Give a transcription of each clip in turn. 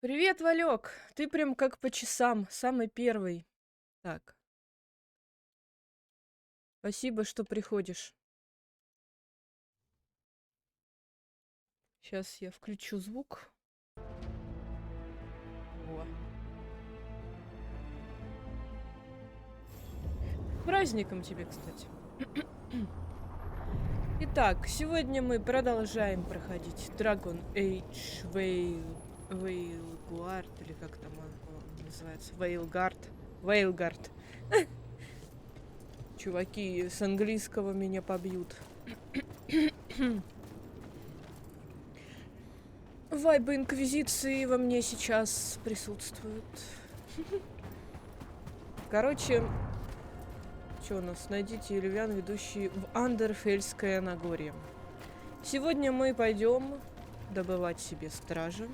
Привет, Валек. Ты прям как по часам, самый первый. Так. Спасибо, что приходишь. Сейчас я включу звук. О. С праздником тебе, кстати. Итак, сегодня мы продолжаем проходить Dragon Age Veilguard, или как там он называется? Veilguard. Чуваки с английского меня побьют. Вайбы Инквизиции во мне сейчас присутствуют. Короче, что у нас? Найдите Ильвян, ведущий в Андерфельское Нагорье. Сегодня мы пойдем добывать себе стража.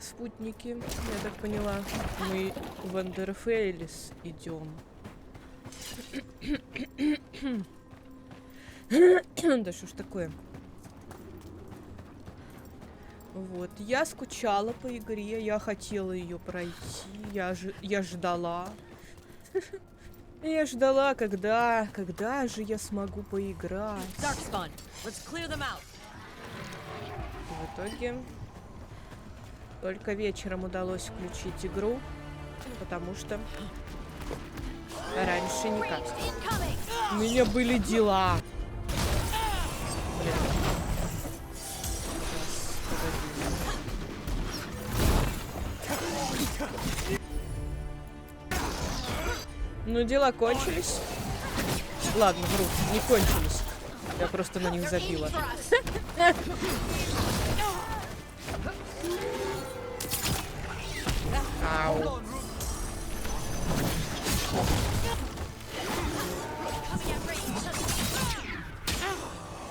Спутники, я так поняла. Мы в Андерфейлис идем. Да что ж такое? Вот, я скучала по игре, я хотела ее пройти, я ждала. Я ждала, когда же я смогу поиграть. В итоге только вечером удалось включить игру, потому что раньше никак. У меня были дела. Блин. Ну, дела кончились. Ладно, вру, не кончились. Я просто на них забила. Ау.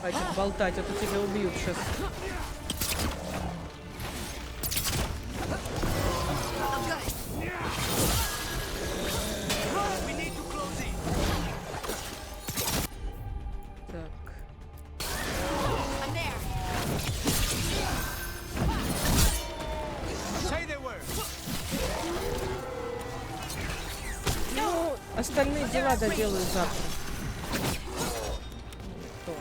Хватит болтать, а то тебя убьют сейчас. Остальные дела доделаю завтра. Что?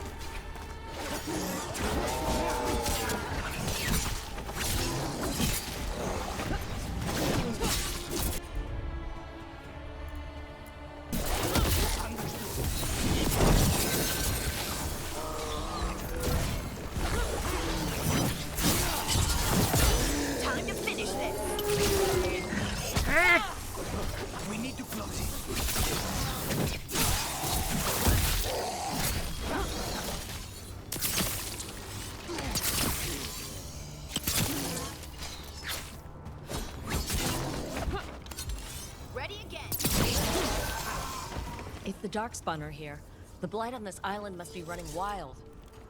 If the Darkspawn are here, the blight on this island must be running wild.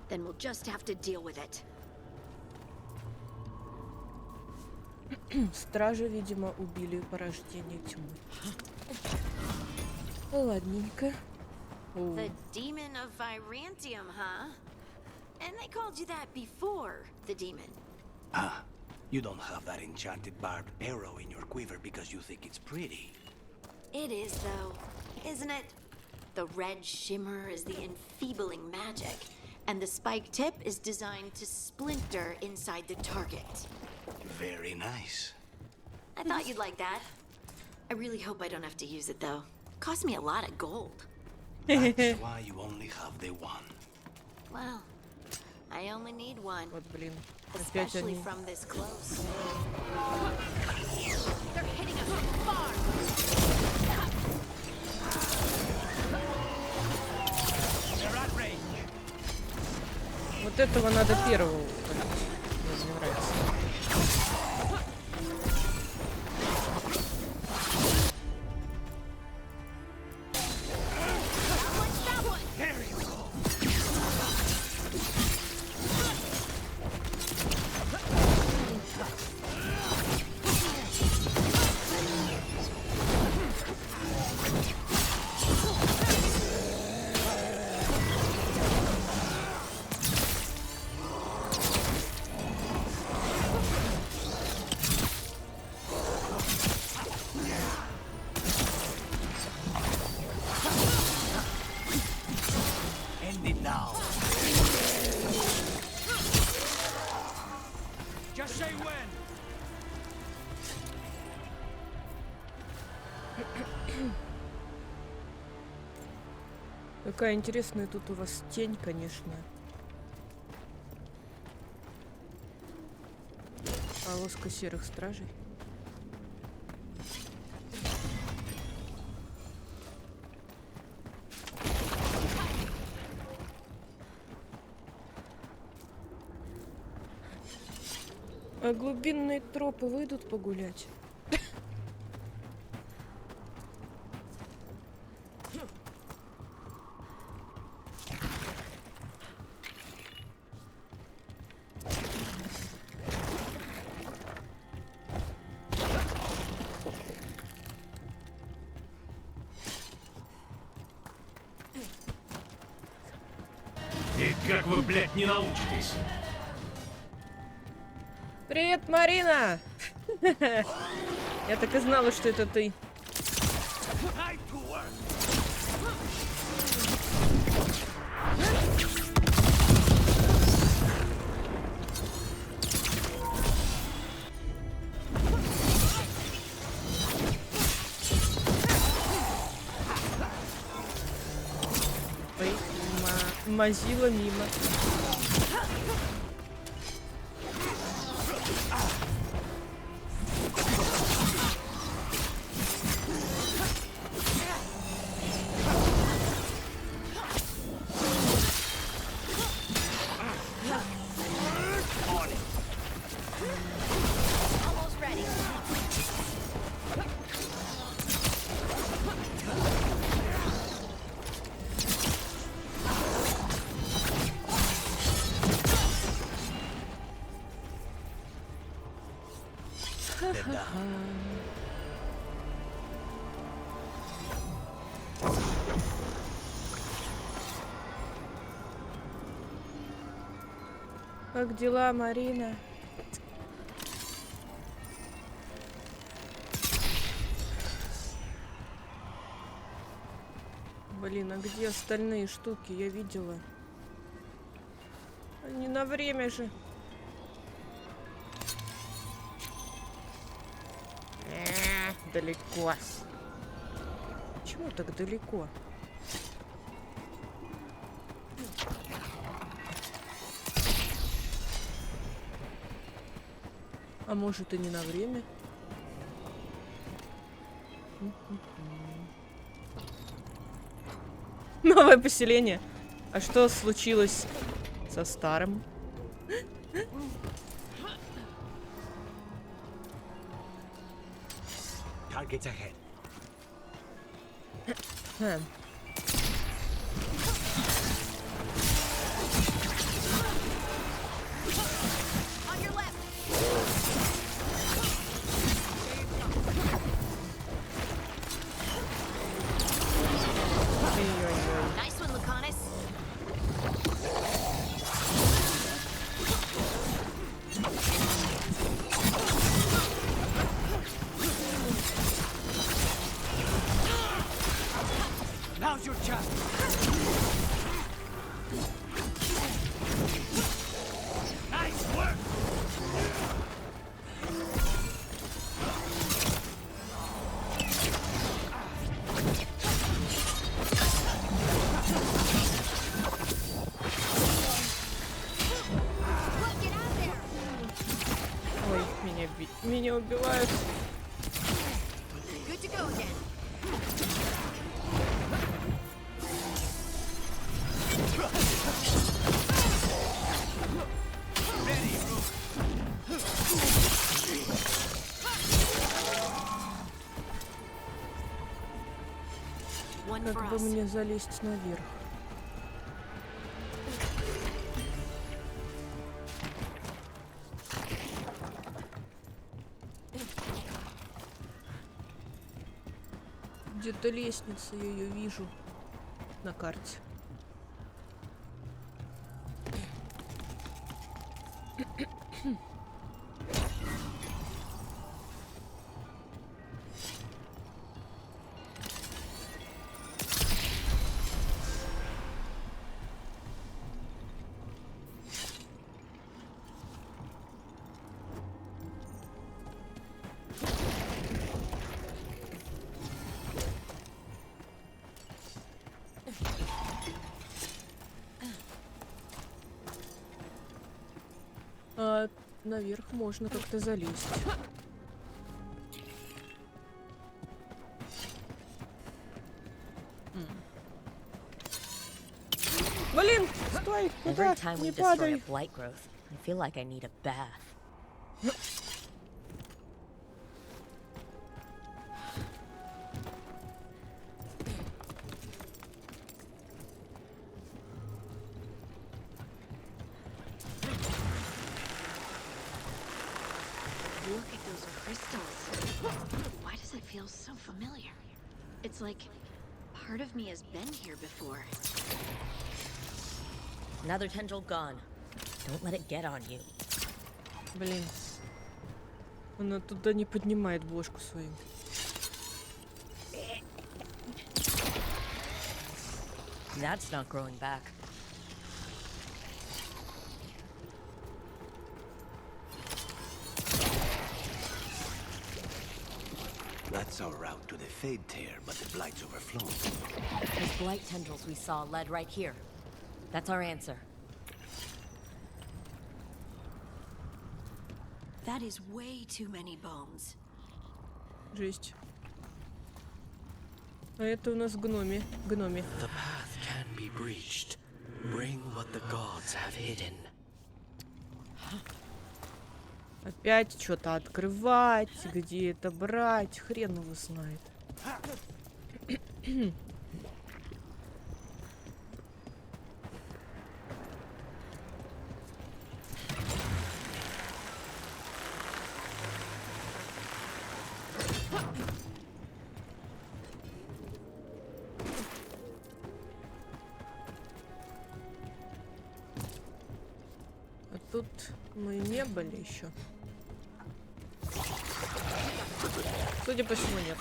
Then we'll just have to deal with it. Стражи, видимо, убили порождение тьмы. Ладненько. The demon of Virantium, huh? And they called you that before the demon. Ah, you don't have that enchanted barbed arrow in your quiver because you think it's pretty. It is, though, isn't it? The red shimmer is the enfeebling magic, and the spike tip is designed to splinter inside the target. Very nice. I thought you'd like that. I really hope I don't have to use it, though. Cost me a lot of gold. That's why you only have the one. Well, I only need one. Вот, блин. Опять Especially они. from this close. They're hitting us from far! Вот этого надо первого убить. Мне не нравится. need it now. Just say when. Какая интересная тут у вас тень, конечно. Полоска серых стражей. А глубинные тропы выйдут погулять? И как вы, блядь, не научитесь? Привет, Марина! Я так и знала, что это ты. Ой, мазила мимо. Almost ready. Как дела, Марина? Блин, а где остальные штуки? Я видела. Не на время же. Далеко. Почему так далеко? А может и не на время? Новое поселение. А что случилось со старым? Targets ahead. Хм. On your left. Ой-ой-ой. Nice one, Lucanus. Now's your chance. Nice work. Look, get out there. Ой, меня убивают. Good to go again. One for Как бы us. мне залезть наверх? Где-то лестница, я ее вижу на карте. А наверх можно как-то залезть. Блин, стой, куда? Every time Не we destroy a падай. blight growth, I feel like I need a bath. Look at those crystals. Why does it feel so familiar? It's like part of me has been here before. Another tendril gone. Don't let it get on you. Блин. Она туда не поднимает бошку свою. That's not growing back. That's our route to the Fade Tear, but the Blight's overflown. Those blight tendrils we saw led right here. That's our answer. That is way too many bones. Жесть. А это у нас гноми. Гноми. The path can be breached. Bring what the gods have hidden. Опять что-то открывать, где это брать, хрен его знает. А тут мы не были еще. Судя по всему, нет.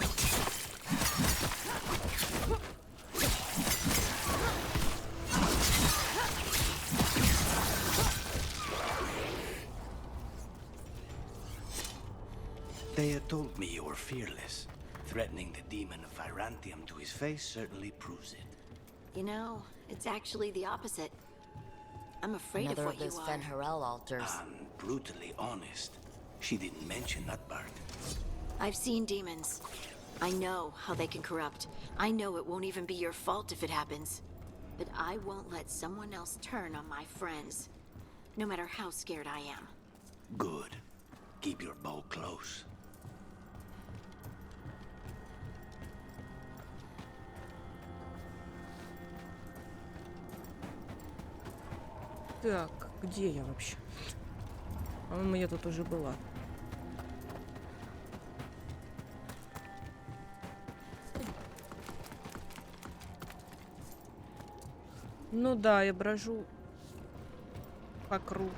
They had told me you were fearless. Threatening the demon of Virantium to his face certainly proves it. You know, it's actually the opposite. I'm afraid Another of of what you those are. Fenharel altars. I'm brutally honest. She didn't mention that part. I've seen demons. I know how they can corrupt. I know it won't even be your fault if it happens. But I won't let someone else turn on my friends. No matter how scared I am. Good. Keep your bow close. Так, где я вообще? По-моему, я тут уже была. Ну да, я брожу по кругу.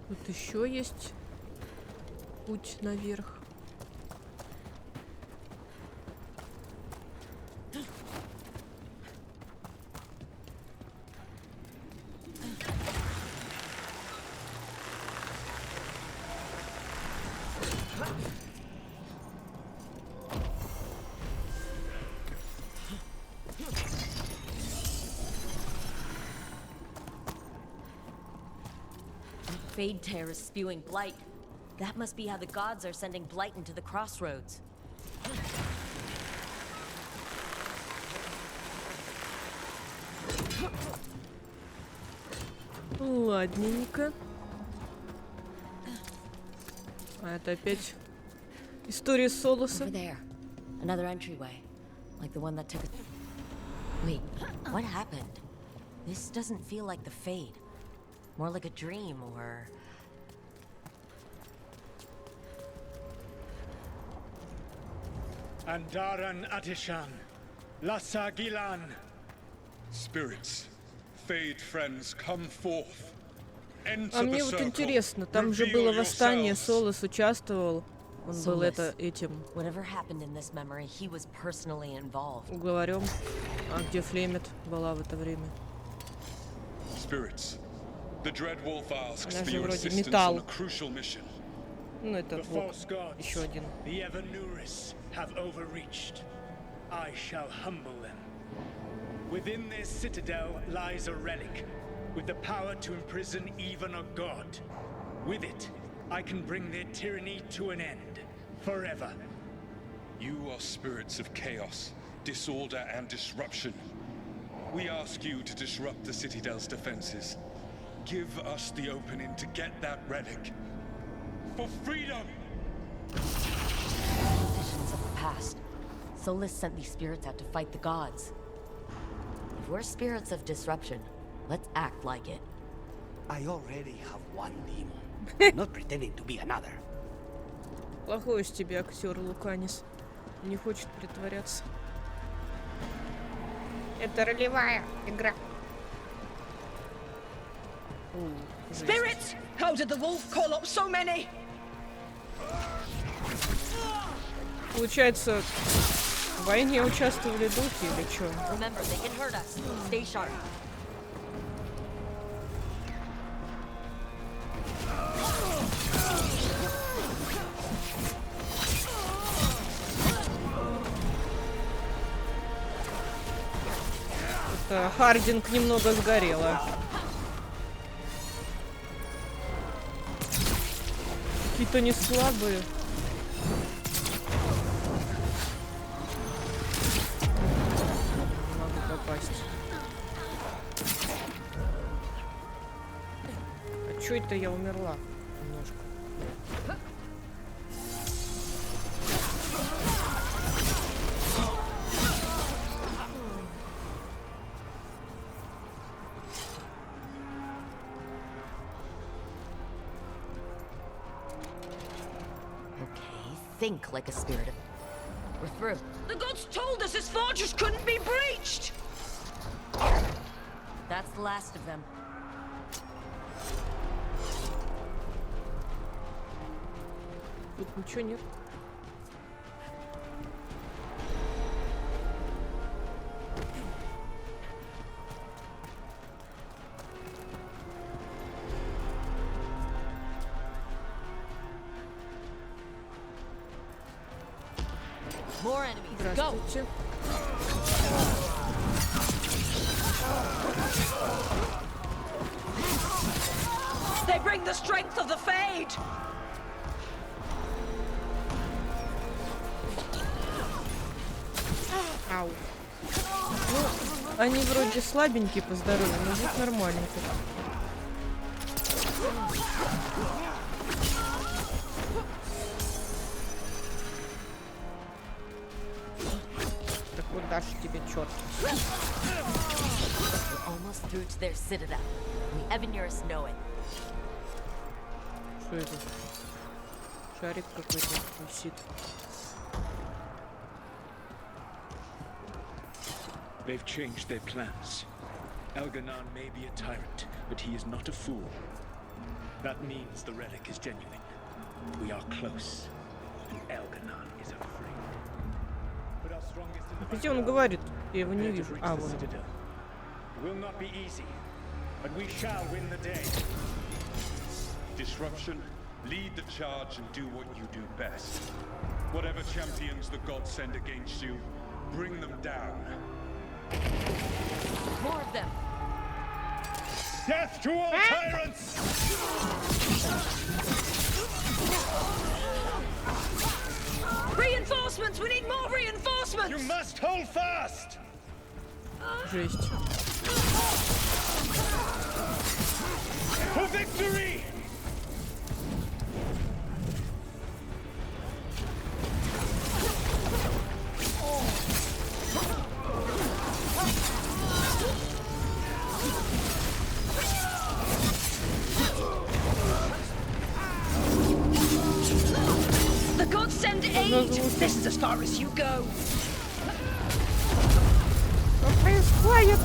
Тут еще есть путь наверх. Fade Tear is spewing blight. That must be how the gods are sending blight into the crossroads. Ладненько. А это опять история Солоса. Over there. Another entryway. Like the one that took us... Wait, what happened? This doesn't feel like the Fade. More like a dream, or... Andaran Atishan, Lassa Gilan. Spirits, Fade friends, come forth. Enter А the мне вот circle. интересно, там же Reveal было восстание, yourselves. Солос участвовал. Он был Солос. этим Whatever happened in this memory, he was personally involved. главарем. А где Флемет была в это время? Spirits, the Dread Wolf asks Она for же your вроде assistance металл. on a crucial mission. Ну, это The бог. false gods, Еще один. the Evanurus, have overreached. I shall humble them. Within this citadel lies a relic, with the power to imprison even a god. With it, I can bring their tyranny to an end, forever. You are spirits of chaos, disorder, and disruption. We ask you to disrupt the Citadel's defenses. Give us the opening to get that relic. For freedom! Visions of the past. Solus sent these spirits out to fight the gods. If we're spirits of disruption, let's act like it. I already have one demon. Not pretending to be another. Плохой из тебя актер Луканис. Не хочет притворяться. Это ролевая игра. Spirits! How did the wolf call up so many? Получается, в войне участвовали духи или что? Remember, they can hurt us. Stay sharp. Хардинг немного сгорела. Какие-то не слабые. Не могу попасть. А чё это я умерла? Немножко. Think like a spirit of... We're through. The gods told us this fortress couldn't be breached! That's the last of them. Тут ничего нет. More enemies. Go. Здравствуйте. They bring the strength of the Fade! Ау. Ну, они вроде слабенькие по здоровью, но будь нормальненькие. Так вот дашь тебе черт. We're almost through to their citadel. The Evanurus know it. Что это? Шарик какой-то висит. They've changed their plans. Elganon may be a tyrant, but he is not a fool. That means the relic is genuine. We are close, and Elganon is afraid. But our strongest in the Где он говорит? Я его не вижу. А, вон. It will not be easy, but we shall win the day. Disruption, lead the charge and do what you do best. Whatever champions the gods send against you, bring them down. More of them. Death to all tyrants! Reinforcements! We need more reinforcements! You must hold fast! Жесть. For victory! The gods send aid! This is as far as you go! Что происходит?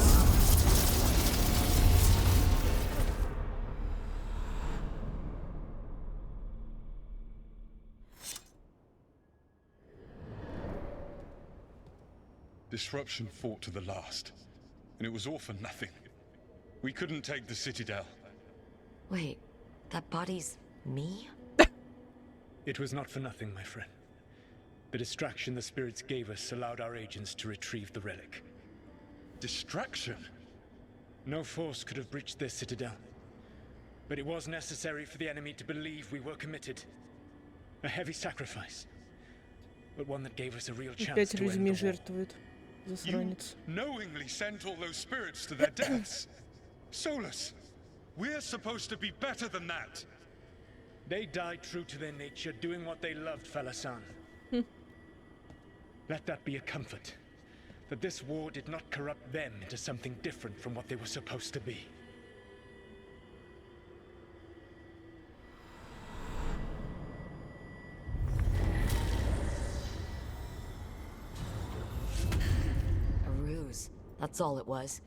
Disruption fought to the last, and it was all for nothing. We couldn't take the Citadel. Wait, that body's me? 1 Why It was not for nothing, my friend. The distraction the spirits gave us allowed our agents to retrieve the relic. Distraction? No force could have breached this citadel. But it was necessary for the enemy to believe we were committed. A heavy sacrifice. But one that gave us a real chance Опять to end людьми the war. жертвует. You Засранец. knowingly sent all those spirits to their deaths. Solus, we're supposed to be better than that. They died true to their nature, doing what they loved, Falasan. Let that be a comfort. That this war did not corrupt them into something different from what they were supposed to be. A ruse. That's all it was.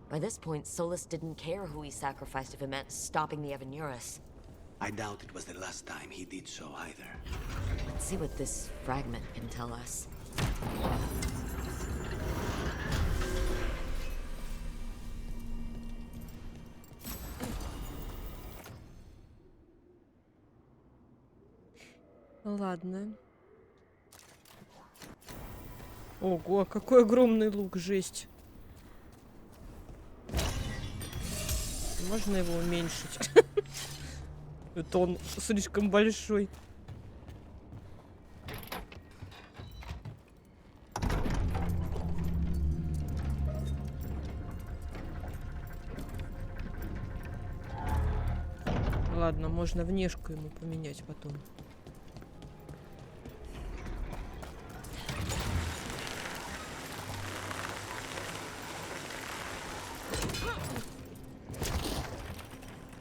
By this point, Solus didn't care who he sacrificed if it meant stopping the Evanurus. I doubt it was the last time he did so either. Let's see what this fragment can tell us. Ладно. Ого, какой огромный лук, жесть. Можно его уменьшить? Это он слишком большой. Ладно, можно внешку ему поменять потом.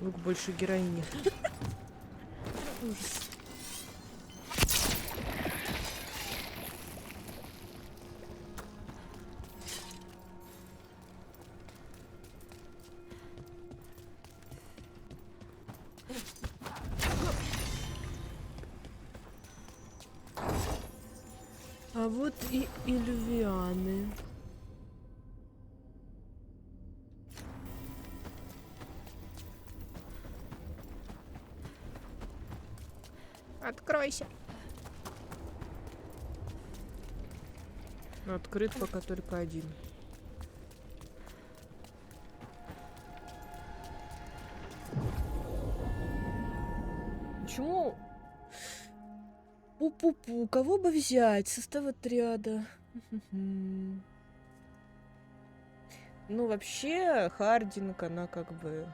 Лук больше героини. Ужас. А вот и ильвианы. Откройся. Открыт пока только один. Почему? Пу-пу-пу, кого бы взять? Состав отряда. Ну, вообще, Хардинг, она как бы...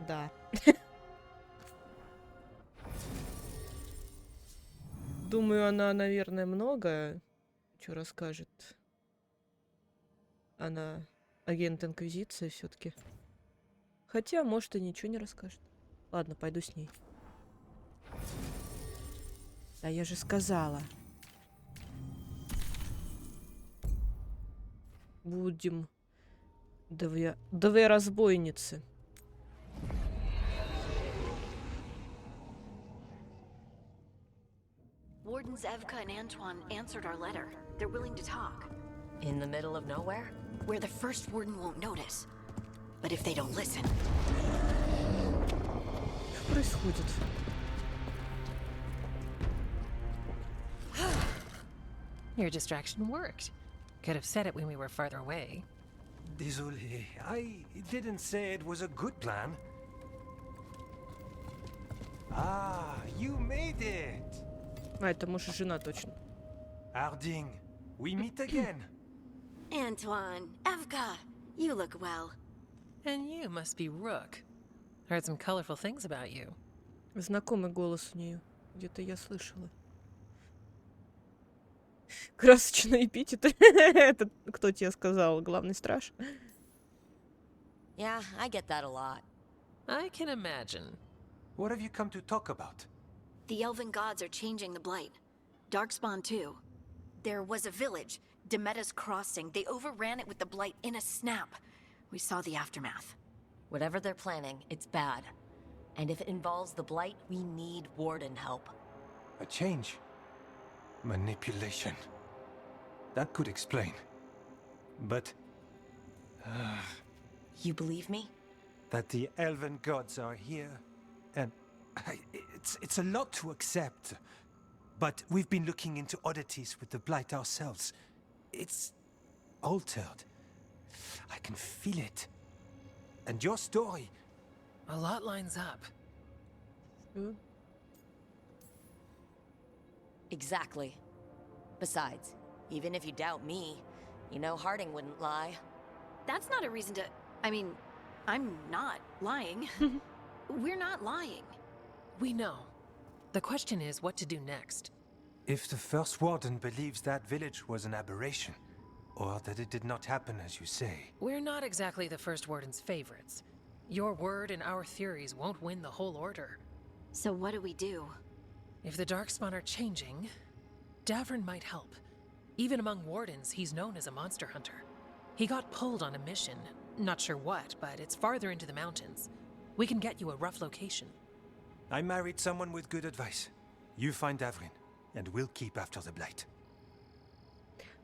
Да. Думаю, она, наверное, много что расскажет. Она агент Инквизиции все-таки. Хотя, может, и ничего не расскажет. Ладно, пойду с ней. Да я же сказала. Будем две разбойницы. Wardens Evka and Antoine answered our letter. They're willing to talk. In the middle of nowhere? Where the first warden won't notice. But if they don't listen... Что происходит? Your distraction worked. Could have said it when we were farther away. Désolé, I didn't say it was a good plan. Ah, you made it! А, это муж и жена, точно. Harding, we meet again. Antoine, Evka, you look well. And you must be Rook. Heard some colorful things about you. Знакомый голос у нее. Где-то я слышала. Красочные эпитеты. Это кто тебе сказал? Главный страж? Yeah, I get that a lot. I can imagine. What have you come to talk about? The elven gods are changing the blight. Darkspawn too. There was a village, Demeda's Crossing. They overran it with the blight in a snap. We saw the aftermath. Whatever they're planning, it's bad. And if it involves the Blight, we need Warden help. A change? Manipulation. That could explain. But... You believe me? that the elven gods are here, and It's a lot to accept. But we've been looking into oddities with the blight ourselves. It's altered. I can feel it. And your story... A lot lines up. Exactly. Besides, even if you doubt me, you know Harding wouldn't lie. That's not a reason to... I mean, I'm not lying. We're not lying. We know. The question is what to do next. If the first warden believes that village was an aberration, or that it did not happen as you say... We're not exactly the First Warden's favorites. Your word and our theories won't win the whole order. So what do we do? If the Darkspawn are changing, Davern might help. Even among wardens, he's known as a monster hunter. He got pulled on a mission. Not sure what, but it's farther into the mountains. We can get you a rough location. I married someone with good advice. You find Davrin, and we'll keep after the blight.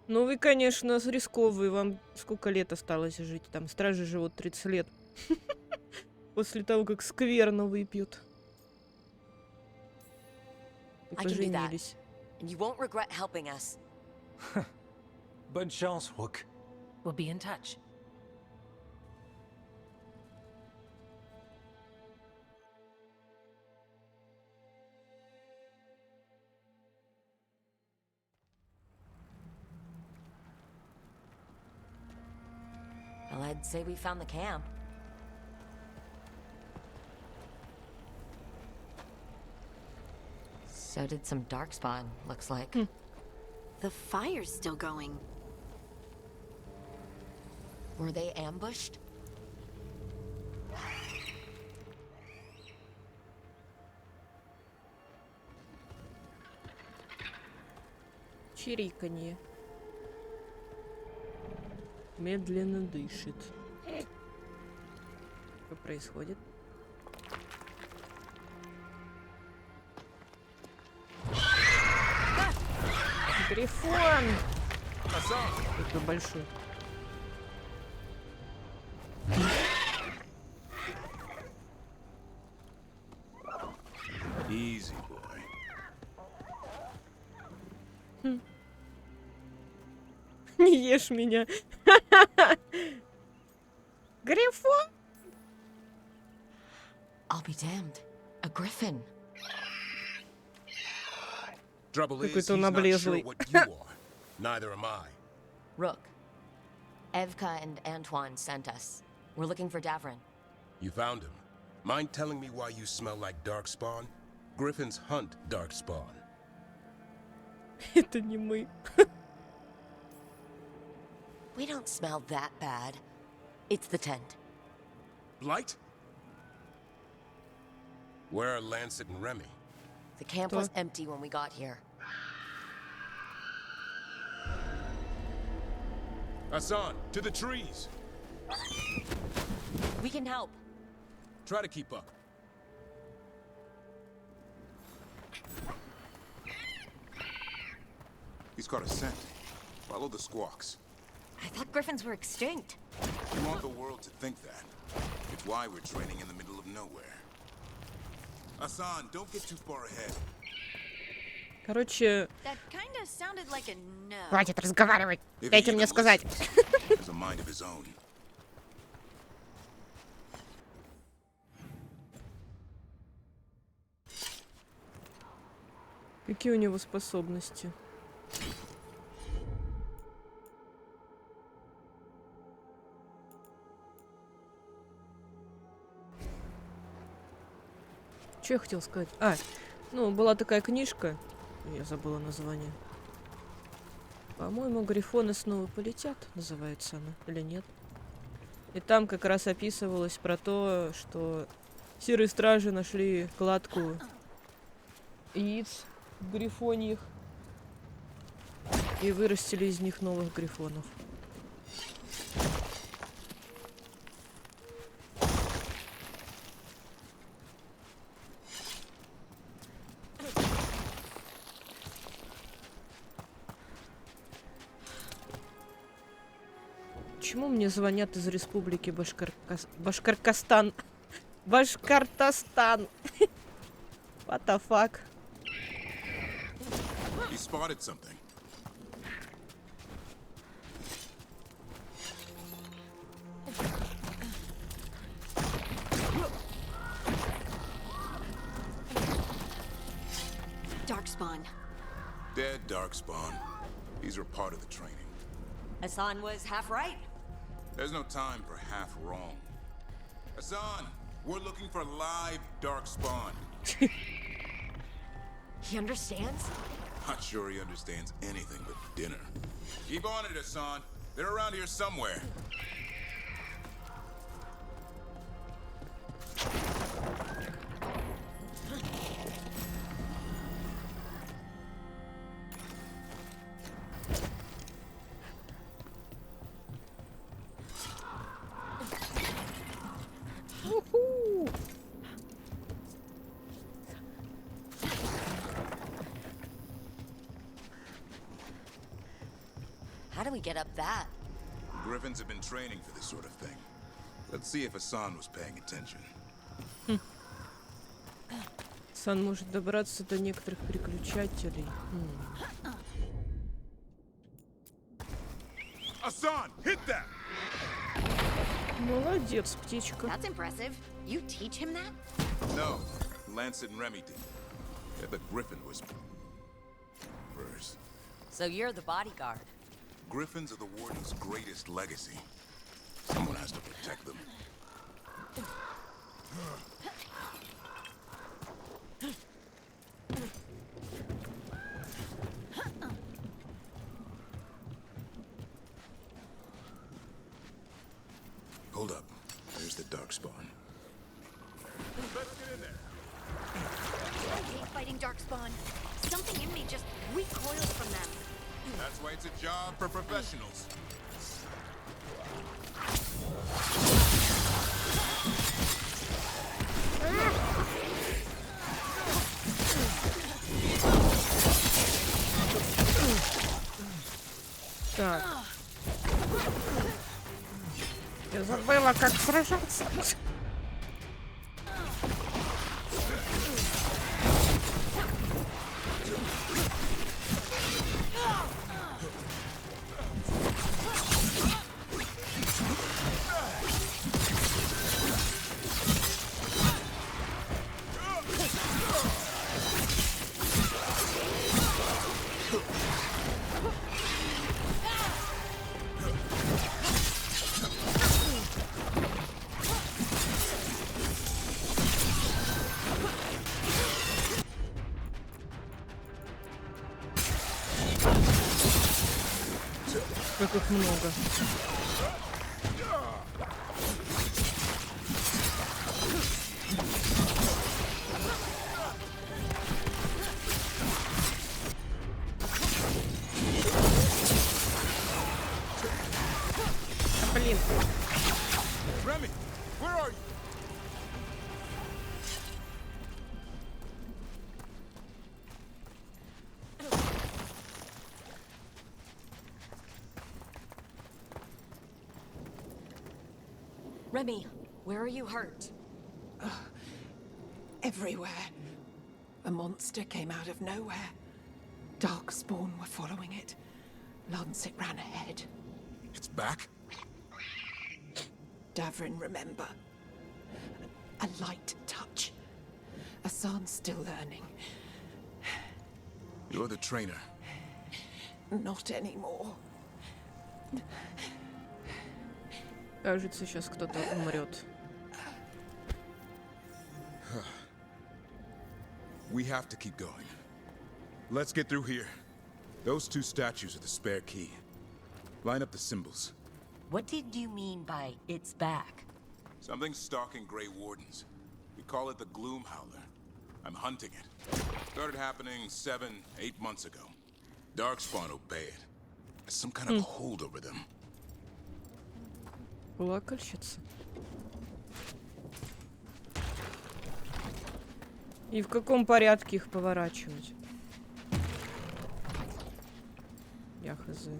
Ну вы, конечно, рисковые. Вам сколько лет осталось жить? Там стражи живут 30 лет. После того, как скверно выпьют. И поженились. And you won't regret helping us. Bonne chance, Rook. We'll be in touch. Well, I'd say we found the camp. So did some Darkspawn, looks like. The fire's still going. Were they ambushed? Чириканье. Медленно дышит. Что происходит? Грифон! Такой большой. Easy, boy. Не ешь меня. Грифон? I'll be damned. A griffin. Trouble is, he's Какой-то он not sure облезлый. what you are. Neither am I. Rook. Evka and Antoine sent us. We're looking for Davrin. You found him. Mind telling me why you smell like Darkspawn? Griffins hunt Darkspawn. Это не мы. We don't smell that bad. It's the tent. Blight? Where are Lancet and Remy? The camp was empty when we got here. Hassan, to the trees! We can help. Try to keep up. He's got a scent. Follow the squawks. I thought griffins were extinct. You want the world to think that. It's why we're training in the middle of nowhere. Hassan, don't get too far ahead. Короче... That kinda sounded like a no. Хватит разговаривать. Дайте мне сказать. Has a mind of his own. Какие у него способности? Что я хотел сказать? Ну, была такая книжка. Я забыла название. По-моему, Грифоны снова полетят, называется она, или нет? И там как раз описывалось про то, что серые стражи нашли кладку яиц грифоньих и вырастили из них новых грифонов. Почему мне звонят из республики Башкортостан? Башкортостан. What the fuck? He spotted something. Darkspawn. Dead Darkspawn. These are part of the training. Hassan was half right. There's no time for half wrong. Hassan, we're looking for live Darkspawn. He understands? Not sure he understands anything but dinner. Keep on it, Hassan. They're around here somewhere. How do we get up that? Griffins have been training for this sort of thing. Let's see if Hassan was paying attention. Сан может добраться до некоторых переключателей. Hassan, hit that! Молодец, птичка. That's impressive. You teach him that? No, Lancet and Remy did. They're the Griffin Whisperers. So you're the bodyguard. Griffins are the Warden's greatest legacy. Someone has to protect them. Hold up. There's the Darkspawn. Let's get in there. I hate fighting Darkspawn. Something in me just recoils from them. That's why it's a job for professionals. Так. Я забыла, как сражаться. Как их много. Блин. Remy, where are you? Remy, where are you hurt? Everywhere. A monster came out of nowhere. Darkspawn were following it. Lancet ran ahead. It's back? Davrin, remember. A light touch. Hassan's still learning. You're the trainer. Not anymore. Кажется, сейчас кто-то умрет. We have to keep going. Let's get through here. Those two statues are the spare key. Line up the symbols. What did you mean by it's back? Something's stalking Grey Wardens. We call it the Gloom Howler. I'm hunting it. Started happening 7, 8 months ago. Darkspawn obey it. There's some kind of hold over them. Плакальщица. И в каком порядке их поворачивать? Я хз.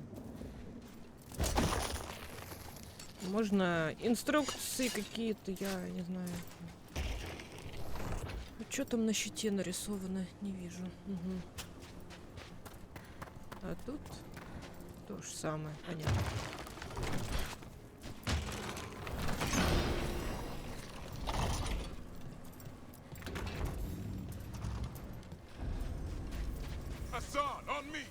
Можно инструкции какие-то, я не знаю. Что там на щите нарисовано? Не вижу. Угу. А тут то же самое, понятно. Hassan, on me!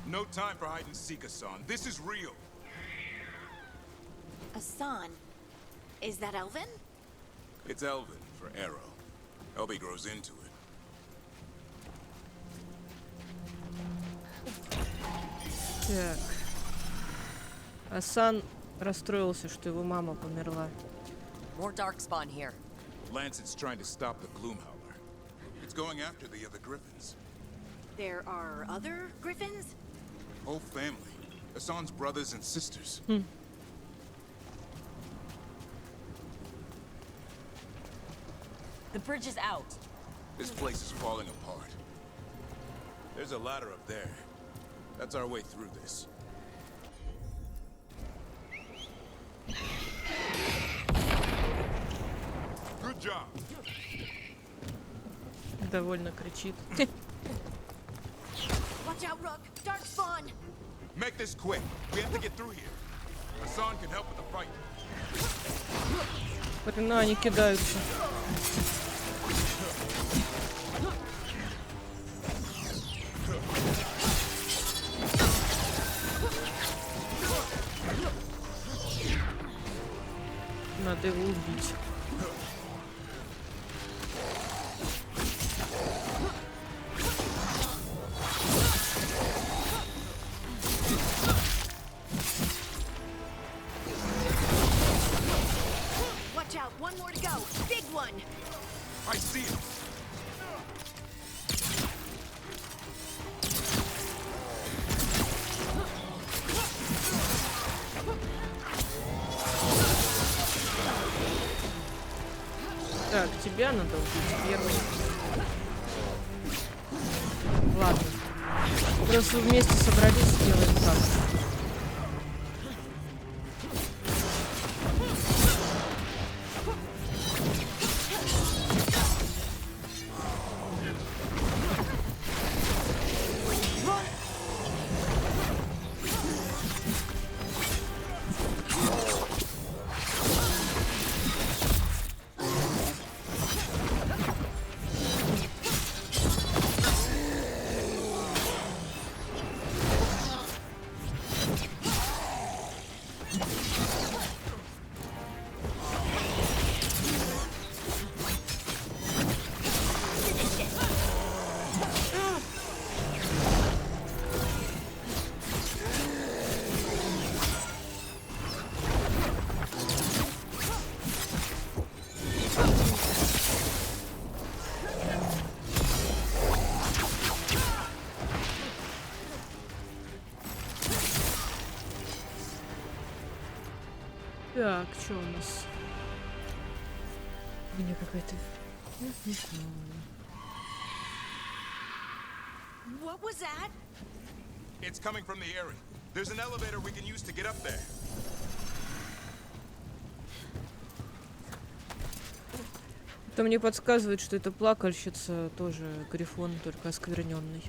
No time for hide and seek, Hassan. This is real. Asan, is that Elven? It's Elven for arrow. Elby grows into it. Так. Асан расстроился, что его мама померла. More darkspawn here. Lancet's trying to stop the Gloomhowler. It's going after the other griffins. There are other griffins? Whole family. Hassan's brothers and sisters. The bridge is out. This place is falling apart. There's a ladder up there. That's our way through this. Good job. Довольно кричит. Watch out, Rook! Darkspawn! Make this quick. We have to get through here. Hassan can help with the fight. Хрена они кидаются. Надо его убить. Watch out! One more to go! Big one! I see it. Так, тебя надо убить первым. Ладно. Просто вместе собрались, сделаем так. Так, что у нас? Где какая-то... What was that? It's coming from the area. There's an elevator we can use to get up there. Это мне подсказывает, что это плакальщица, тоже грифон, только оскверненный.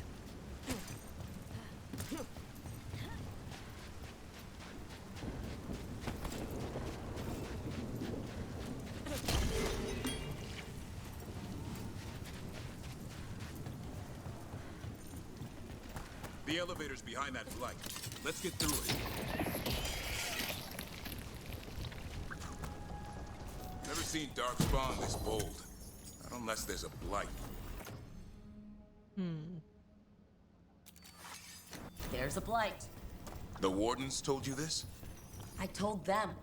The elevator's behind that flight. Let's get through it. Never seen darkspawn this bold. Not unless there's a blight. There's a blight. The wardens told you this? I told them.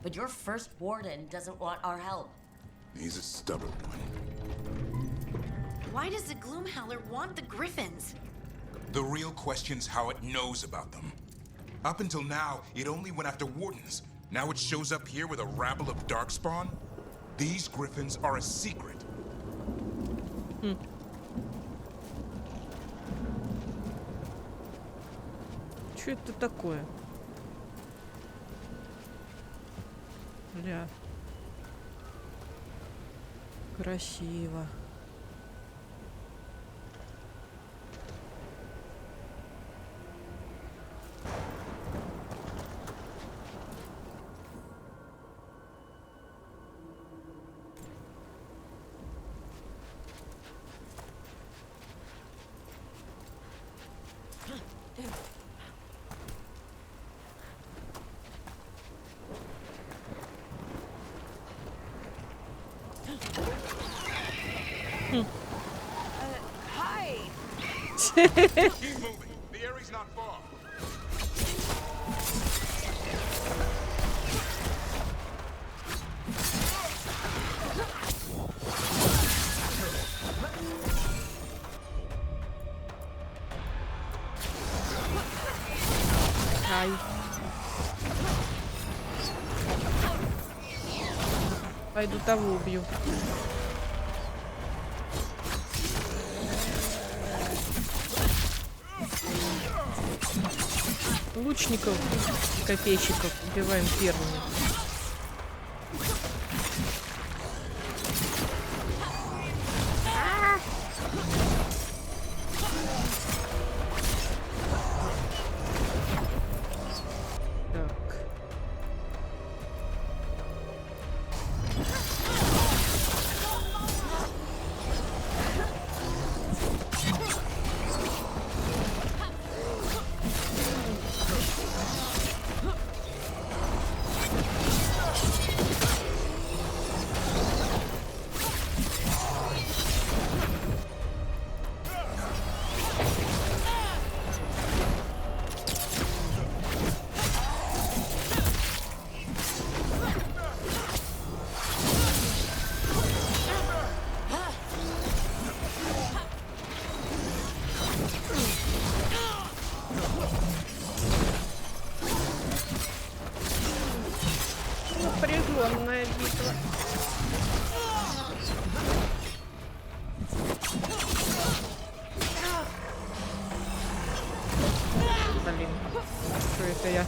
But your first warden doesn't want our help. He's a stubborn one. Why does the Gloomhowler want the griffins? The real question's how it knows about them. Up until now, it only went after wardens. Now it shows up here with a rabble of darkspawn? These griffins are a secret. Что это такое? Бля. Красиво. Hi. Keep moving. The area's not far. Ай. Пойду того убью. Лучников, копейщиков убиваем первыми. Напряженная битва. Блин, что это я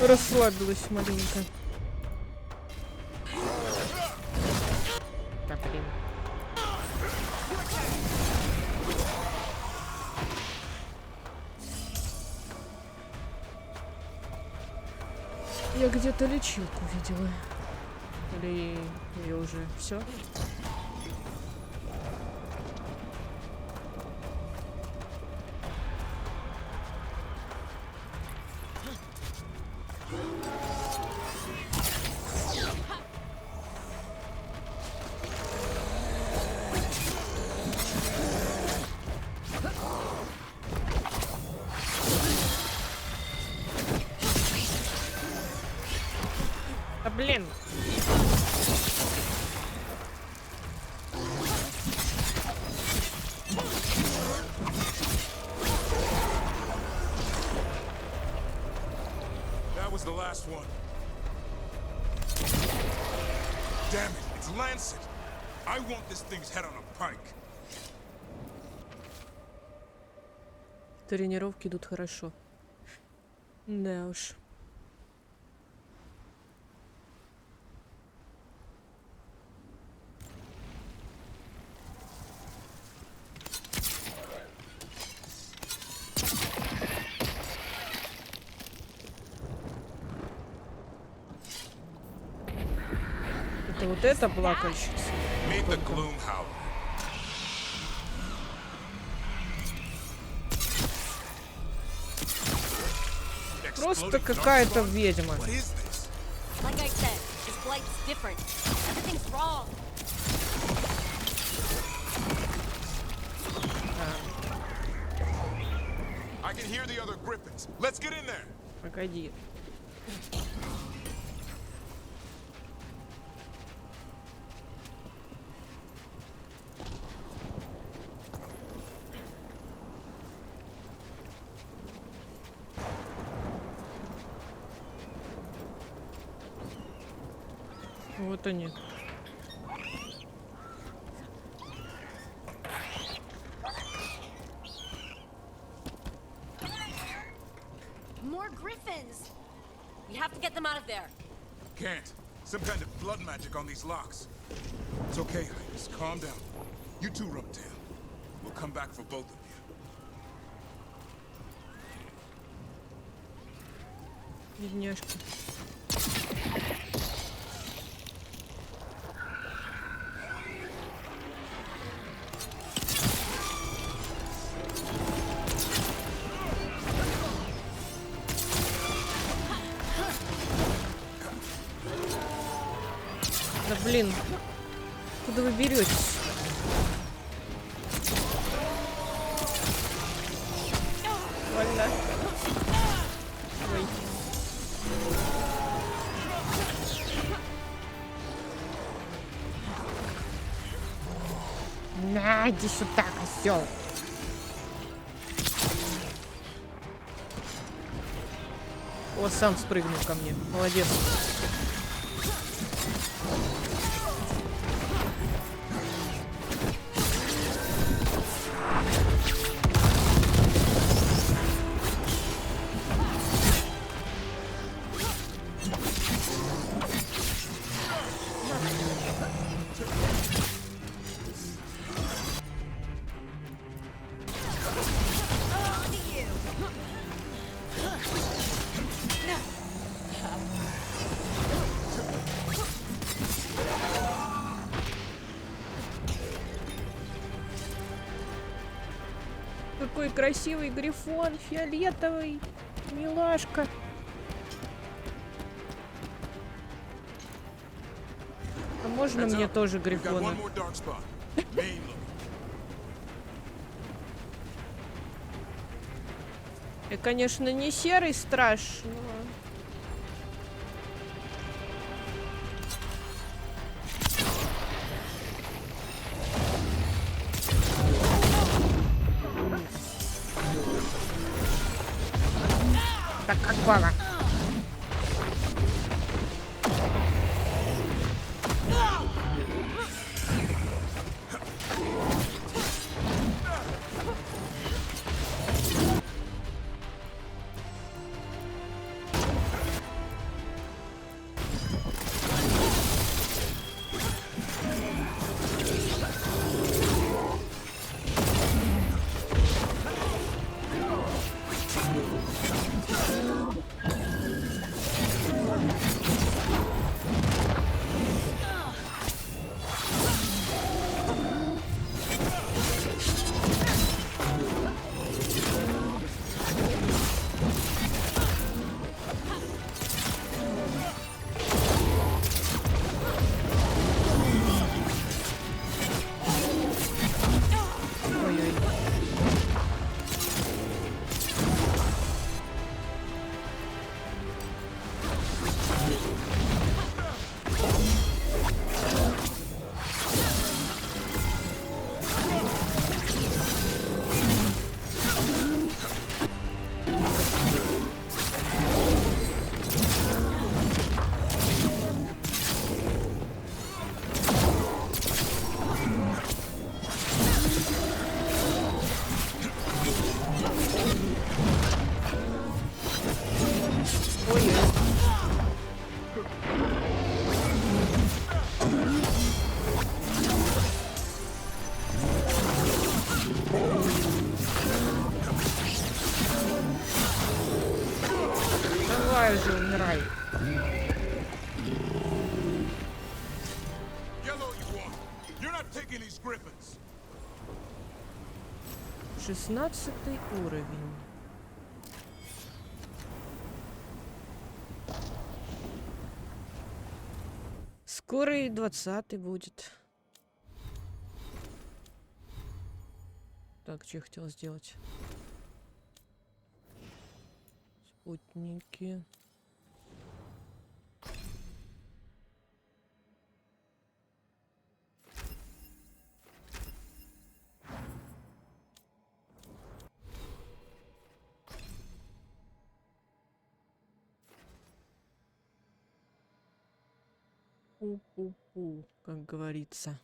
расслабилась маленько. Да блин. Я где-то лечилку видела. Или ее уже все? Да блин. That was the last one. Damn it, it's Lancet. I want this thing's head on a pike. Тренировки идут хорошо. Да уж. Это вот эта плакальщица. Meet the Gloomhowler. Просто какая-то ведьма. Like I said, this blight's different. Everything's wrong. I can hear the other griffins. Let's get in there. Погоди. Вот они. More griffins. We have to get them out of there. Can't. Some kind of blood magic on these locks. It's okay, just calm down. You too, Rumtail. We'll come back for both of you. Бедняжка. Да блин, куда вы беретесь? Больно. Ой. На, иди сюда, козел. О, сам спрыгнул ко мне. Молодец. Какой красивый грифон, фиолетовый, милашка. А можно мне тоже грифона? Я, конечно, не серый страж, но... Так как было. Давай же, умирай. Шестнадцатый уровень. Скоро и 20-й будет. Так, что я хотела сделать? Спутники. Пу-пу-пу, как говорится.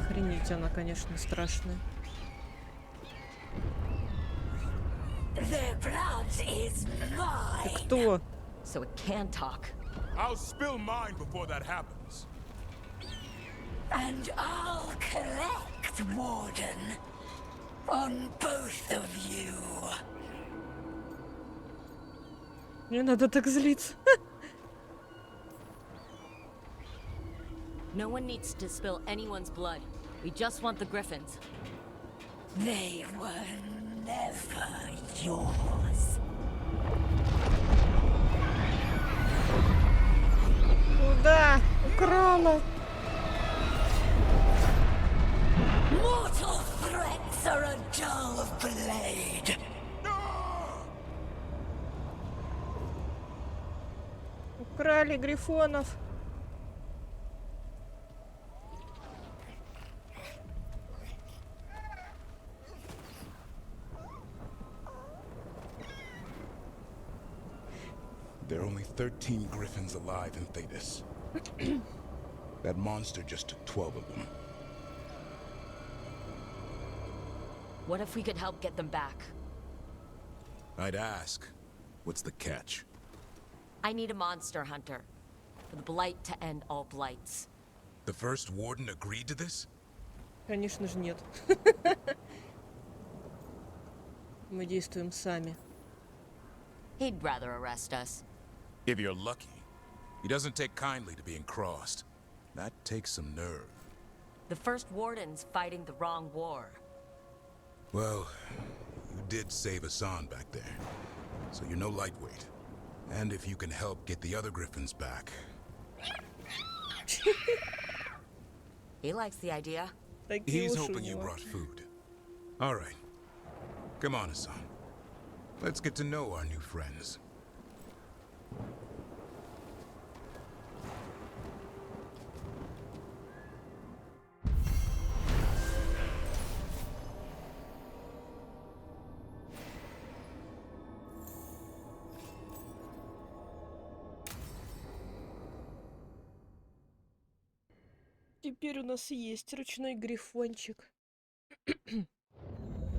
Охренеть, она, конечно, страшная. Ты кто? So it can talk. I'll spill mine before that happens. And I'll collect, Warden, on both of you. Не надо так злиться. No one needs to spill anyone's blood. We just want the griffins. They were never yours. Куда? Украла. Mortal threats are a dull blade. Украли грифонов. There are only 13 griffins alive in Thetis. That monster just took 12 of them. What if we could help get them back? I'd ask, what's the catch? I need a monster hunter. For the blight to end all blights. The first warden agreed to this? Конечно же нет. Мы действуем сами. He'd rather arrest us. If you're lucky. He doesn't take kindly to being crossed. That takes some nerve. The first warden's fighting the wrong war. Well, you did save Hassan back there. So you're no lightweight. And if you can help get the other griffins back. He likes the idea. He's hoping you brought food. All right. Come on, Hassan. Let's get to know our new friends. Теперь у нас есть ручной грифончик.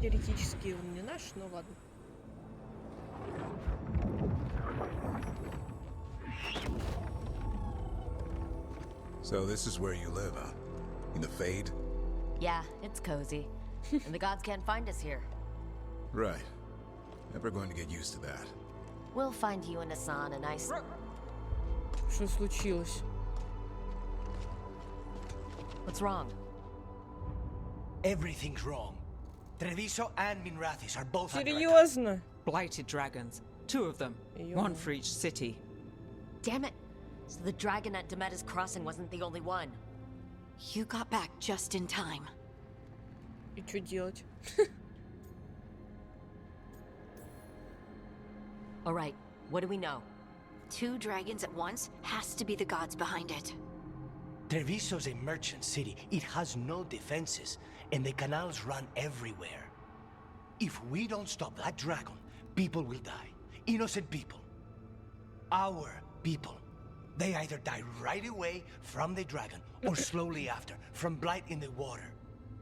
Теоретически он не наш, но ладно. So this is where you live, huh? In the Fade? Yeah, it's cozy. And the gods can't find us here. Right. Never going to get used to that. We'll find you and Hassan a nice... Что случилось? What's wrong? Everything's wrong. Treviso and Minrathis are both under attack. Серьезно? Blighted dragons. 2 of them. One for each city. Damn it! So the dragon at Demeter's Crossing wasn't the only one. You got back just in time. И что делать? All right, what do we know? 2 dragons at once has to be the gods behind it. Treviso's a merchant city. It has no defenses, and the canals run everywhere. If we don't stop that dragon, people will die. Innocent people. Our people. They either die right away from the dragon, or slowly after, from blight in the water.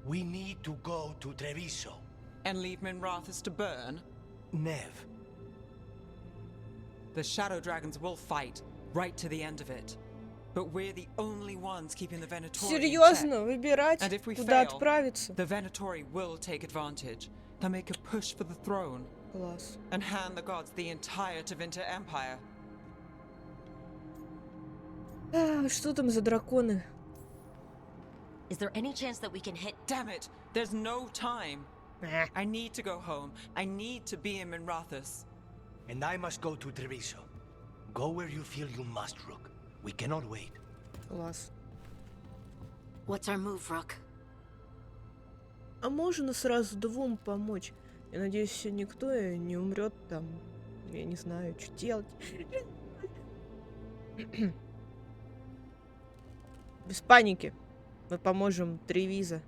We need to go to Treviso. And leave Minrathis to burn? Nev. The shadow dragons will fight, right to the end of it. But we're the only ones keeping the Venatori in Серьезно? check. Выбирать, And if we куда fail, отправиться? the Venatori will take advantage. They'll make a push for the throne. Класс. And hand the gods the entire Tevinter Empire. Что там за драконы? Is there any chance that we can hit... Damn it! There's no time! I need to go home. I need to be in Minrathis. And I must go to Treviso. Go where you feel you must, Rook. We cannot wait. Класс. What's our move, Rook? А можно сразу 2 помочь? Я надеюсь, никто не умрет там. Я не знаю, что делать. Без паники. Мы поможем Тревиза.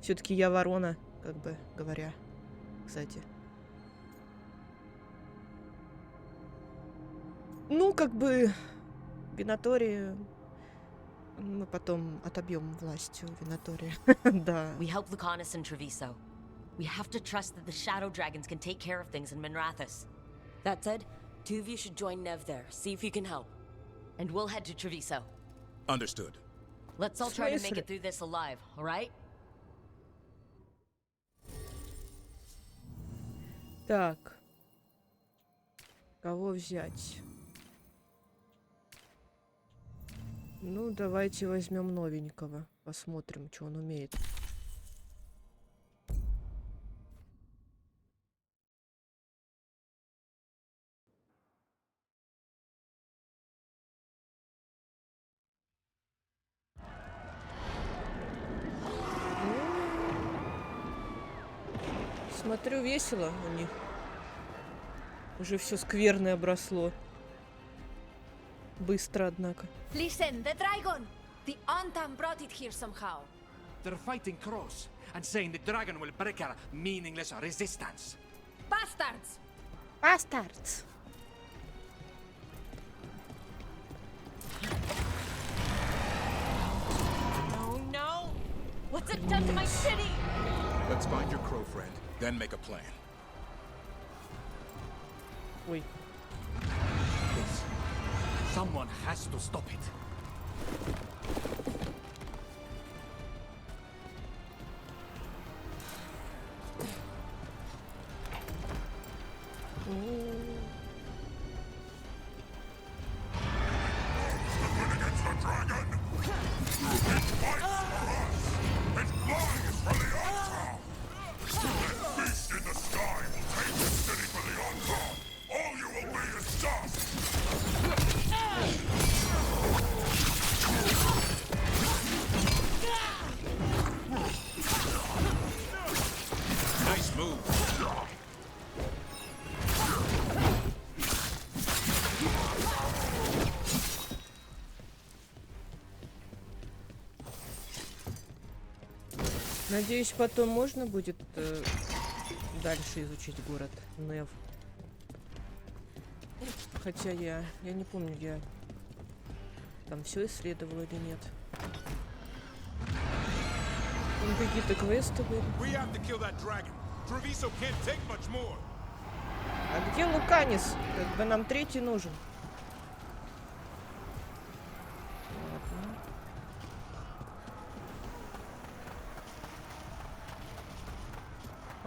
Все-таки я ворона, как бы говоря. Кстати. Ну, как бы... Винатория... Мы потом отобьем власть у Винатории. Да. We help Lucanus and Treviso. We have to trust that the Shadow Dragons can take care of things in Minrathous. That said, 2 of you should join Nev there. See if you can help. And we'll head to Treviso. Understood. Let's all try to make it through this alive, alright? Так. Кого взять? Ну, давайте возьмем новенького. Посмотрим, что он умеет. Смотрю, весело у них. Уже все скверное обросло. Быстро, однако. Listen, the dragon! The Antam brought it here somehow. They're fighting cross and saying the dragon will break our meaningless resistance. Bastards! Bastards! Oh no! What's it done to my city? Let's find your crow friend, then make a plan. Ой. Please. Someone has to stop it. Надеюсь, потом можно будет дальше изучить город Нев. Хотя я не помню, я там все исследовала или нет. Там какие-то квесты были. А где Луканис? Как бы нам третий нужен. Ладно.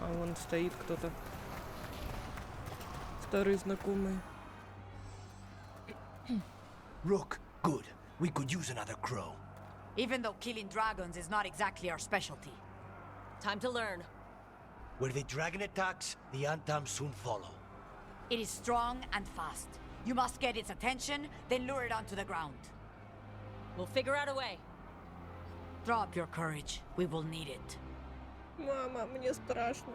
А вон стоит кто-то. Старый знакомый. Rook, good. We could use another crow. Even though killing dragons is not exactly our specialty. Time to learn. Where the dragon attacks, the Antam soon follow. It is strong and fast. You must get its attention, then lure it onto the ground. We'll figure out a way. Drop your courage. We will need it. Мама, мне страшно.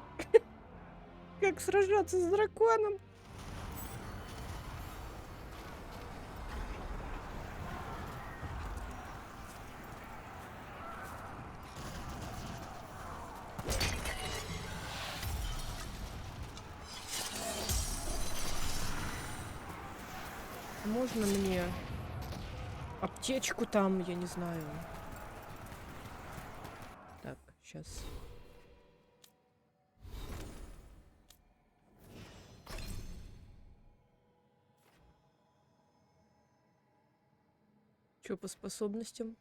Как сражаться с драконом? Можно мне аптечку там, я не знаю. Так, сейчас. Что по способностям?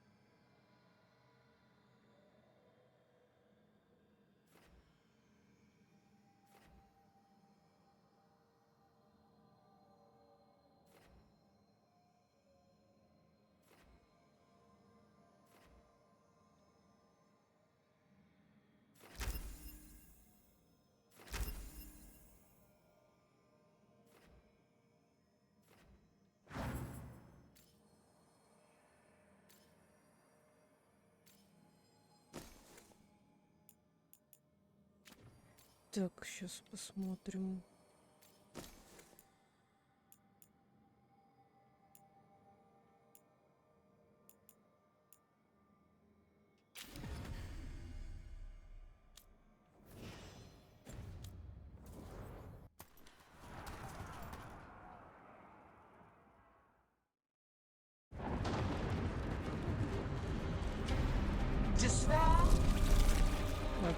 Так, сейчас посмотрим.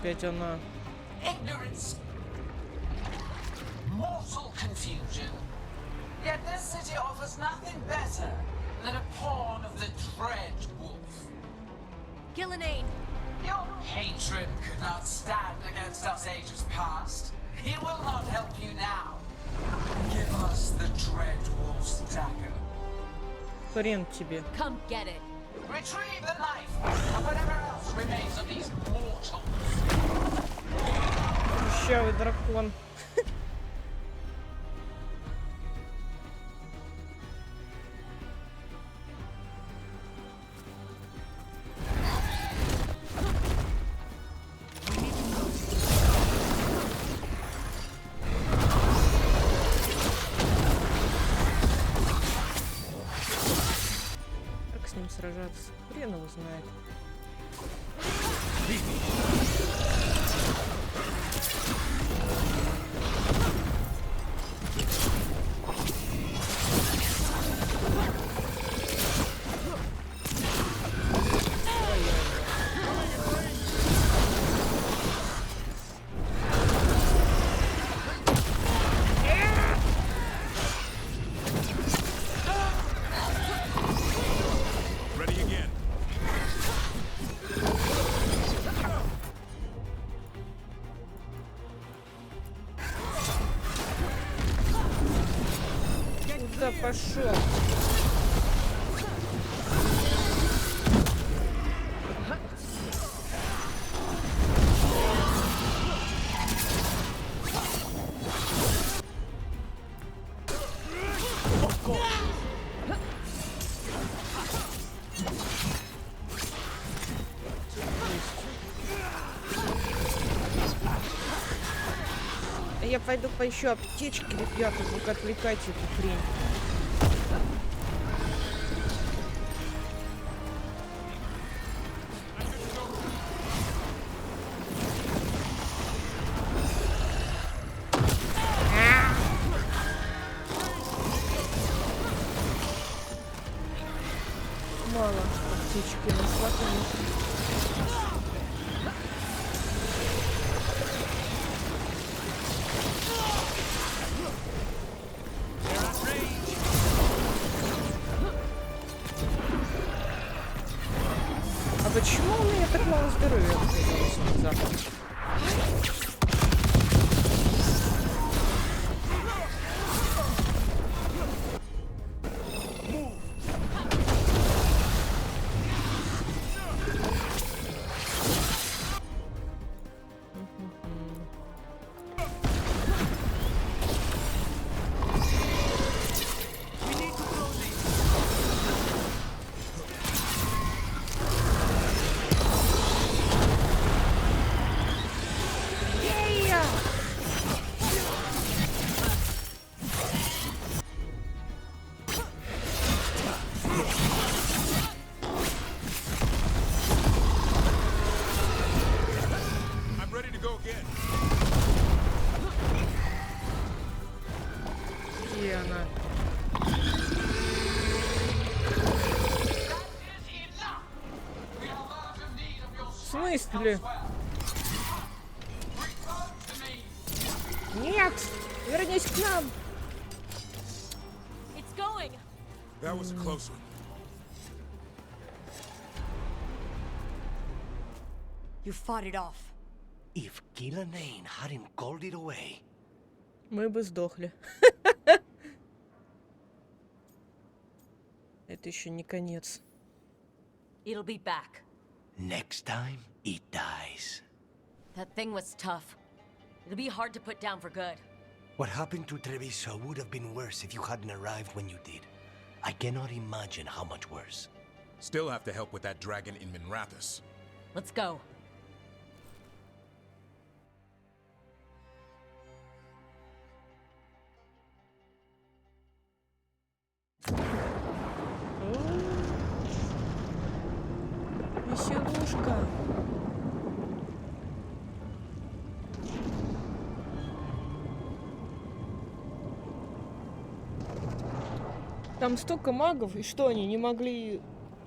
опять она. Ignorance. Mortal confusion. Yet this city offers nothing better than a pawn of the Dread Wolf. Gillenane. Your hatred could not stand against us ages past. It will not help you now. Give us the Dread Wolf's dagger. Хрен тебе. Come get it. Retrieve the knife and whatever else remains of these mortals. Прыщавый дракон. Как с ним сражаться? Хрен его знает. Куда пошел? Я пойду поищу аптечки, ребята, только отвлекайте эту хрень. Мало аптечки нашла, конечно. Почему у меня так мало здоровья оказалось внезапно? Где она? В смысле? Нет! Вернись к нам! That was a close one. You fought it off. If Gillenane hadn't called it away. Мы бы сдохли. Это еще не конец. It'll be back. Next time, it dies. That thing was tough. It'll be hard to put down for good. What happened to Treviso would have been worse if you hadn't arrived when you did. I cannot imagine how much worse. Still have to help with that dragon in Minrathous. Let's go. Веселушка. Там столько магов, и что, они не могли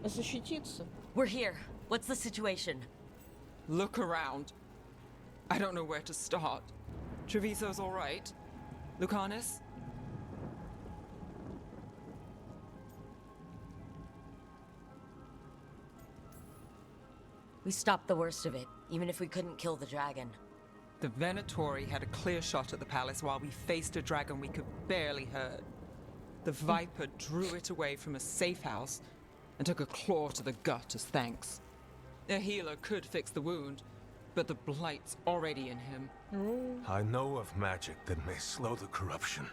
защититься? We're here. What's the situation? Look around. I don't know where to start. Treviso's all right. Lucanus? We stopped the worst of it, even if we couldn't kill the dragon. The Venatori had a clear shot at the palace while we faced a dragon we could barely hurt. The Viper drew it away from a safe house and took a claw to the gut as thanks. A healer could fix the wound, but the blight's already in him. I know of magic that may slow the corruption.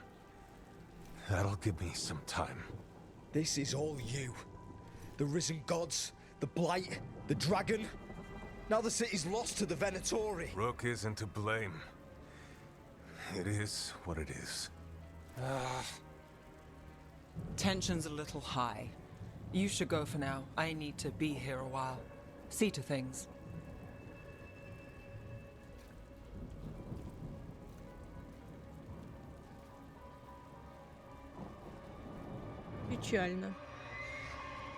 That'll give me some time. This is all you. The risen gods, the blight, the dragon. Now the city's lost to the Venatori. Rook isn't to blame. It is what it is. Tension's a little high. You should go for now. I need to be here a while. See to things. Печально.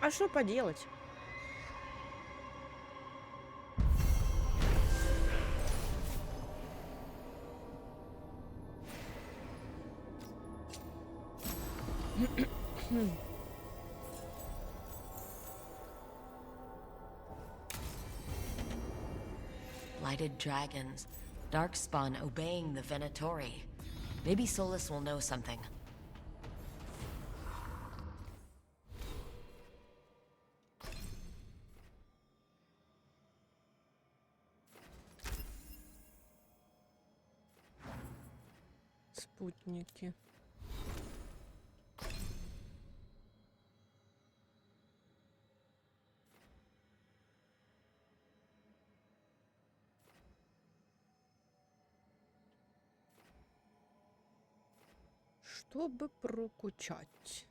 А что поделать? Blighted dragons, darkspawn obeying the Venatori. Maybe Solus will know something. Спутники. Чтобы прокачать.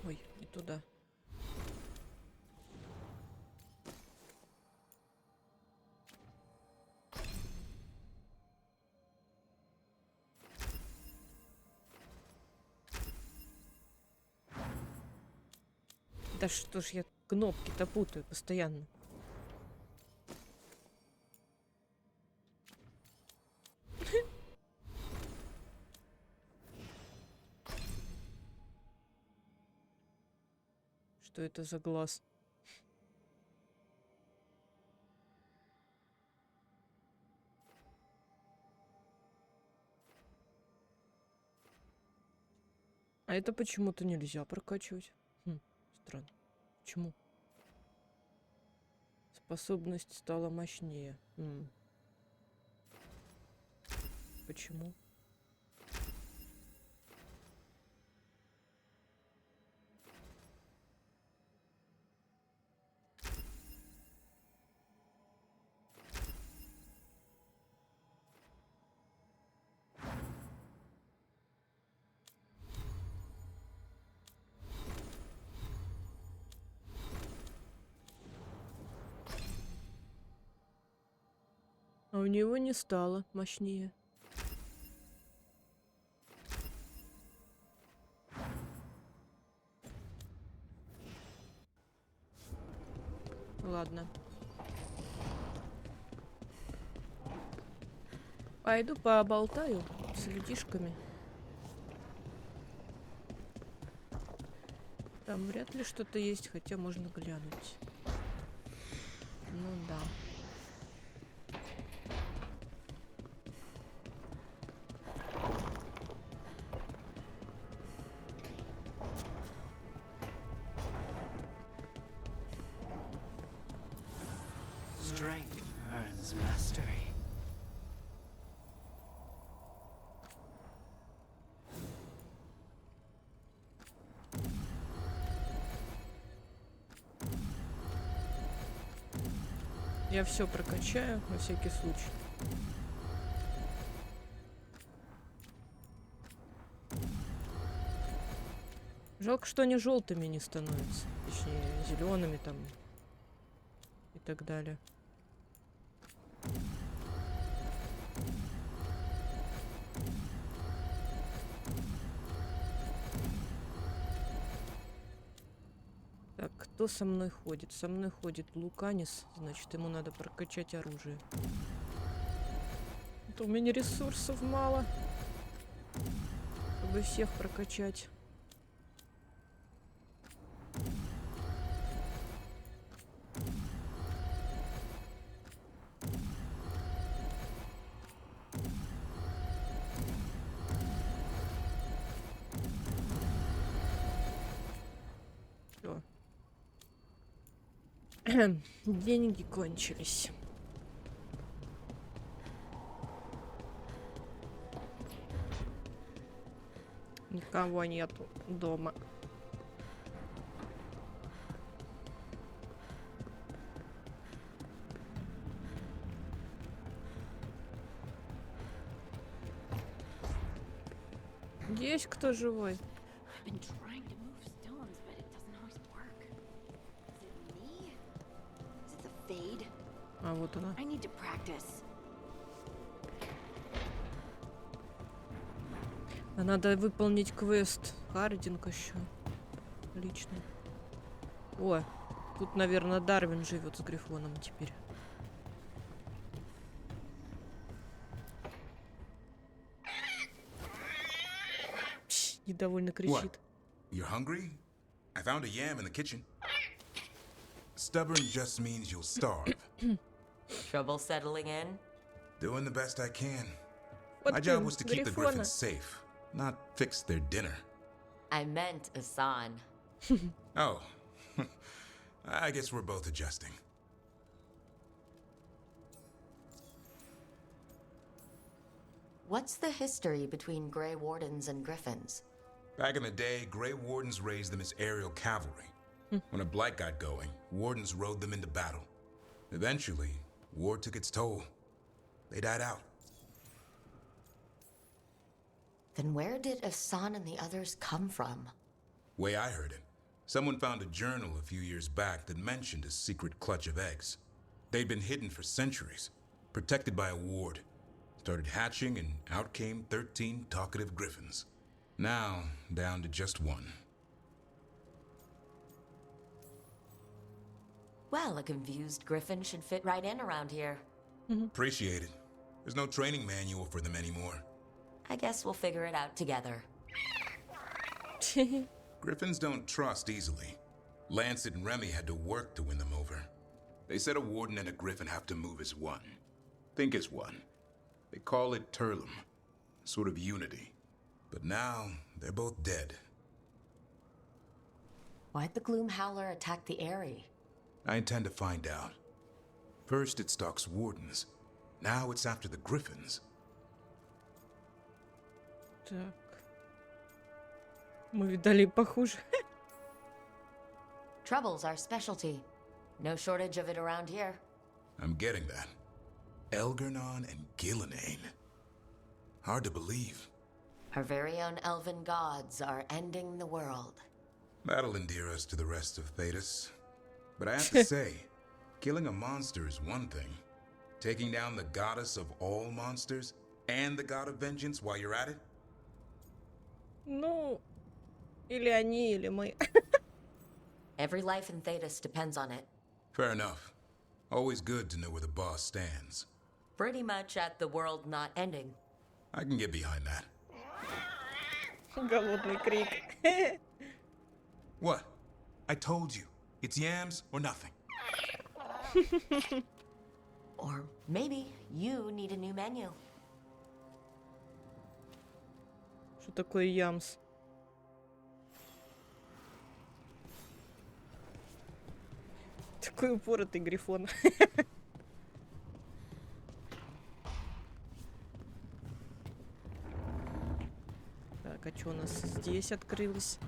Ой, не туда. Да что ж я кнопки-то путаю постоянно. Что это за глаз? А это почему-то нельзя прокачивать. Странно. Почему? Способность стала мощнее. Почему? А у него не стало мощнее. Ладно. Пойду поболтаю с людишками. Там вряд ли что-то есть, хотя можно глянуть. Ну да. Strength earns mastery. Я все прокачаю на всякий случай. Жалко, что они желтыми не становятся. Точнее, зелеными там и так далее. Так, кто со мной ходит? Со мной ходит Луканис, значит, ему надо прокачать оружие. Это у меня ресурсов мало, чтобы всех прокачать. Деньги кончились. Никого нету дома. Есть кто живой? А вот она. А надо выполнить квест. Хардинг еще. Лично. О, тут, наверное, Дарвин живет с Грифоном теперь. Пш, недовольно кричит. You're hungry? I found a yam in the kitchen. Stubborn just means you'll starve. Trouble settling in? Doing the best I can. My job was to keep the Griffins safe, not fix their dinner. I meant Asan. Oh. I guess we're both adjusting. What's the history between Grey Wardens and Griffins? Back in the day, Grey Wardens raised them as aerial cavalry. When a blight got going, Wardens rode them into battle. Eventually, war took its toll. They died out. Then where did Asan and the others come from? Way I heard it, someone found a journal a few years back that mentioned a secret clutch of eggs. They'd been hidden for centuries, protected by a ward. Started hatching and out came 13 talkative griffins. Now, down to just one. Well, a confused griffin should fit right in around here. Appreciate it. There's no training manual for them anymore. I guess we'll figure it out together. Griffins don't trust easily. Lancet and Remy had to work to win them over. They said a warden and a griffin have to move as one. Think as one. They call it Turlum, sort of unity. But now, they're both dead. Why'd the Gloom Howler attack the Eyrie? I intend to find out. First it stalks wardens. Now it's after the griffins. Так. Мы видали похуже. Trouble's our specialty. No shortage of it around here. I'm getting that. Elgernon and Gillenane. Hard to believe. Our very own elven gods are ending the world. That'll endear us to the rest of Thedas. But I have to say, killing a monster is one thing. Taking down the goddess of all monsters and the god of vengeance while you're at it? Ну, или они, или мы. Every life in Thedas depends on it. Fair enough. Always good to know where the boss stands. Pretty much at the world not ending. I can get behind that. Голодный крик. What? I told you. It's yams or nothing. Or maybe you need a new menu. Что такое ямс? Такой упоротый грифон. Так, а что у нас здесь открылось?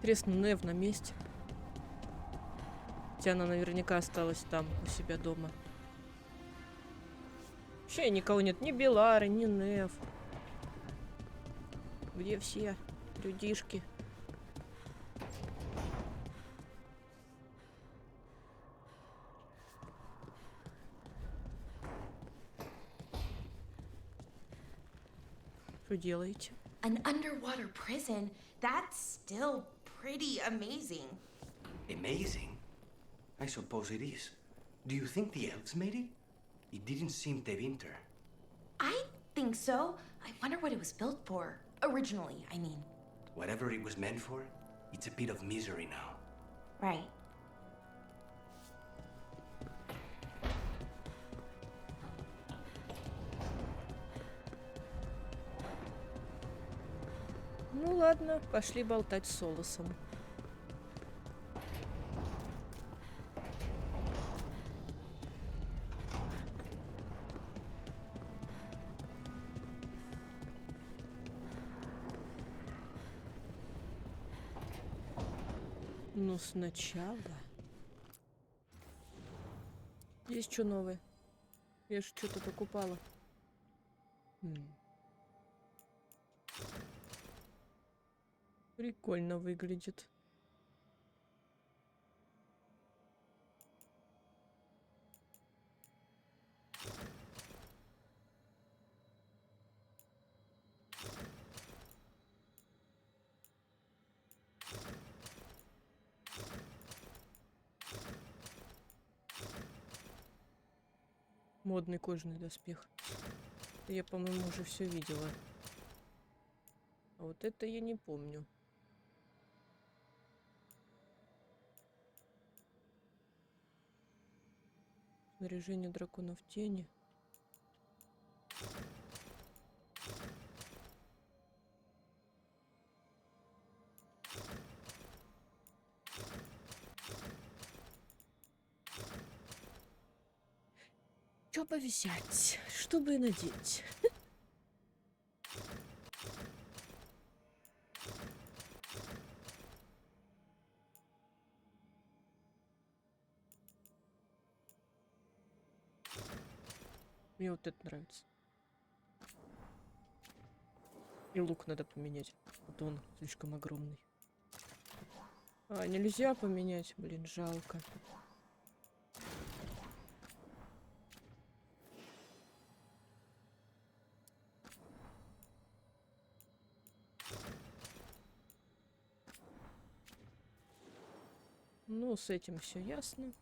Интересно, Нев на месте. Хотя она наверняка осталась там, у себя дома. Вообще никого нет, ни Белары, ни Нев. Где все людишки? Что делаете? An underwater prison? That's still pretty amazing. Amazing? I suppose it is. Do you think the elves made it? It didn't seem to winter. I think so. I wonder what it was built for. Originally, I mean. Whatever it was meant for, it's a pit of misery now. Right. Ну ладно, пошли болтать с Солосом. Ну сначала. Есть что новое? Я же что-то покупала. Прикольно выглядит. Модный кожаный доспех. Я, по-моему, уже все видела. А вот это я не помню. Снаряжение дракона в тени. Что повисять? Что бы надеть? Мне вот это нравится. И лук надо поменять. Вот он слишком огромный. А, нельзя поменять. Блин, жалко. Ну, с этим все ясно.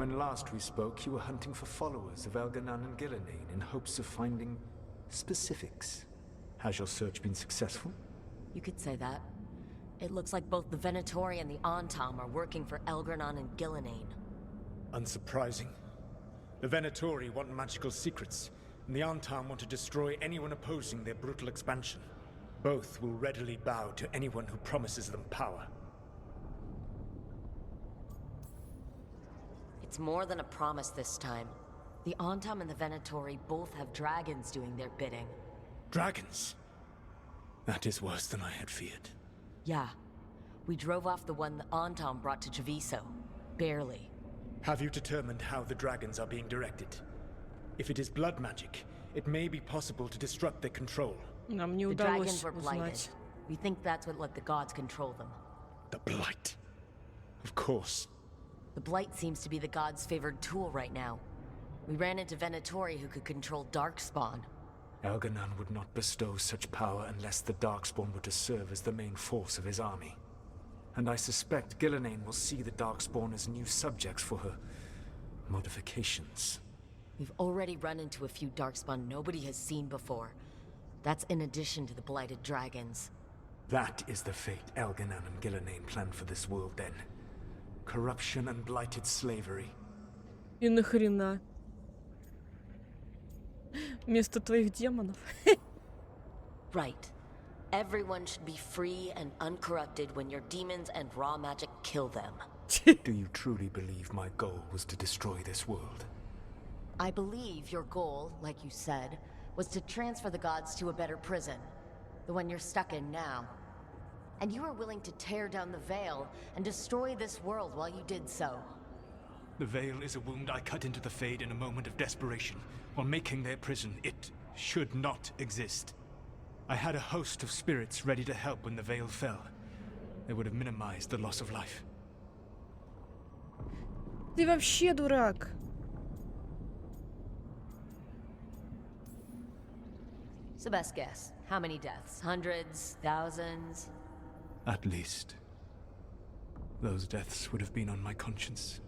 When last we spoke, you were hunting for followers of Elganan and Gillenane in hopes of finding specifics. Has your search been successful? You could say that. It looks like both the Venatori and the Antam are working for Elganan and Gillenane. Unsurprising. The Venatori want magical secrets, and the Antam want to destroy anyone opposing their brutal expansion. Both will readily bow to anyone who promises them power. It's more than a promise this time. The Antam and the Venatori both have dragons doing their bidding. Dragons? That is worse than I had feared. Yeah. We drove off the one the Antam brought to Javiso. Barely. Have you determined how the dragons are being directed? If it is blood magic, it may be possible to disrupt their control. Нам не The удалось dragons were blighted. узнать. We think that's what let the gods control them. The blight. Of course. The blight seems to be the gods' favored tool right now. We ran into Venatori who could control Darkspawn. Elganan would not bestow such power unless the Darkspawn were to serve as the main force of his army. And I suspect Gillenane will see the Darkspawn as new subjects for her modifications. We've already run into a few Darkspawn nobody has seen before. That's in addition to the blighted dragons. That is the fate Elganan and Gillenane planned for this world then. Corruption and blighted slavery. И нахрена? Вместо твоих демонов. Right. Everyone should be free and uncorrupted when your demons and raw magic kill them. Do you truly believe my goal was to destroy this world? I believe your goal, like you said, was to transfer the gods to a better prison. The one you're stuck in now. And you were willing to tear down the veil and destroy this world while you did so. The veil is a wound I cut into the Fade in a moment of desperation. While making their prison, it should not exist. I had a host of spirits ready to help when the veil fell. They would have minimized the loss of life. Ты вообще дурак. So best guess, how many deaths? Hundreds? Thousands? At least. Those deaths would have been on my conscience.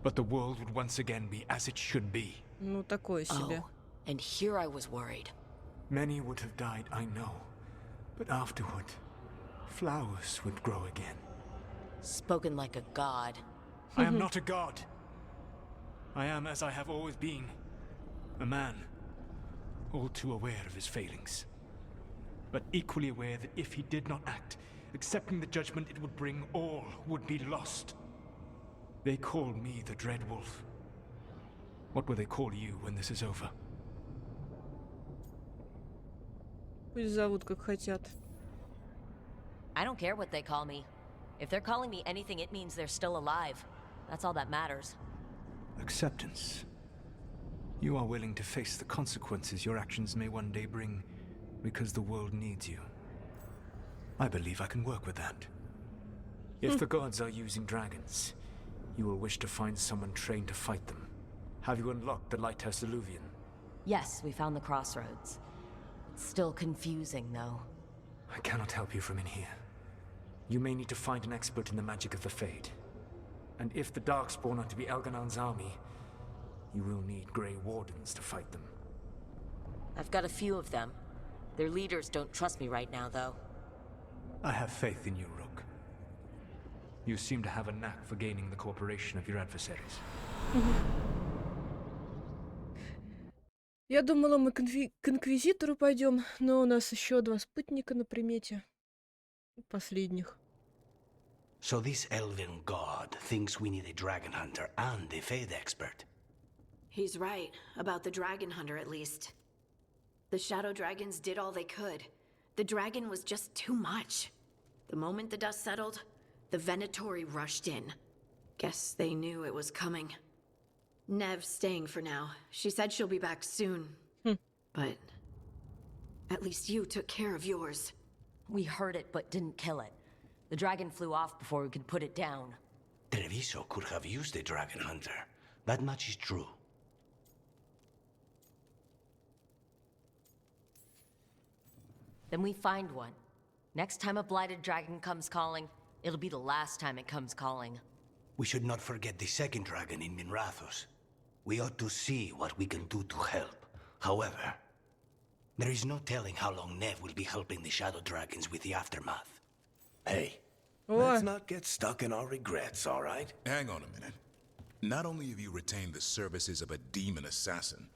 But the world would once again be as it should be. Ну, такое себе. Oh, and here I was worried. Many would have died, I know. But afterward, flowers would grow again. Spoken like a god. I am not a god. I am as I have always been. A man. All too aware of his failings. But equally aware that if he did not act, accepting the judgment it would bring, all would be lost. They call me the Dread Wolf. What will they call you when this is over? Пусть зовут как хотят. I don't care what they call me. If they're calling me anything, it means they're still alive. That's all that matters. Acceptance. You are willing to face the consequences your actions may one day bring because the world needs you. I believe I can work with that. If the gods are using dragons, you will wish to find someone trained to fight them. Have you unlocked the Lighthouse Illuvian? Yes, we found the crossroads. It's still confusing, though. I cannot help you from in here. You may need to find an expert in the magic of the Fade. And if the Darkspawn are to be Elganon's army, you will need Grey Wardens to fight them. I've got a few of them. Their leaders don't trust me right now, though. I have faith in you, Rook. You seem to have a knack for gaining the cooperation of your adversaries. Я думала, мы к Инквизитору пойдем, но у нас еще 2 спутника на примете. Последних. So this elven god thinks we need a dragon hunter and a Fade expert. He's right, about the dragon hunter at least. The shadow dragons did all they could. The dragon was just too much. The moment the dust settled, the Venatori rushed in. Guess they knew it was coming. Nev's staying for now. She said she'll be back soon. But at least you took care of yours. We heard it, but didn't kill it. The dragon flew off before we could put it down. Treviso could have used a dragon hunter. That much is true. Then we find one. Next time a blighted dragon comes calling, it'll be the last time it comes calling. We should not forget the second dragon in Minrathos. We ought to see what we can do to help. However, there is no telling how long Nev will be helping the shadow dragons with the aftermath. Hey, let's not get stuck in our regrets, all right? Hang on a minute. Not only have you retained the services of a demon assassin,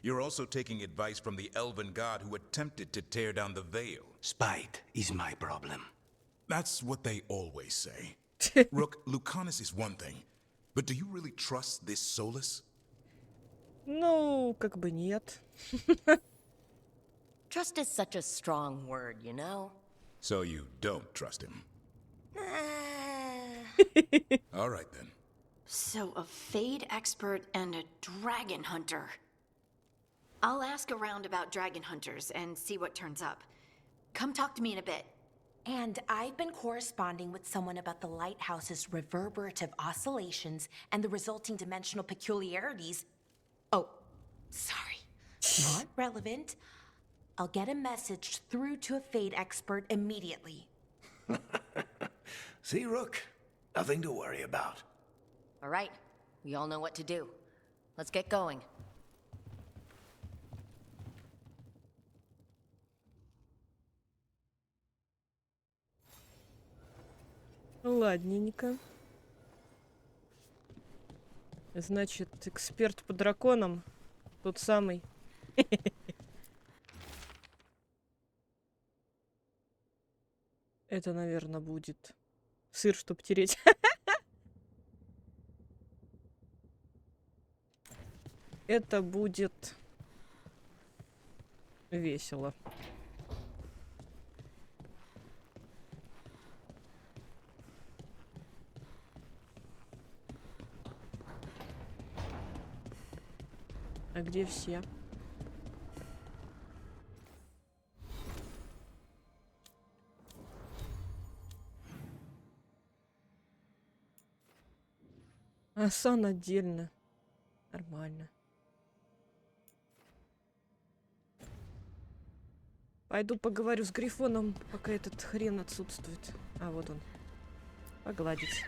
you're also taking advice from the elven god who attempted to tear down the veil. Spite is my problem. That's what they always say. Rook, Lucanus is one thing, but do you really trust this Solus? Ну, как бы нет. Trust is such a strong word, you know? So you don't trust him. All right, then. So a Fade expert and a dragon hunter. I'll ask around about dragon hunters and see what turns up. Come talk to me in a bit. And I've been corresponding with someone about the lighthouse's reverberative oscillations and the resulting dimensional peculiarities. Oh, sorry. Not relevant. I'll get a message through to a Fade expert immediately. See, Rook? Nothing to worry about. All right. We all know what to do. Let's get going. Ладненько. Значит, эксперт по драконам. Тот самый. Это, наверное, будет сыр, чтоб тереть. Это будет весело. А где все? Асан отдельно. Нормально. Пойду поговорю с Грифоном, пока этот хрен отсутствует. А, вот он. Погладить.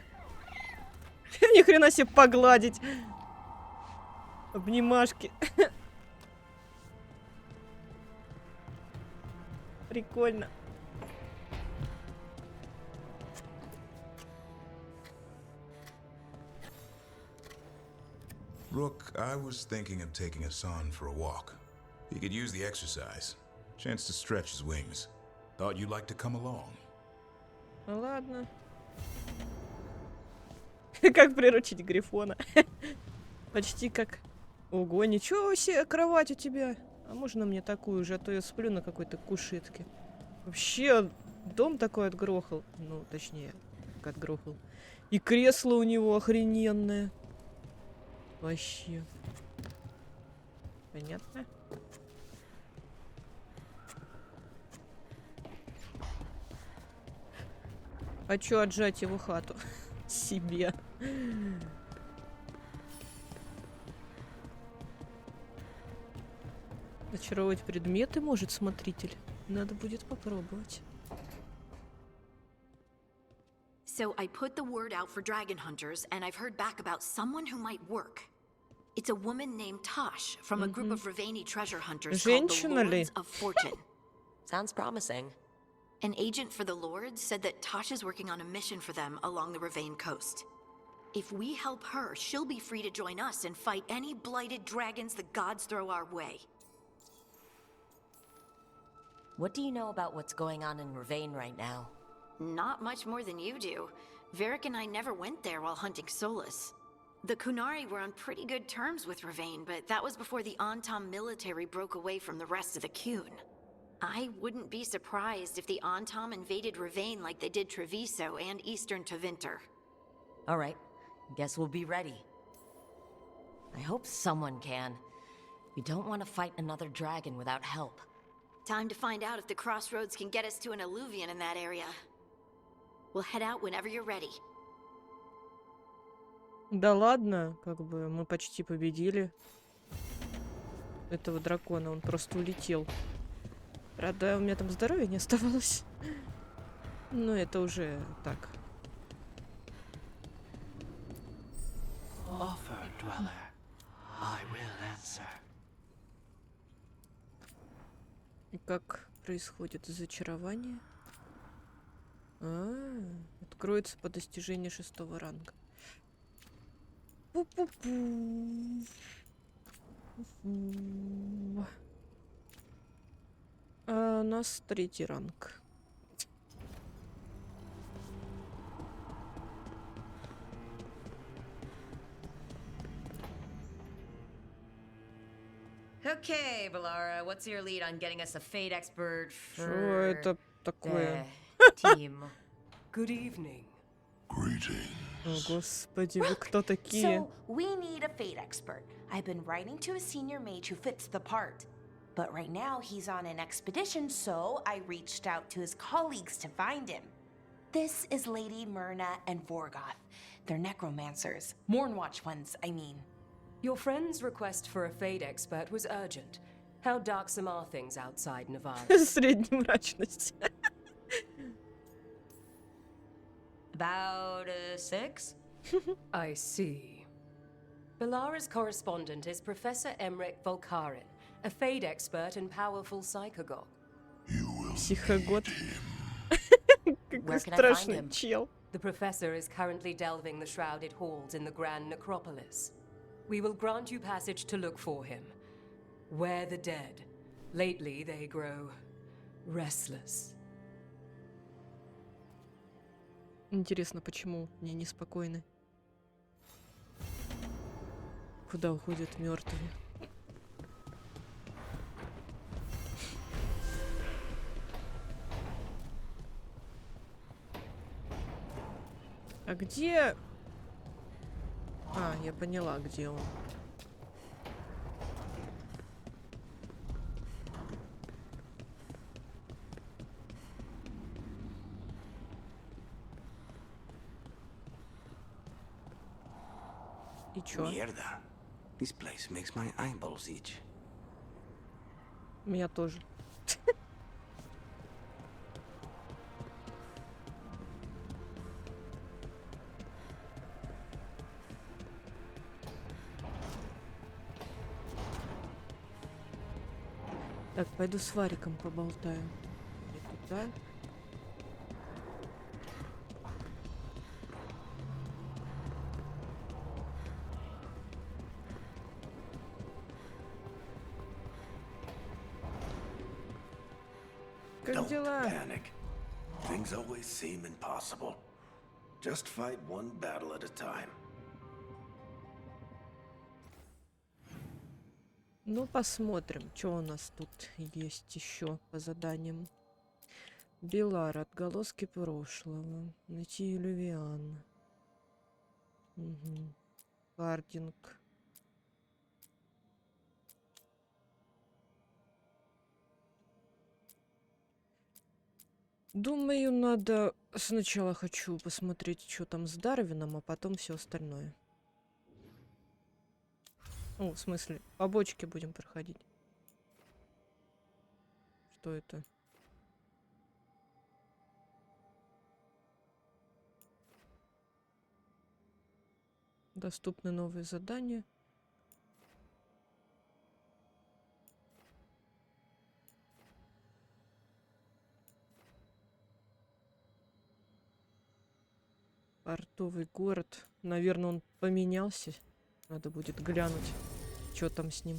Ни хрена себе погладить. Обнимашки. Прикольно. Rook, I was thinking of taking Hassan for a walk. He could use the exercise. Chance to stretch his wings. Thought you'd like to come along. Ладно. Как приручить Грифона? Почти как... Ого, ничего себе, кровать у тебя. А можно мне такую же, а то я сплю на какой-то кушетке. Вообще, дом такой отгрохал. Ну, точнее, как отгрохал. И кресло у него охрененное. Вообще. Понятно? Хочу отжать его хату себе. Зачаровывать предметы может смотритель. Надо будет попробовать. So I put the word out for dragon hunters, and I've heard back about someone who might work. It's a woman named Tosh from a group of Ravani treasure hunters called the Lords of Fortune. Sounds promising. An agent for the Lords said that Tosh is working on a mission for them along the Ravane coast. If we help her, she'll be free to join us and fight any blighted dragons the gods throw our way. What do you know about what's going on in Ravane right now? Not much more than you do. Varric and I never went there while hunting Solus. The Kunari were on pretty good terms with Ravane, but that was before the Antam military broke away from the rest of the Kun. I wouldn't be surprised if the Antam invaded Ravane like they did Treviso and Eastern Tevinter. All right, guess we'll be ready. I hope someone can. We don't want to fight another dragon without help. Time to find out if the crossroads can get us to an alluvion in that area. We'll head out whenever you're ready. Да ладно, как бы мы почти победили этого дракона, он просто улетел. Правда, у меня там здоровья не оставалось. Но это уже так. Offer, dweller. I will answer. И как происходит зачарование? Откроется по достижении 6-го ранга. Пу-пу-пу. А у нас 3-й ранг. Okay, Balara, what's your lead on getting us a fate expert Что for это такое? team? Good evening. О, господи, вы кто такие? So, we need a fate expert. I've been writing to a senior mage who fits the part. But right now, he's on an expedition, so I reached out to his colleagues to find him. This is Lady Myrna and Vorgoth. They're necromancers. Mournwatch ones, I mean. Your friend's request for a fate expert was urgent. How darksome are things outside Navarre? Средней мрачности. About 6? I see. Balara's correspondent is Professor Emmerich Volkarin, a fate expert and powerful psychagogue. Психогод. Какой Where can I find страшный him? чел. The professor is currently delving the shrouded halls in the Grand Necropolis. We will grant you passage to look for him. Where the dead. Lately, they grow restless. Интересно, почему мне неспокойны? Куда уходят мертвые? А где... А, я поняла, где он. И чё? Mierda. This place makes my eyeballs itch. Меня тоже. Так, пойду с Вариком поболтаю. Или туда. Как Don't дела? panic. Things always seem impossible. Just fight one battle at a time. Ну, посмотрим, что у нас тут есть еще по заданиям. Белар, отголоски прошлого. Найти Юлиан. Угу. Кардинг. Думаю, надо... Сначала хочу посмотреть, что там с Дарвином, а потом все остальное. О, в смысле, по бочке будем проходить. Что это? Доступны новые задания. Портовый город. Наверное, он поменялся. Надо будет глянуть, что там с ним.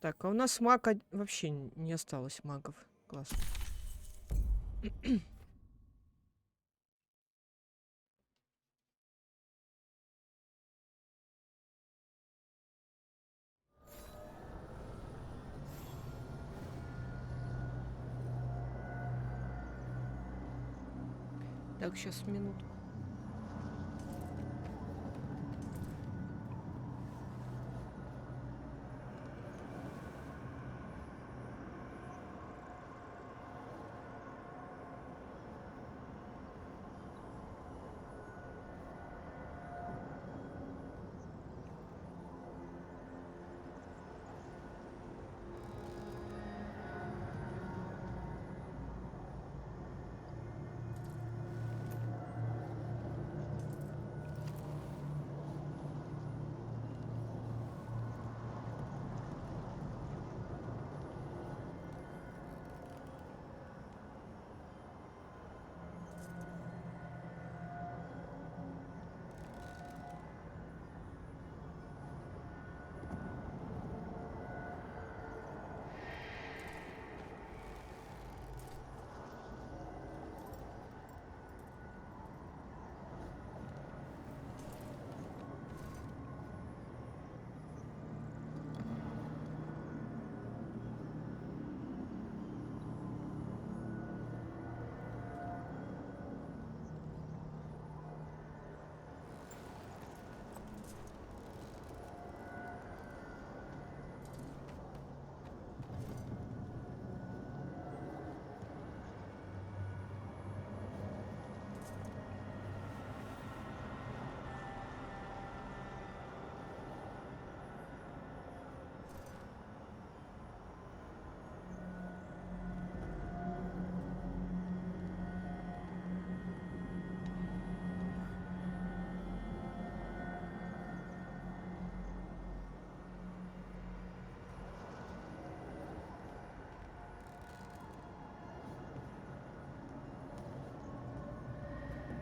Так, а у нас вообще не осталось магов. Классно. Так, сейчас минутку.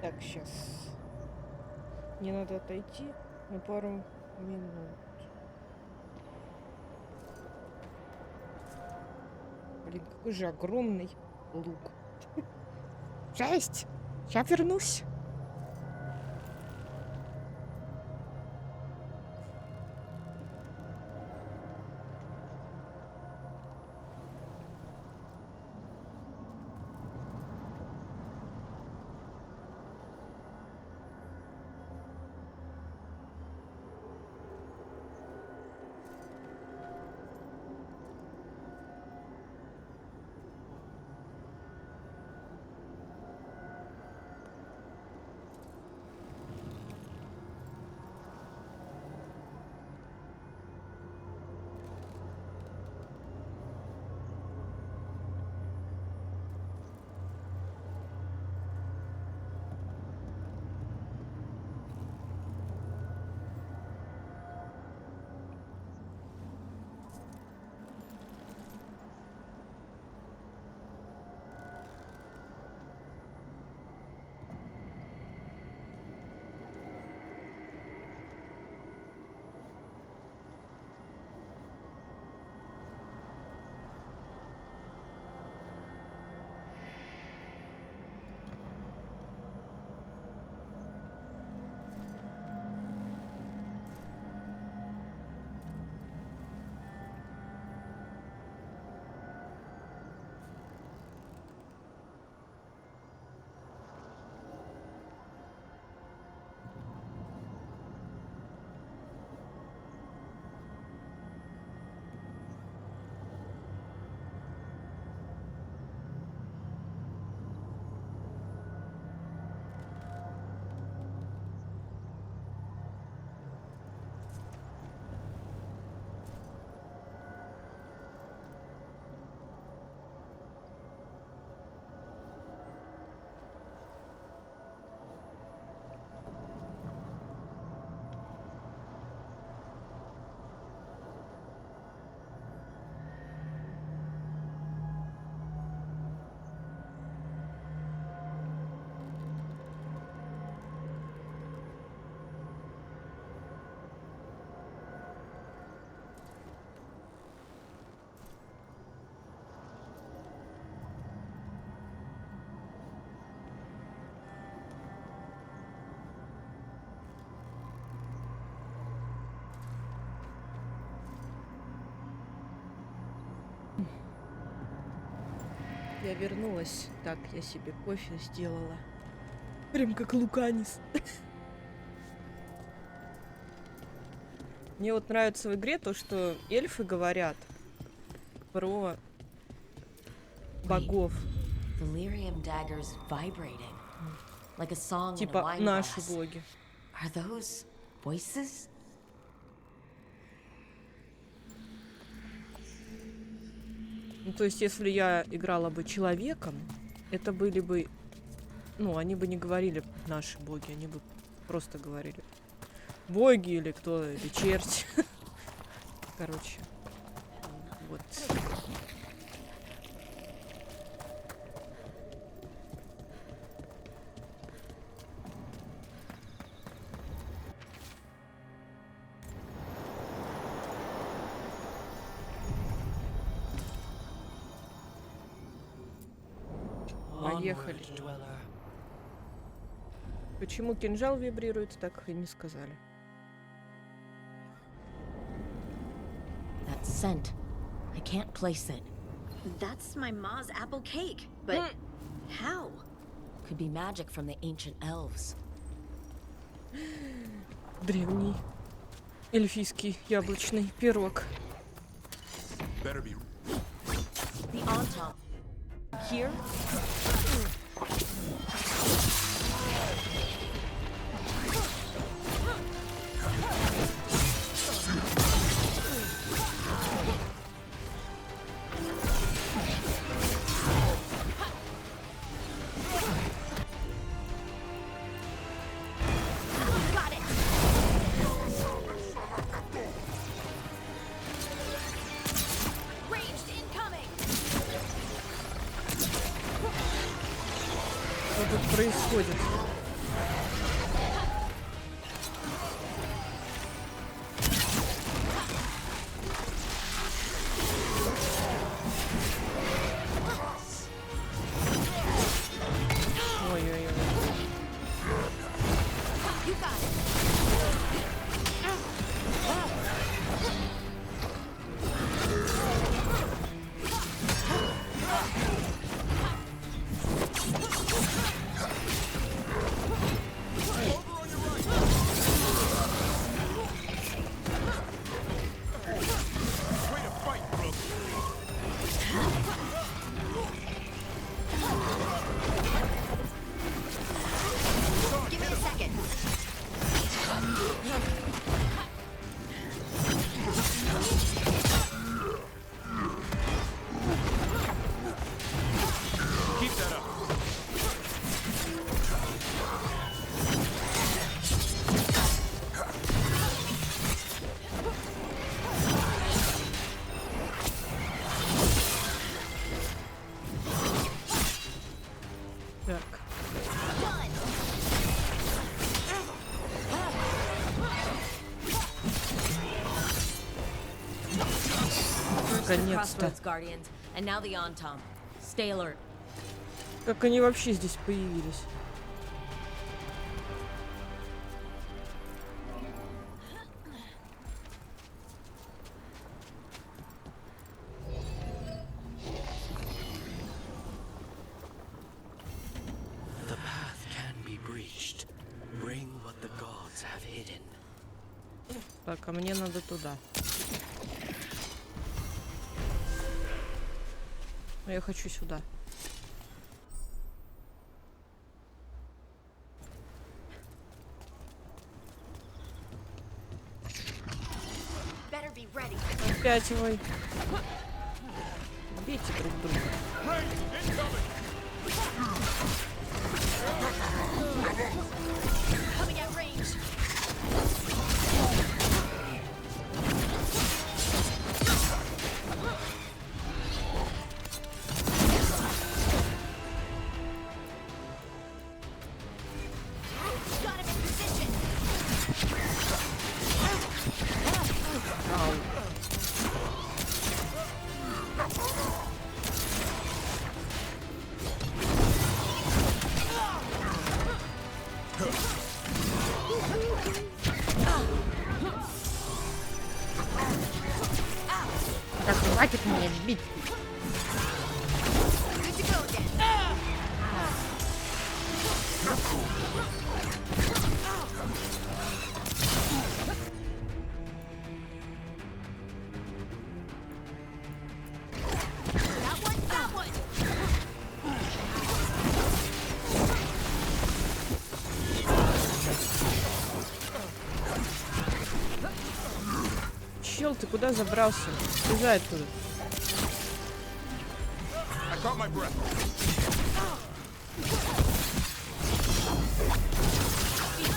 Так, сейчас. Мне надо отойти на пару минут. Блин, какой же огромный лук. Жесть! Я вернусь. Я вернулась. Так, я себе кофе сделала. Прям как Луканис. Мне вот нравится в игре то, что эльфы говорят про богов. Типа наши боги. Ну, то есть, если я играла бы человеком, это были бы... Ну, они бы не говорили наши боги, они бы просто говорили боги или кто, или черти. Короче, вот. Поехали. Почему кинжал вибрирует, так и не сказали. That scent. I can't place it. That's my ma's apple cake, but how? Could be magic from the ancient elves. Древний эльфийский яблочный пирог. The on top. Here? Что тут происходит? Наконец-то. Как они вообще здесь появились? The path can be breached. Bring what the gods have hidden. Так, а мне надо туда. Я хочу сюда. Опять его. Бейте друг друга. Так, хватит меня бить. Чел, ты куда забрался? Слезай оттуда.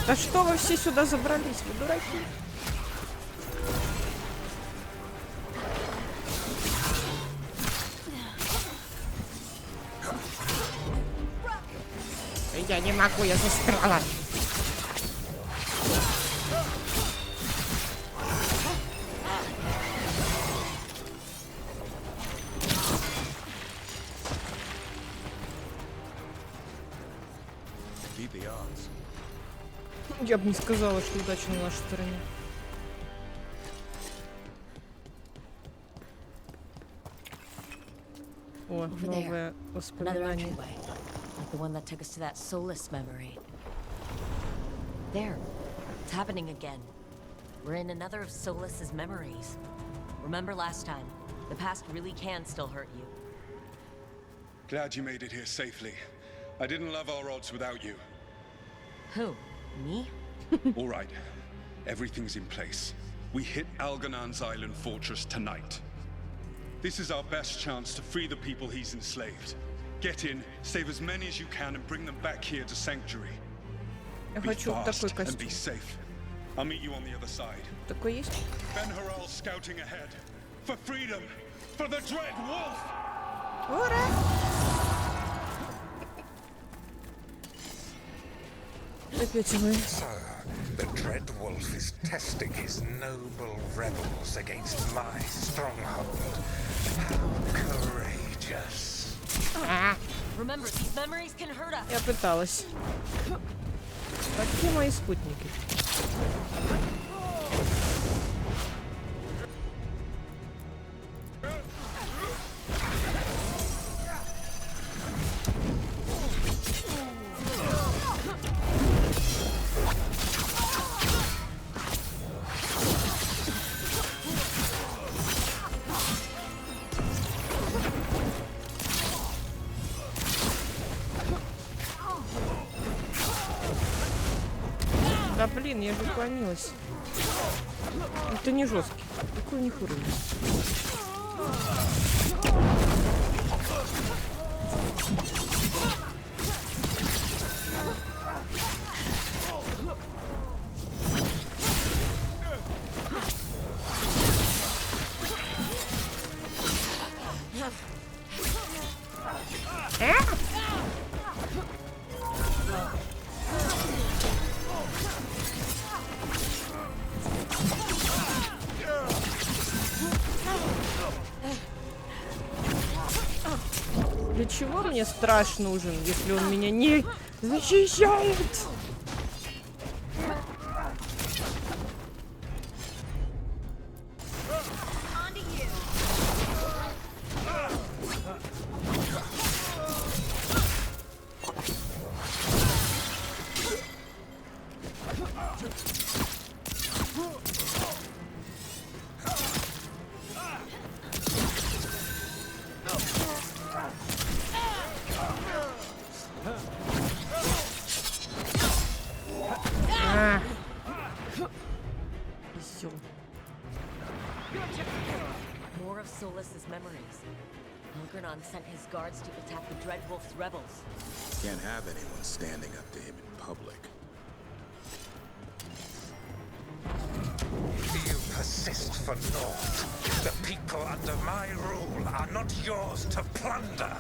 Да что вы все сюда забрались? Вы дураки. Я не могу, я застряла. Я бы не сказала, что удача на нашей стороне. О, новое воспоминание. The one that took us to that soulless memory. There. It's happening again. We're in another of Solas's memories. Remember last time? The past really can still hurt you. Glad you made it here safely. I didn't love our odds without you. Who? Me? All right. Everything's in place. We hit Alganan's island fortress tonight. This is our best chance to free the people he's enslaved. Get in, save as many as you can, and bring them back here to Sanctuary. Be fast and be safe. I'll meet you on the other side. Такой есть? Ben Harrell scouting ahead. For freedom! For the Dread Wolf! Ура! Опять вы. So, the Dread Wolf is testing his noble rebels against my stronghold. How courageous. Remember, these memories can hurt us. Я пыталась. А где мои спутники? Да блин, я же уклонилась. Это не жесткий. Какой у них уровень? чего мне страж нужен, если он меня не защищает? More of Solas's memories. Algernon sent his guards to attack the Dreadwolf's rebels. Can't have anyone standing up to him in public. You persist for naught. The people under my rule are not yours to plunder.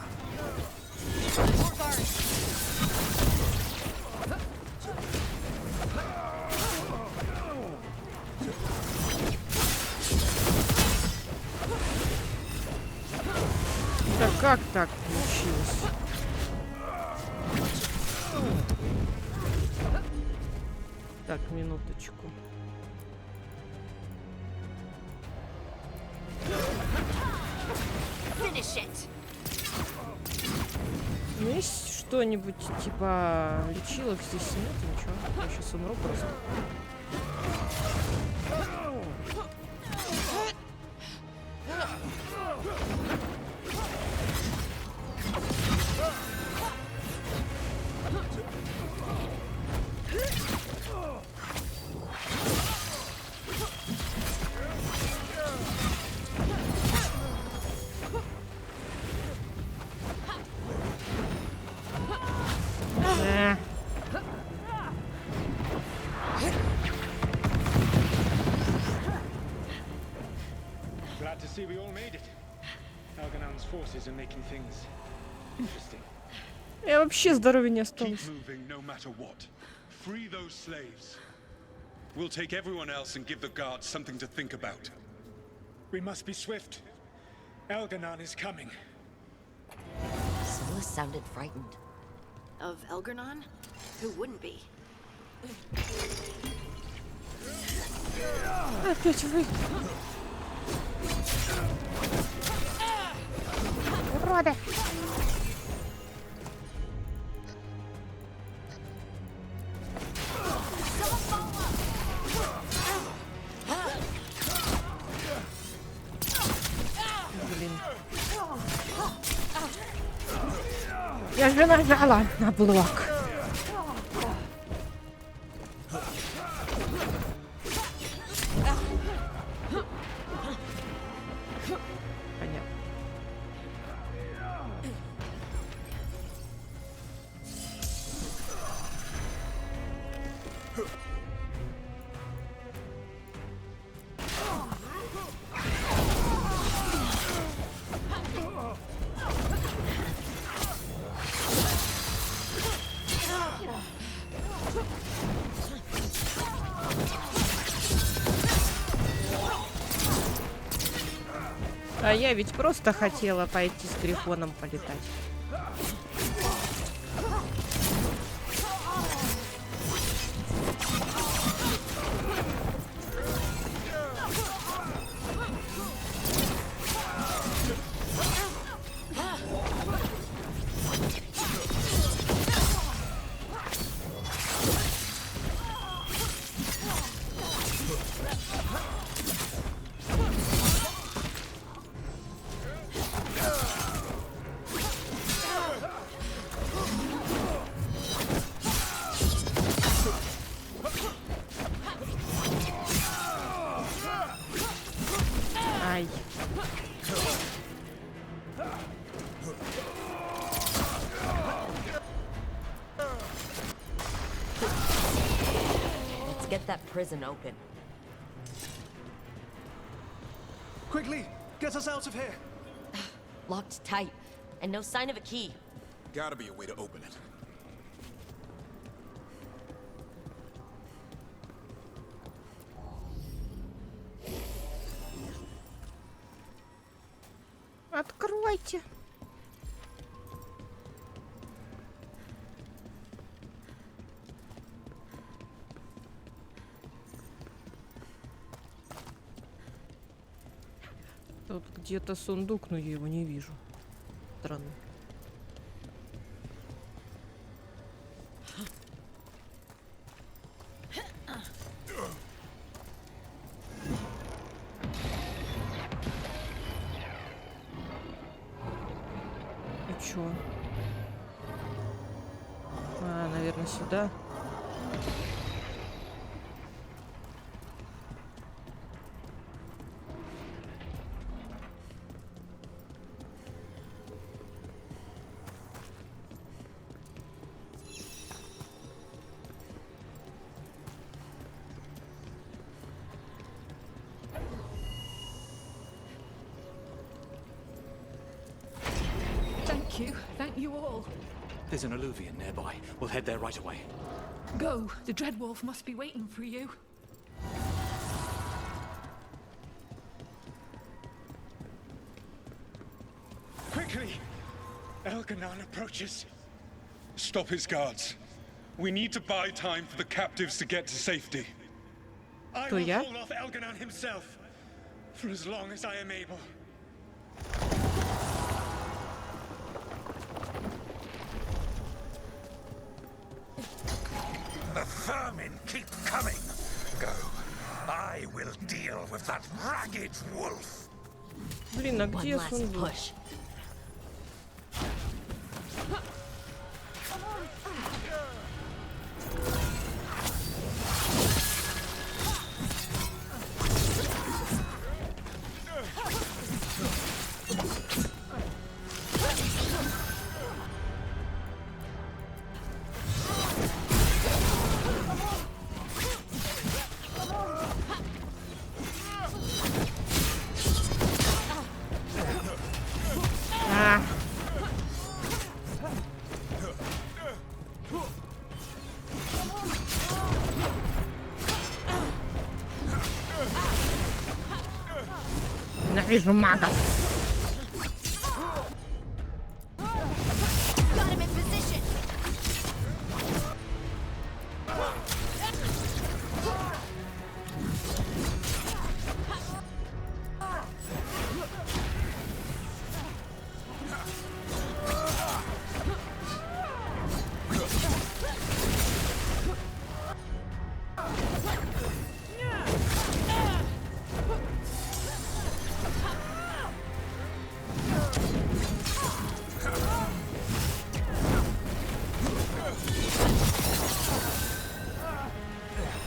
Да как так получилось? Так, минуточку. Ну, есть что-нибудь типа лечилок здесь нет? Ничего. Я сейчас умру просто. Glad to see we all made it. Algernon's forces are making things interesting. Я вообще здоровья не осталось. Keep moving no matter what. Free those slaves. We'll take everyone else and give the guards something to think about. We must be swift. Algernon is coming. Solas sounded frightened. Of Algernon? Who wouldn't be? Опять вы. Уроды! Блин. Я же нажала на блок. Понятно. А я ведь просто хотела пойти с Грифоном полетать. Ай. Let's get that prison open. Quickly, get us out of here. Locked tight, and no sign of a key. Gotta be a way to open it. Откройте. Тут где-то сундук, но я его не вижу. Странно. И чё? А, наверное, сюда. Thank you all. There's an alluvion nearby. We'll head there right away. Go. The Dreadwolf must be waiting for you. Quickly! Elganon approaches. Stop his guards. We need to buy time for the captives to get to safety. I will hold off Elganon himself for as long as I am able. The vermin keep coming. Go. I will deal with that ragged wolf. Блин, а где сундук? Ненавижу магов.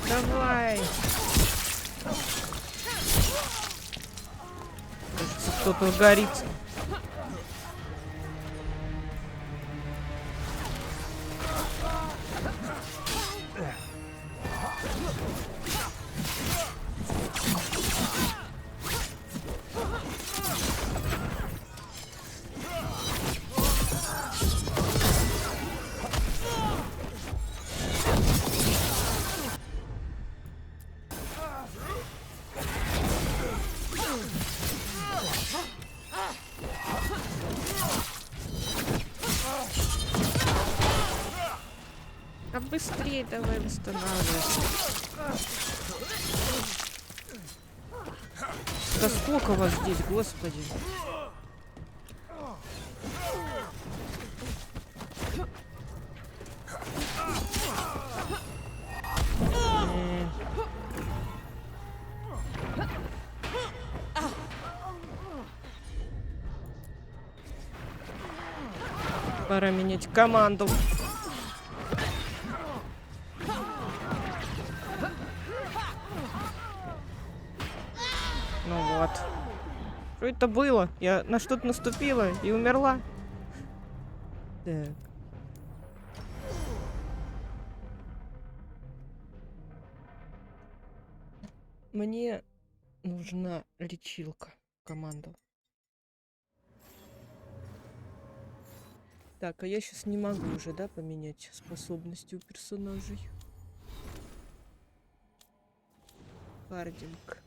Давай. Кажется, кто-то горит. Быстрее давай восстанавливайся. Да сколько вас здесь, господи. Пора менять команду. Ну вот. Что это было? Я на что-то наступила и умерла. Так. Мне нужна лечилка. Команда. Так, а я сейчас не могу уже, да, поменять способности у персонажей. Хардинг.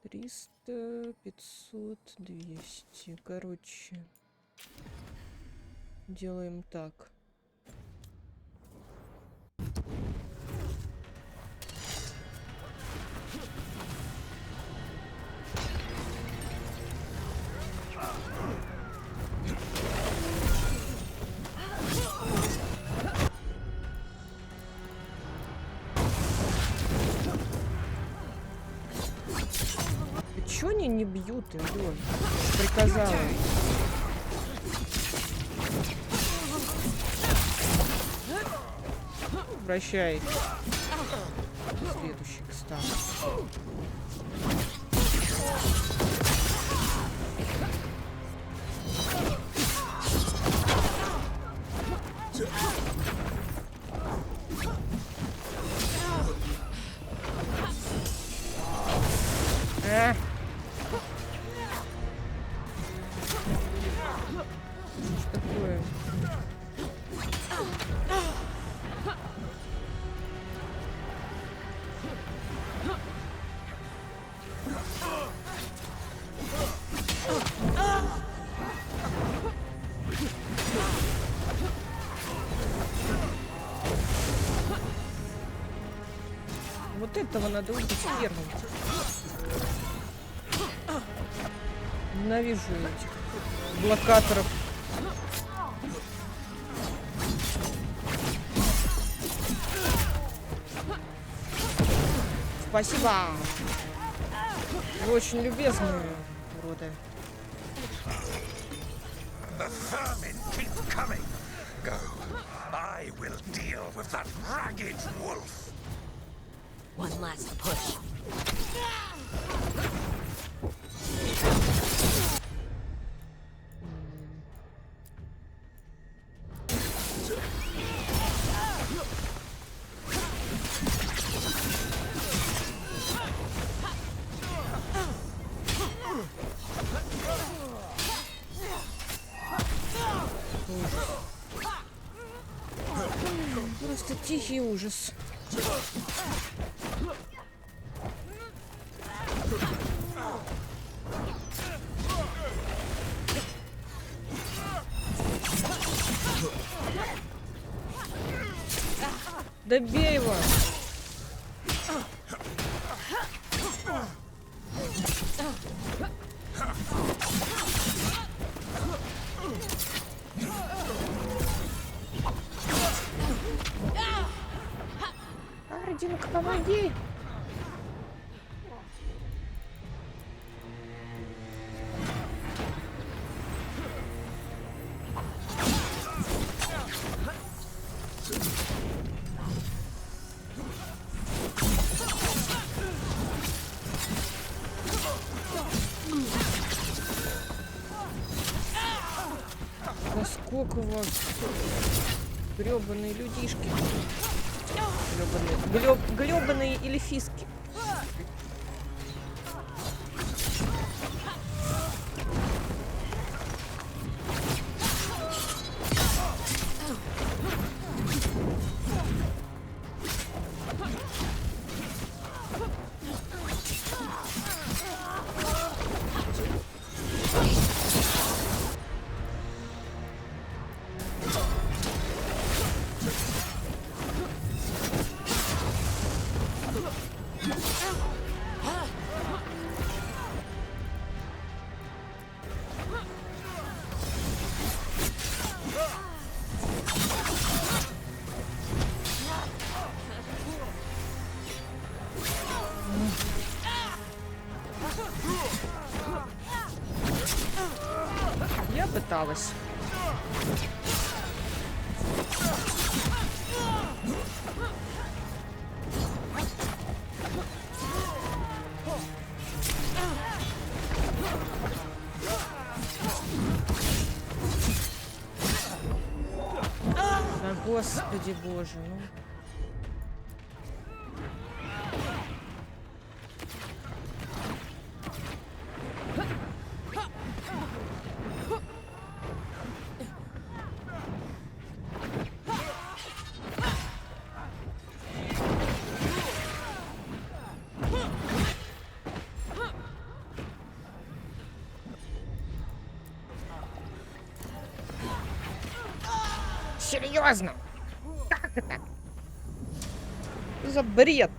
300, 500, 200. Короче, делаем так. меня не бьют, идёт? Приказала. Прощай. Следующий кстати. Что такое? Вот этого надо убить первым. Ненавижу этих блокаторов. Спасибо. Вы очень любезные, уроды. The vermin keep coming. Go. I will deal with that ragged wolf. One last push. Просто тихий ужас. Да бей его! Ардинка, помоги! Да сколько вас, грёбаные людишки. Грёбаные эльфийки. Я пыталась. Да господи боже, ну. Серьезно? Как это? Что за бред?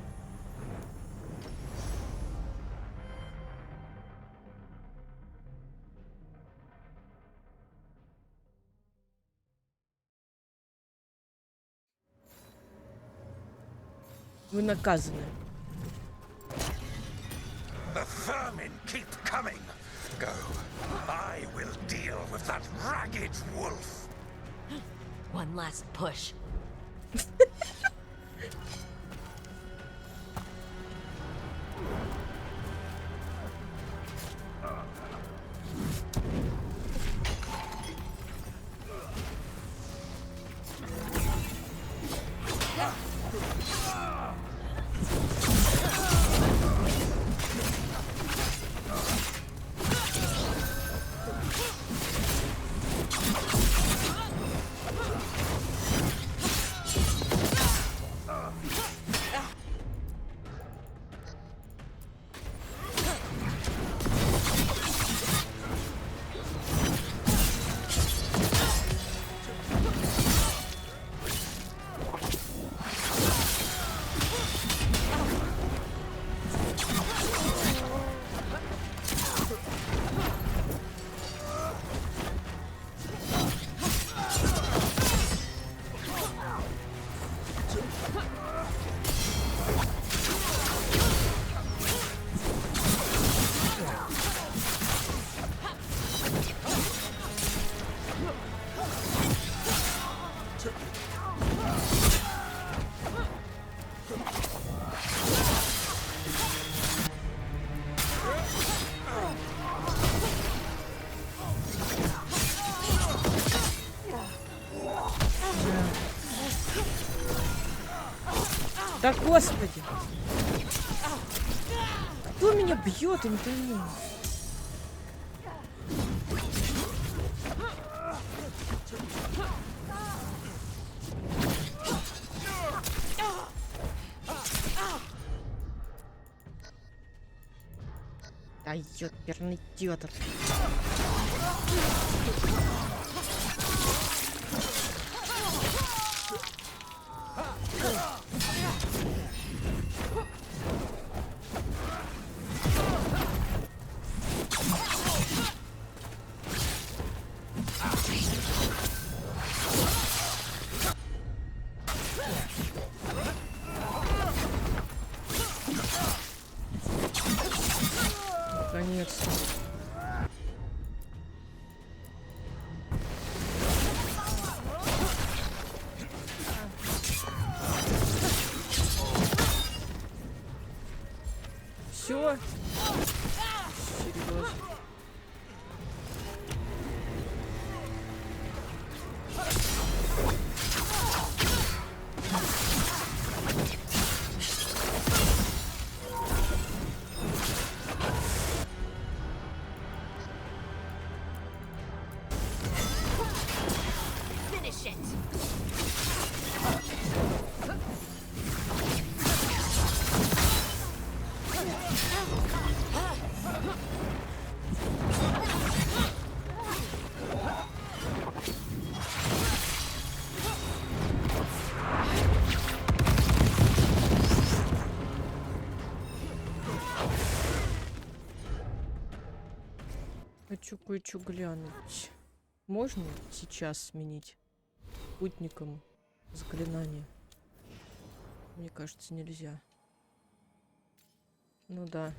Вы наказаны. The vermin keep coming. Go. I will deal with that ragged wolf. One last push. Да господи! Кто меня бьет, я не понимаю. Да ёперный идиот. Наконец-то. Все. Серьезно. Хочу кое-что глянуть. Можно сейчас сменить путником заклинание? Мне кажется, нельзя. Ну да.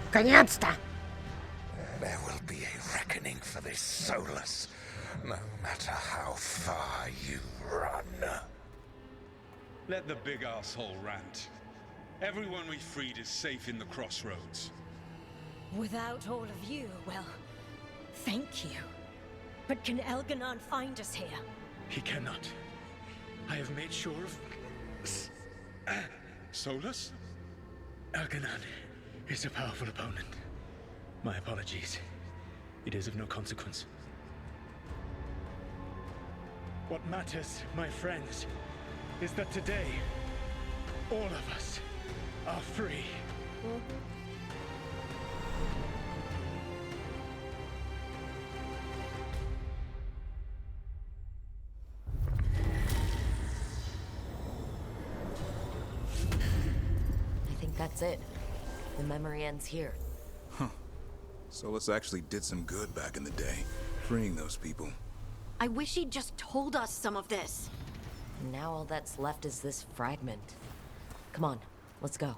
Наконец-то! There will be a reckoning for this Solus, no matter how far you run. Let the big asshole rant. Everyone we freed is safe in the crossroads. Without all of you, well, thank you. But can Elganon find us here? He cannot. I have made sure of... Solus? Elganon is a powerful opponent. My apologies. It is of no consequence. What matters, my friends, is that today, all of us are free. I think that's it. The memory ends here. Huh. Solus actually did some good back in the day, freeing those people. I wish he'd just told us some of this. And now all that's left is this fragment. Come on, let's go.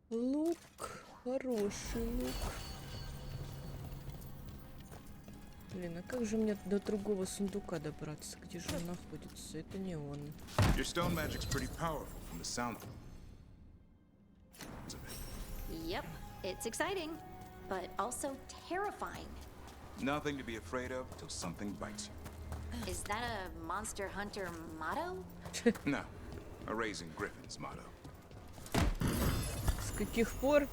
Лук. Хороший лук. Блин, а как же мне до другого сундука добраться? Где же он находится? Это не он. Your stone magic's pretty powerful from the sound of it. Yep, it's exciting, but also terrifying. Nothing to be afraid of till something bites you. Is that a Monster Hunter motto? No, a Raising Griffin's motto. С каких пор?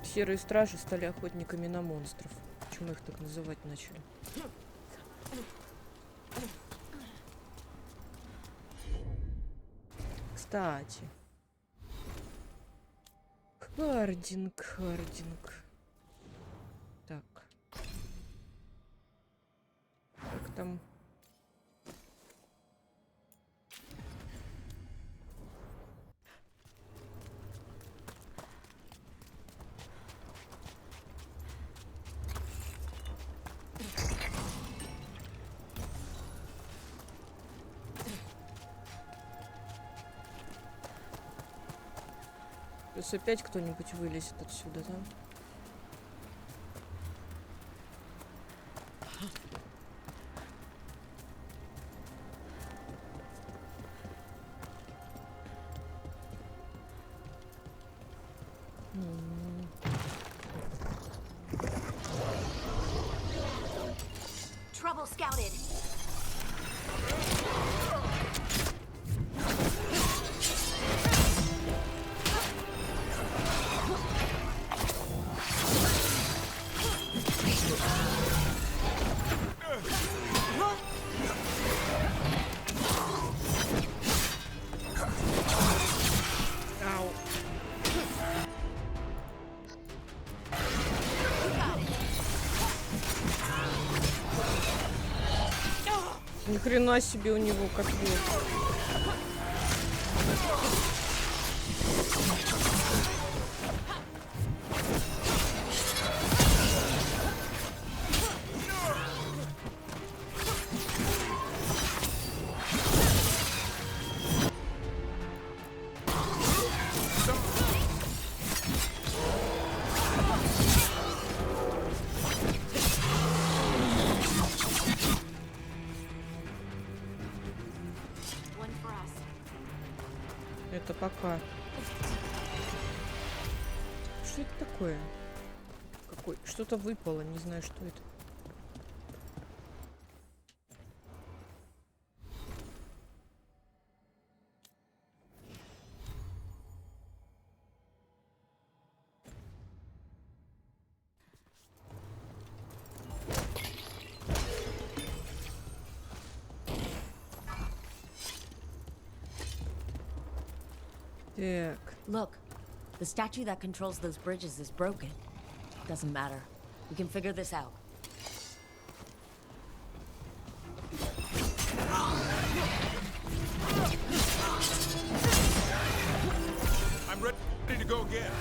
Серые стражи стали охотниками на монстров. Почему их так называть начали? Кстати. Хардинг. Так. Как там? Плюс опять кто-нибудь вылезет отсюда, да? Trouble scouted. Ни хрена себе у него как вот. Это пока. Что это такое? Что-то выпало, не знаю, что это. Так. Look, the statue that controls those bridges is broken. Doesn't matter. We can figure this out. I'm ready to go again.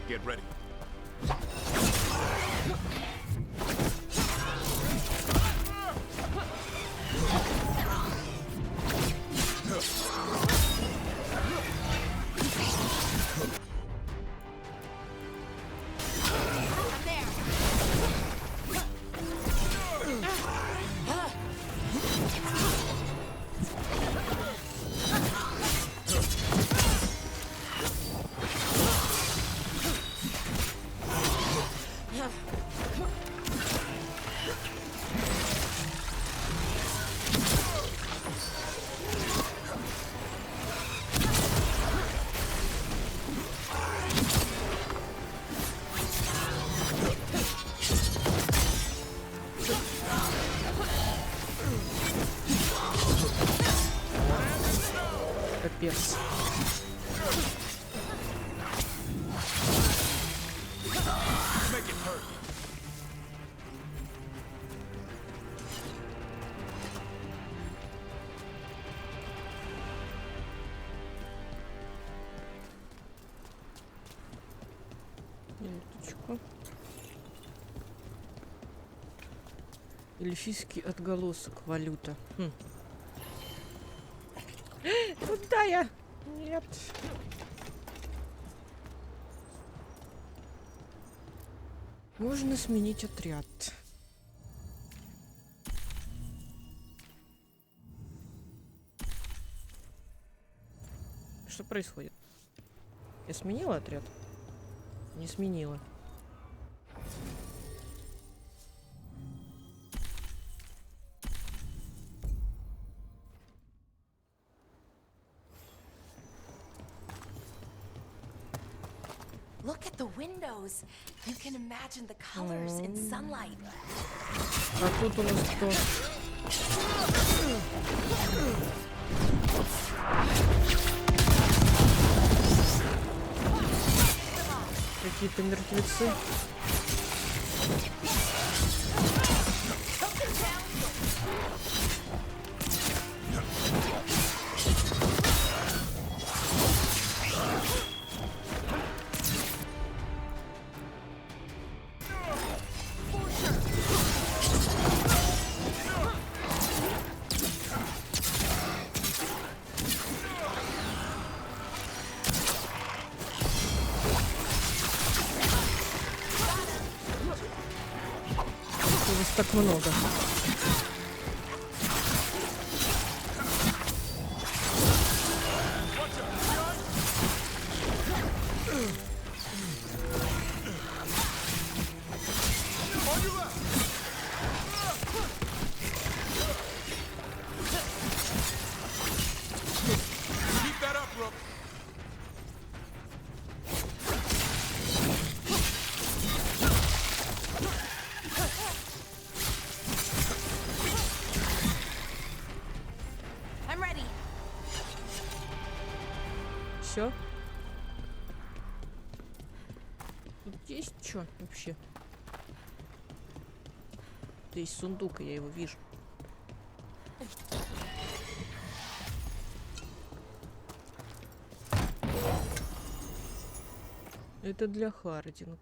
Get ready. Капец. Минуточку. Эльфийский отголосок, валюта. Куда я? Нет. Можно сменить отряд. Что происходит? Я сменила отряд? Не сменила. Look at the windows. You can imagine the colors in sunlight. А тут у нас кто? Какие-то мертвецы. Так много. Все. Тут есть что вообще? Тут есть сундук, я его вижу. Это для Хардинга.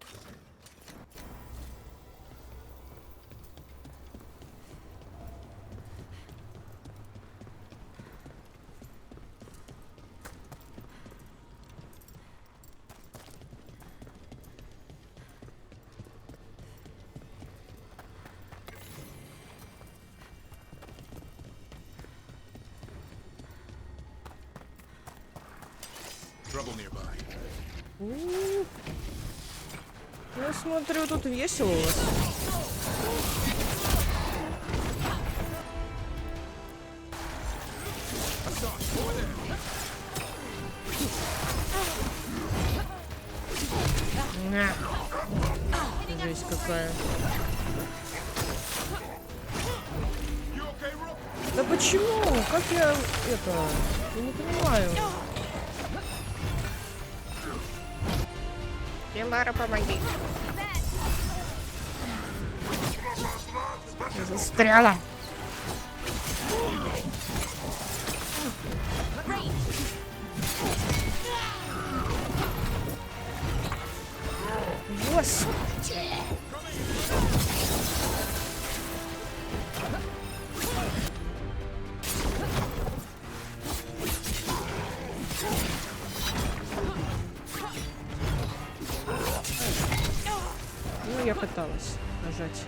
Я смотрю, тут весело у вас. Жесть какая. Да почему? Как я это? Я не понимаю. Мара, помоги. Я застряла. Господи. Ну, я пыталась нажать.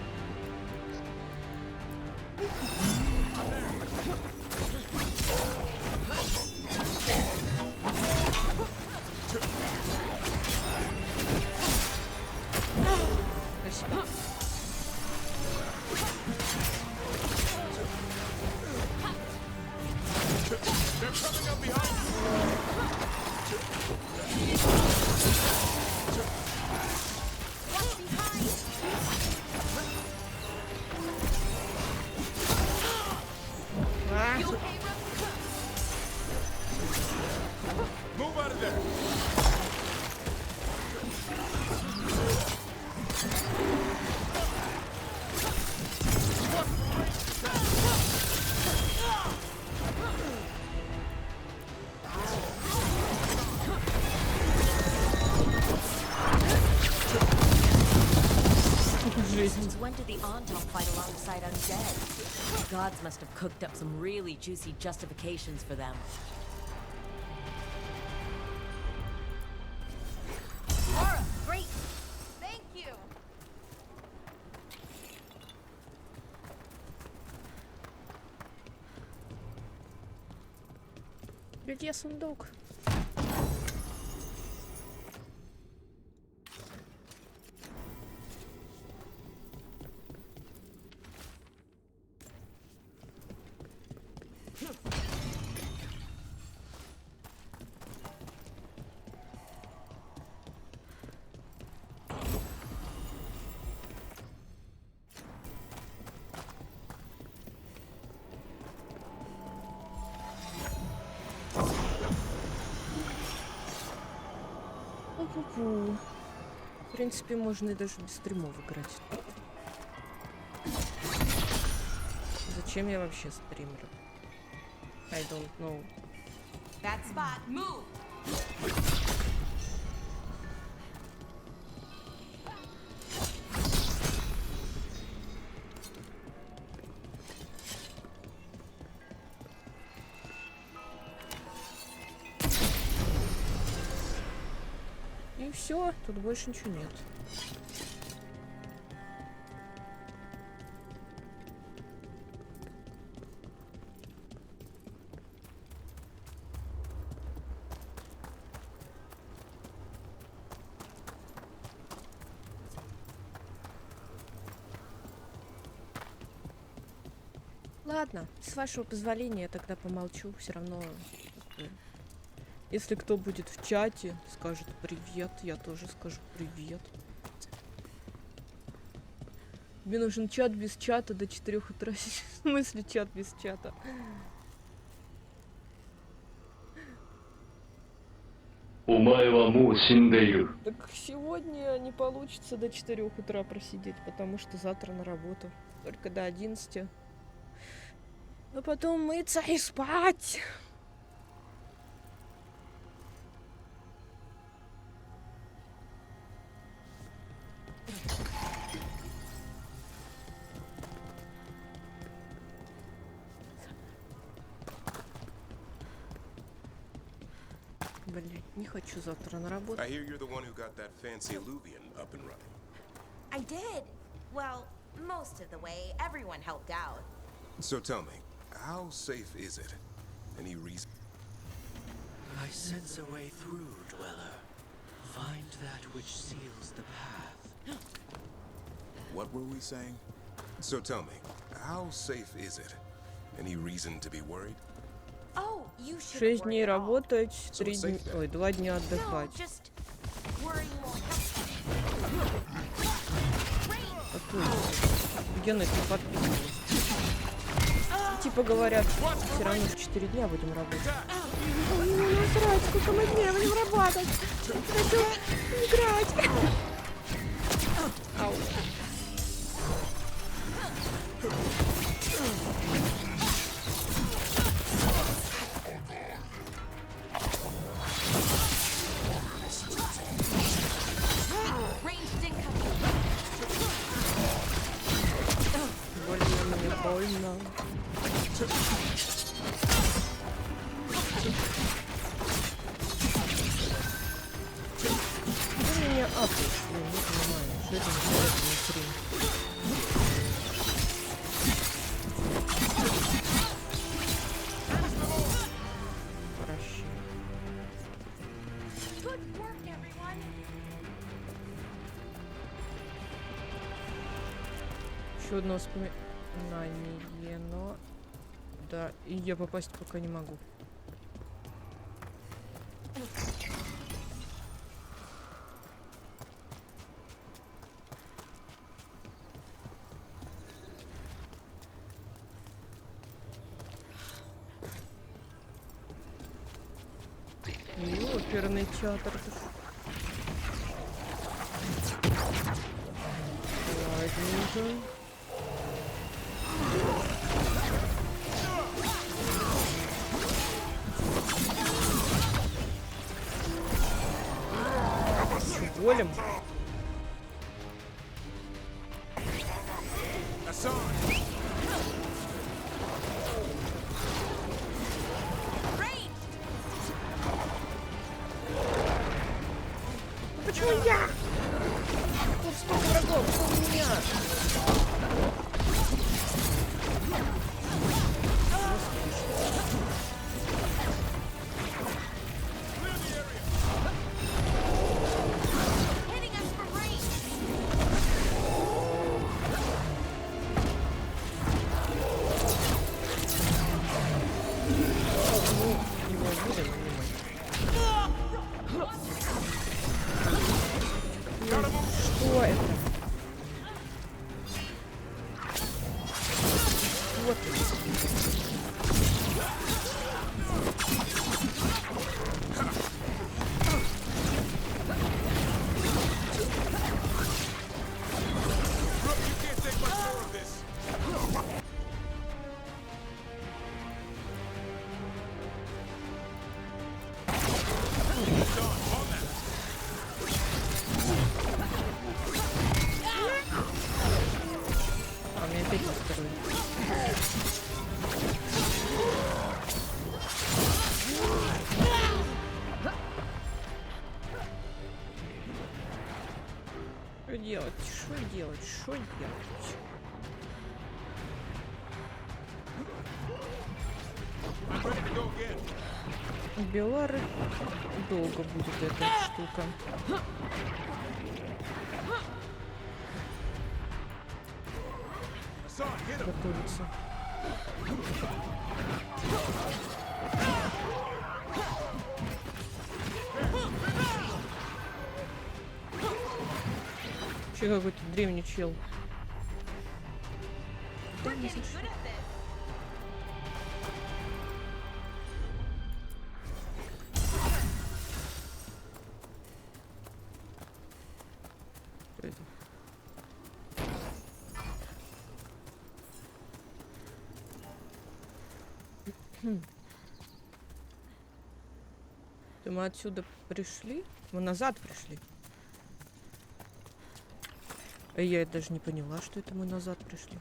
Спасибо. on to fight alongside undead. The gods must have cooked up some really juicy justifications for them. Laura, great! Thank you! Где сундук? В принципе, можно и даже без стримов играть. Зачем я вообще стример? I don't know. That spot, move! И все, тут больше ничего нет. Ладно, с вашего позволения я тогда помолчу, все равно. Если кто будет в чате, скажет привет, я тоже скажу привет. Мне нужен чат без чата до 4 утра. В смысле чат без чата? Так сегодня не получится до 4 утра просидеть, потому что завтра на работу. Только до 11. А потом мыться и спать. Блин, не хочу завтра на работу. I hear you're the one who got that fancy Illuvian up and running. I did. Well, most of the way. Everyone helped out. So tell me, how safe is it? Any reason? I sense a way through, Dweller. Find that which seals the path. What were we saying? So tell me, how safe is it? Any reason to be worried? Oh, you should 6 дней работать, 3 дня, ой, 2 дня отдыхать. Где на это подписывалась? Типа говорят, все равно в 4 дня будем работать. Мне насрать, сколько мы дней будем работать. Хочу играть. Ау. Больно мне, больно. Ты меня апаешь, я не понимаю, что это внутри. Еще одно воспоминание, но да, и я попасть пока не могу. И оперный театр. Ладненько. Голем. Чё я? Тут столько врагов, что у меня? Что это? Вот. Что делать? Белары долго будет эта штука. Готовится. Че какой-то древний чел. Мы отсюда пришли? Мы назад пришли. Я даже не поняла, что это мы назад пришли.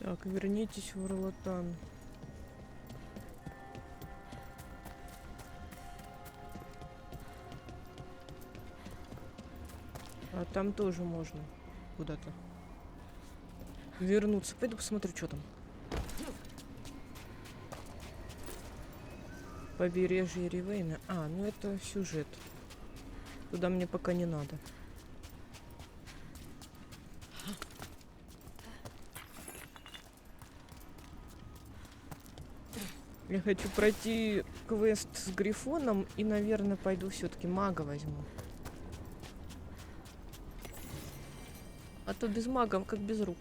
Так, вернитесь в Орлатан. А там тоже можно куда-то вернуться. Пойду посмотрю, что там. Побережье Ривейна. А, ну это сюжет. Туда мне пока не надо. Я хочу пройти квест с Грифоном и, наверное, пойду все-таки мага возьму. А то без мага, как без рук.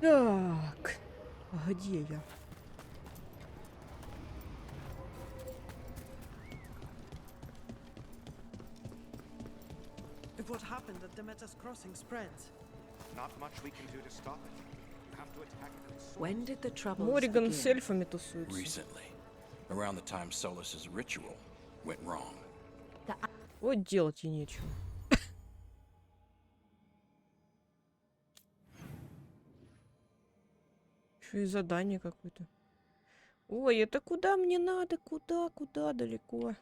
Так, где я? If what happened at Demeter's Crossing spreads, not much we can do to stop it. We have to attack it at source. When did the troubles Мориган с эльфами тусуются. Recently, around the time Solus's ritual went wrong. Вот делать и нечего. Еще и задание какое-то. Ой, это куда мне надо? Куда далеко?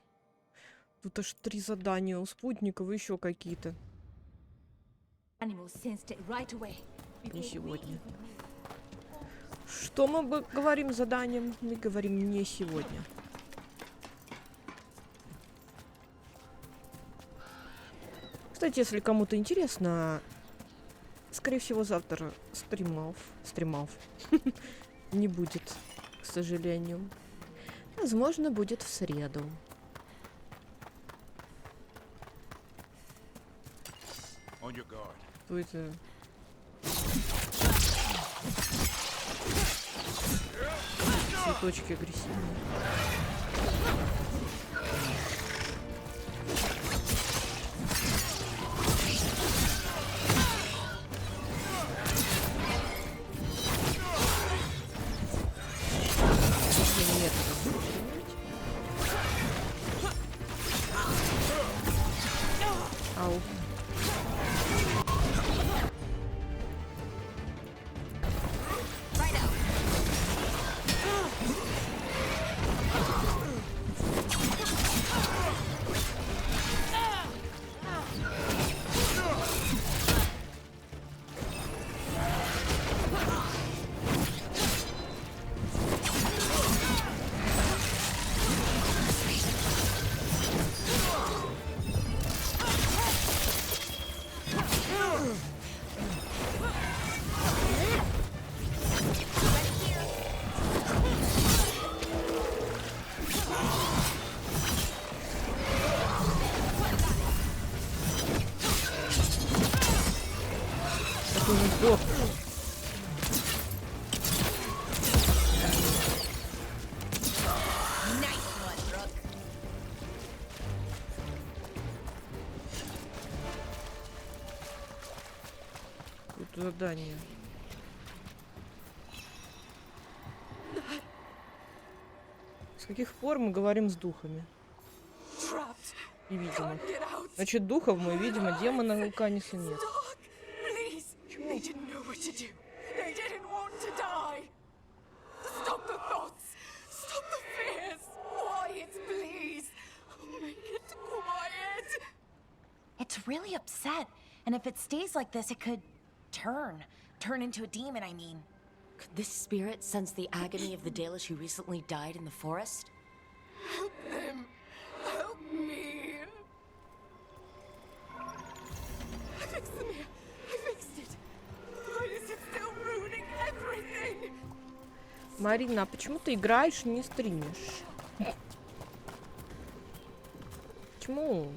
Тут аж 3 задания у спутников и еще какие-то. Не сегодня. Что мы говорим заданием? Мы говорим не сегодня. Кстати, если кому-то интересно, скорее всего, завтра стримов не будет, к сожалению. Возможно, будет в среду. Что это? Цветочки агрессивные. Ау. Тут задание. С каких пор мы говорим с духами? И видимо. Значит, духов мы видим, а демона Вулканиса нет. Почему? It's really upset, and if it stays like this, it could turn into a demon, I mean. Could this spirit sense the agony of the Dalish who recently died in the forest? Help them! Help me! I fixed the mirror. I fixed it. Why is it still ruining everything? Марина, а почему ты играешь и не стримишь? Почему?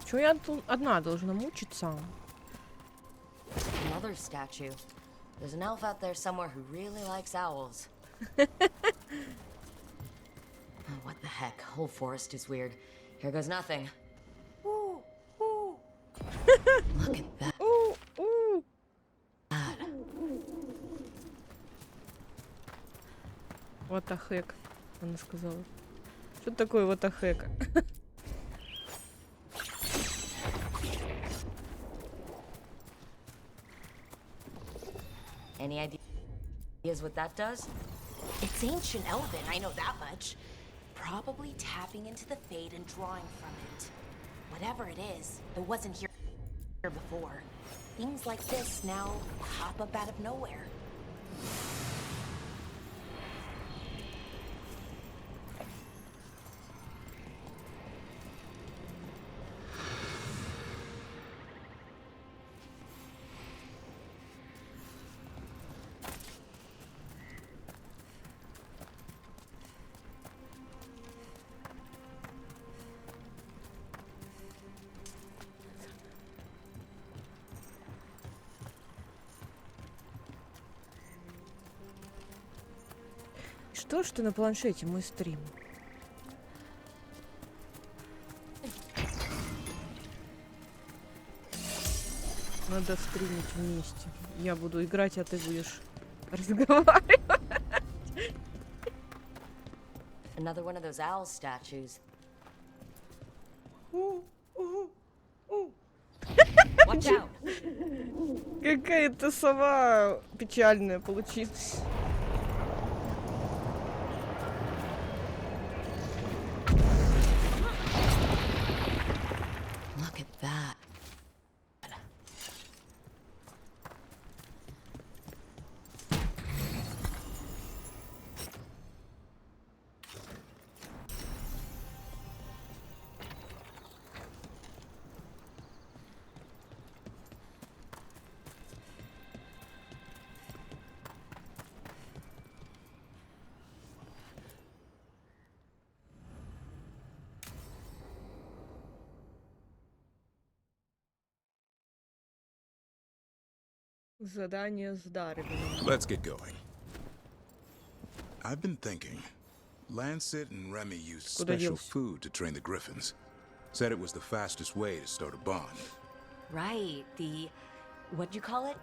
Почему я тут одна должна мучиться? Another statue. There's an elf out there somewhere who really likes owls. Oh, what the heck? Whole forest is weird. Here goes nothing. Ooh, ooh. Look at that. Ooh, ooh. What the heck? Она сказала. Что такое what the heck? Any ideas what that does? It's ancient Elven, I know that much. Probably tapping into the Fade and drawing from it. Whatever it is, it wasn't here before. Things like this now pop up out of nowhere. Что на планшете мой стрим? Надо стримить вместе. Я буду играть, а ты будешь разговаривать. Another one of those owl statues. Watch out! Какая-то сова печальная получилась. Look at that. Задание с Дарвином. Let's get going. I've been thinking. Lancet and Remy used special food to train the griffins. Said it was the fastest way to start a bond. Right, the... what'd you call it?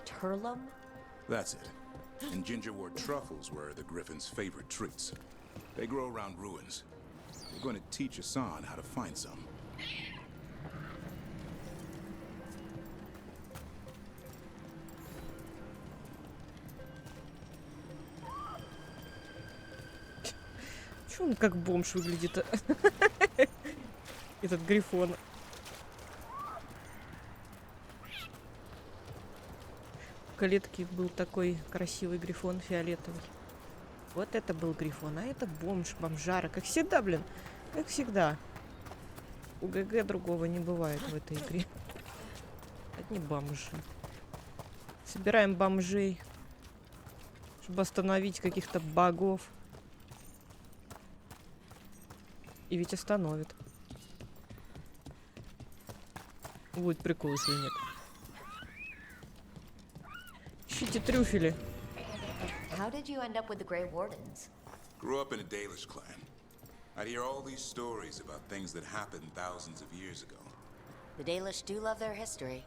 Turlum? That's it. And gingerwort truffles were the griffins' favorite treats. They grow around ruins. They're going to teach Hassan how to find some. Чё он как бомж выглядит? Этот грифон. В клетке был такой красивый грифон фиолетовый. Вот это был грифон, а это бомж, бомжара. Как всегда, блин. Как всегда. У ГГ другого не бывает в этой игре. Одни бомжи. Собираем бомжей, чтобы остановить каких-то богов. И ведь остановит. Будет прикол, если нет. Ищите трюфели. How did you end up with the Grey Wardens? Grew up in a Dalish clan. I'd hear all these stories about things that happened thousands of years ago. The Dalish do love their history.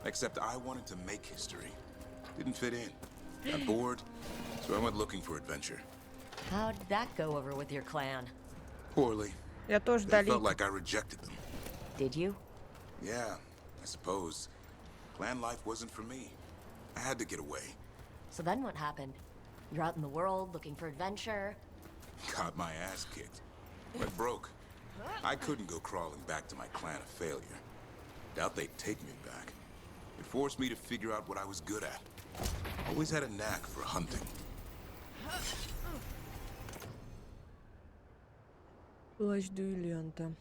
Except I wanted to make history. Didn't fit in. Got bored, so I went looking for adventure. How'd that go over with your clan? Poorly. Я тоже They далеко. felt like I rejected them. Did you? Yeah, I suppose. Clan life wasn't for me. I had to get away. So then what happened? You're out in the world looking for adventure. Got my ass kicked. Went broke. I couldn't go crawling back to my clan of failure. Doubt they'd take me back. It forced me to figure out what I was good at. Always had a knack for hunting. Плащ дуэлянта.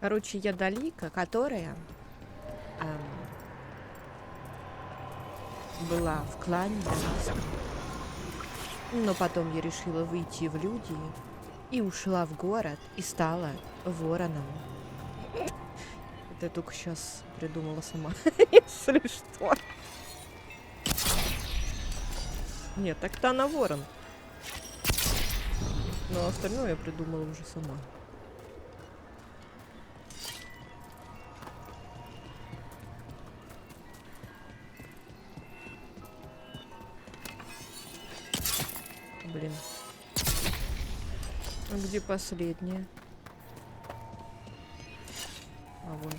Короче, я Далика, которая была в клане Далийском. Но потом я решила выйти в люди и ушла в город и стала вороном. Это я только сейчас придумала сама, если что. Нет, так-то она ворон. Но остальное я придумала уже сама. Блин. А где последняя? А вон.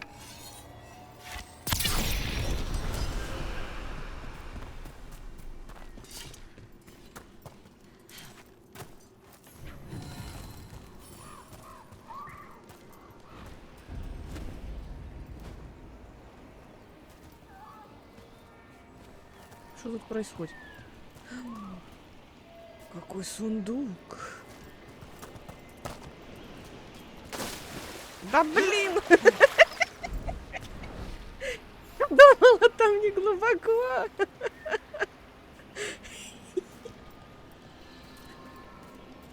Что тут происходит? Какой сундук? Да блин! Думала, там не глубоко.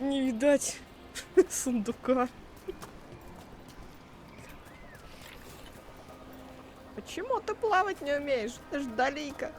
Не видать сундука. Почему ты плавать не умеешь? Ты ж Далика.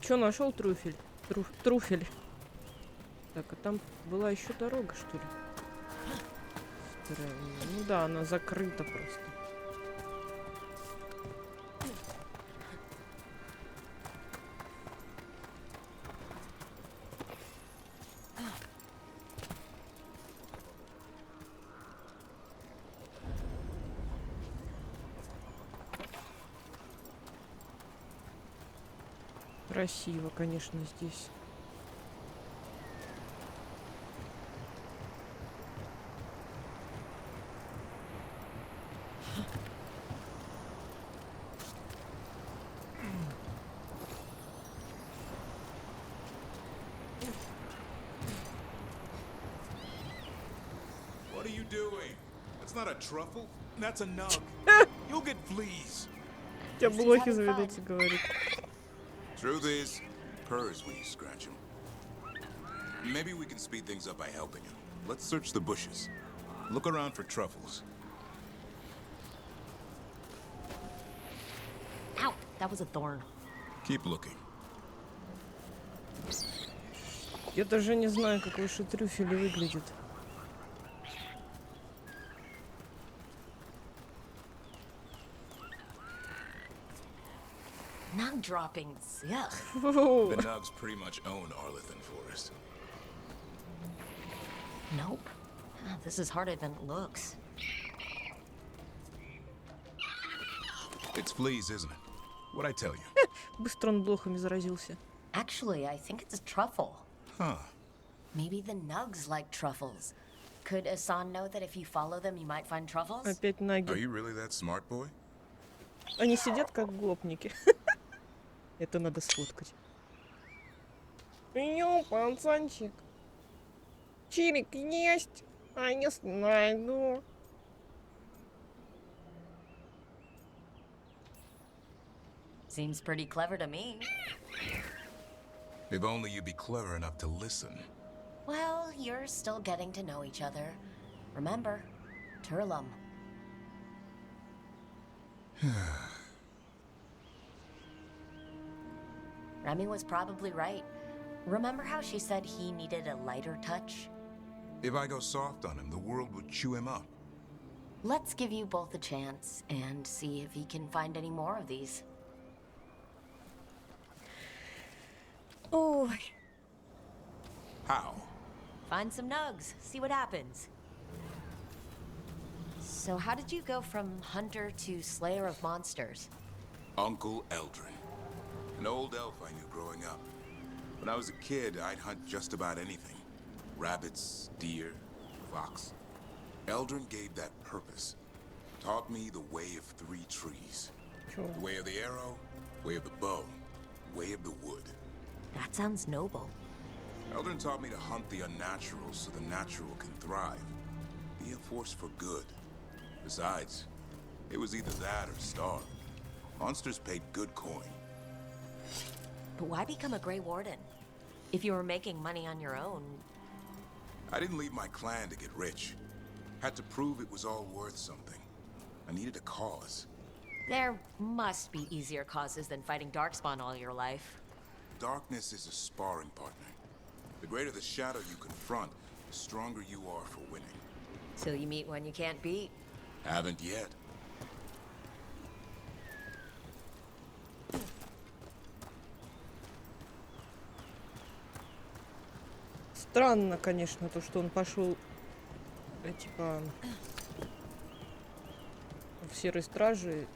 Чё, нашел трюфель? Труфель. Так, а там была еще дорога, что ли? Ну да, она закрыта просто. Красиво, конечно, здесь. What are you doing? That's not a truffle. That's a nug. You'll get fleas. У тебя блохи заведутся, говорит. Truth is, purrs when you scratch him. Maybe we can speed things up by helping him. Let's search the bushes. Look around for truffles. Ow! That was a thorn. Keep looking. Я даже не знаю, как ваши трюфели выглядят. Nug droppings, yuck. The nugs pretty much own Arlithan Forest. Nope. This is harder than it looks. It's fleas, isn't it? What'd I tell you? Быстро он блохами заразился. Actually, I think it's a truffle. Huh. Maybe the nugs like truffles. Could Asan know that if you follow them, you might find truffles? Опять наги. Are you really that smart, boy? Они сидят как гопники. Это надо сфоткать. Ё, пацанчик. Чирик есть, а не найду. Seems pretty clever to me. If only you'd be clever enough to listen. Well, you're still getting to know each other. Remember, Turlum. Remy was probably right. Remember how she said he needed a lighter touch? If I go soft on him, the world would chew him up. Let's give you both a chance and see if he can find any more of these. Oh. How? Find some nugs, see what happens. So how did you go from hunter to slayer of monsters? Uncle Eldrin. An old elf I knew growing up. When I was a kid, I'd hunt just about anything. Rabbits, deer, fox. Eldrin gave that purpose. Taught me the way of 3 trees. Sure. The way of the arrow, way of the bow, way of the wood. That sounds noble. Eldrin taught me to hunt the unnatural so the natural can thrive. Be a force for good. Besides, it was either that or starve. Monsters paid good coin. But why become a Grey Warden? If you were making money on your own... I didn't leave my clan to get rich. Had to prove it was all worth something. I needed a cause. There must be easier causes than fighting Darkspawn all your life. Darkness is a sparring partner. The greater the shadow you confront, the stronger you are for winning. Till you meet one you can't beat. Haven't yet. Странно, конечно, то, что он пошел, типа, в серой страже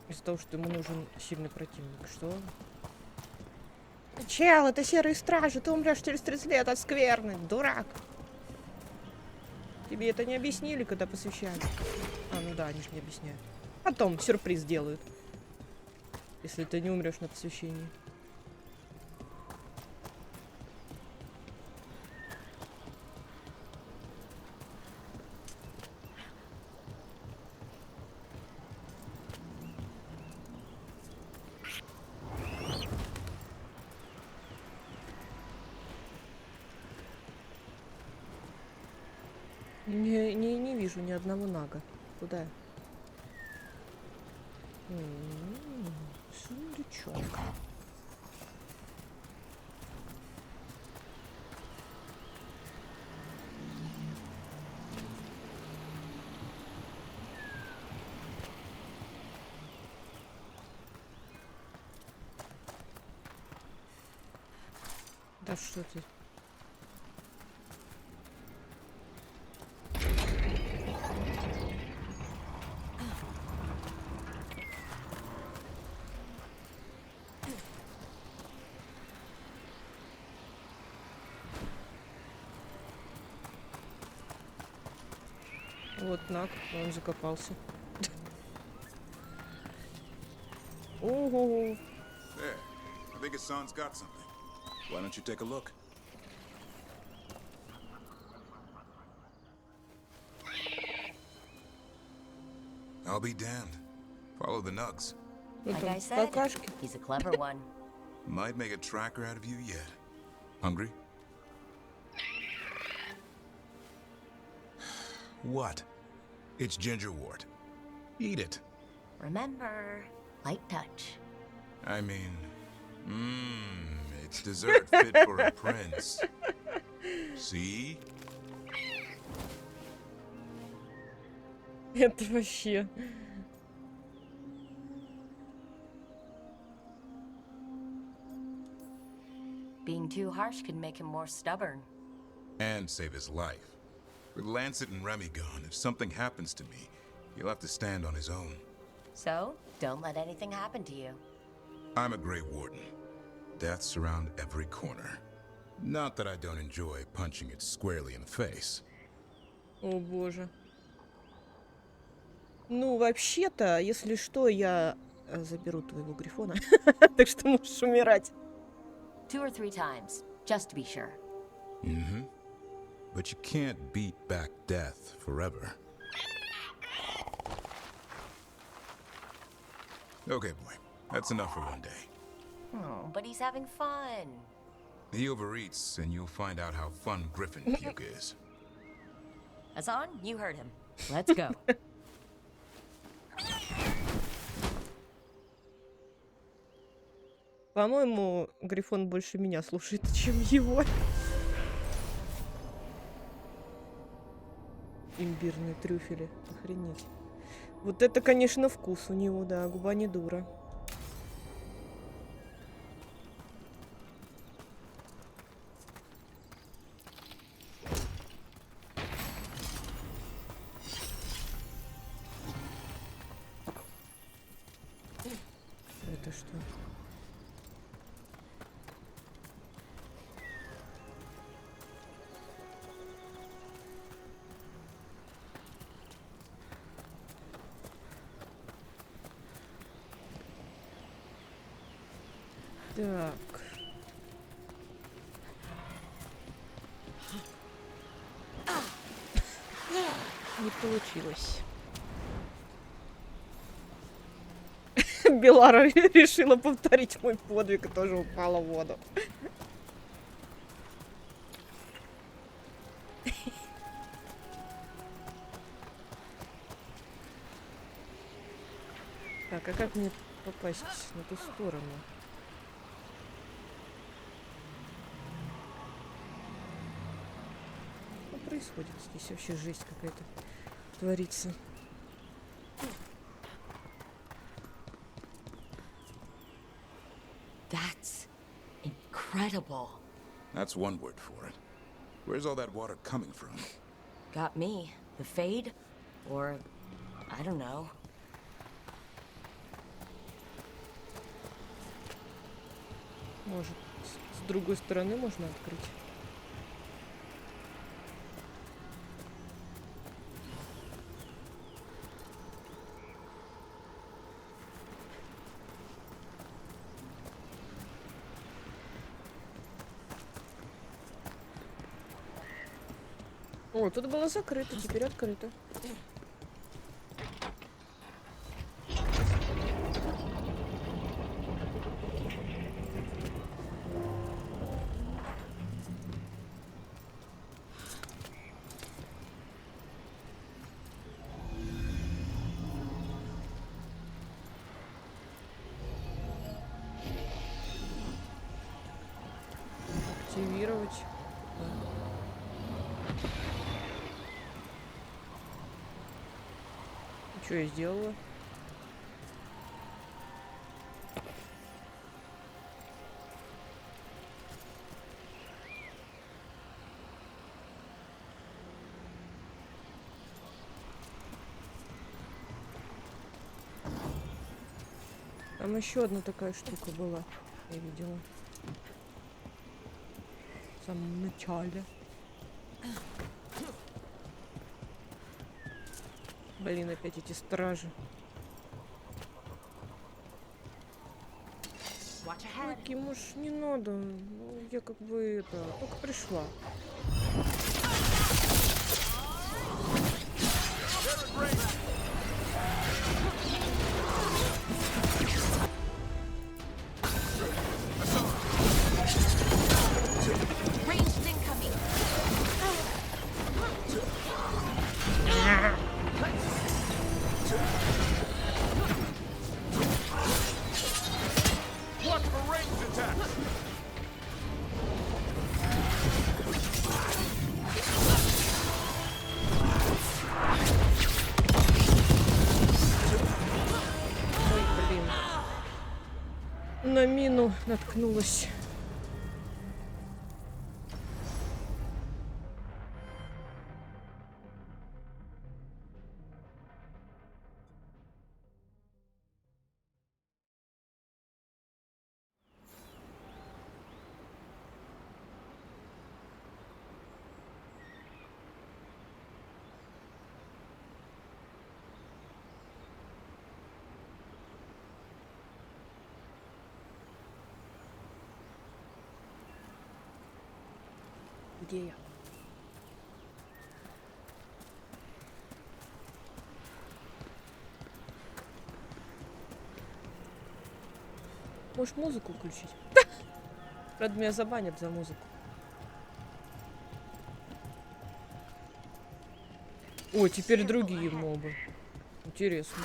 из-за того, что ему нужен сильный противник. Что? Чел, это серые стражи, ты умрешь через 30 лет от скверны, дурак. Тебе это не объяснили, когда посвящали? А, ну да, они же не объясняют. Потом сюрприз делают, если ты не умрешь на посвящении. Не вижу ни одного нага. Куда? Сундучок. Да что ты? Вот Нак, он закопался. Ого. There. I think his son's got something. Why don't you take a look? I'll be damned. Follow the nugs. Like I said, he's a clever one. Might make a tracker out of you yet. Hungry? What? It's gingerwort. Eat it. Remember, light touch. I mean, it's dessert fit for a prince. See? Это вообще... Being too harsh can make him more stubborn. And save his life. With Lancet and Remy gone, if something happens to me, he'll have to stand on his own. So, don't let anything happen to you. I'm a Grey Warden. Death's around every corner. Not that I don't enjoy punching it squarely in the face. О боже. Ну, вообще-то, если что, я заберу твоего грифона. Так что можешь умирать. 2 or 3 times, just to be sure. Mm-hmm. But you can't beat back death forever. Okay, boy. That's enough for one day. Oh, but he's having fun. He overeats, and you'll find out how fun Griffin puke is. Hassan, you heard him. Let's go. По-моему, Грифон больше меня слушает, чем его. Имбирные трюфели. Охренеть. Вот это, конечно, вкус у него, да. Губа не дура. Это что? Так. Не получилось. Белара решила повторить мой подвиг и тоже упала в воду. Так, а как мне попасть на ту сторону? Что происходит здесь? Вообще жесть какая-то творится. That's incredible. That's one word for it. Where's all that water coming from? Got me. The Fade? Or, I don't know. Может, с другой стороны можно открыть? О, тут было закрыто, теперь открыто. Активировать. Что я сделала? Там еще одна такая штука была, я видела. В самом начале. Блин, опять эти стражи. Таки, может, не надо. Ну, я как бы это только пришла. На мину наткнулась. Где я? Можешь музыку включить? Правда, меня забанят за музыку. О, теперь другие мобы. Интересно.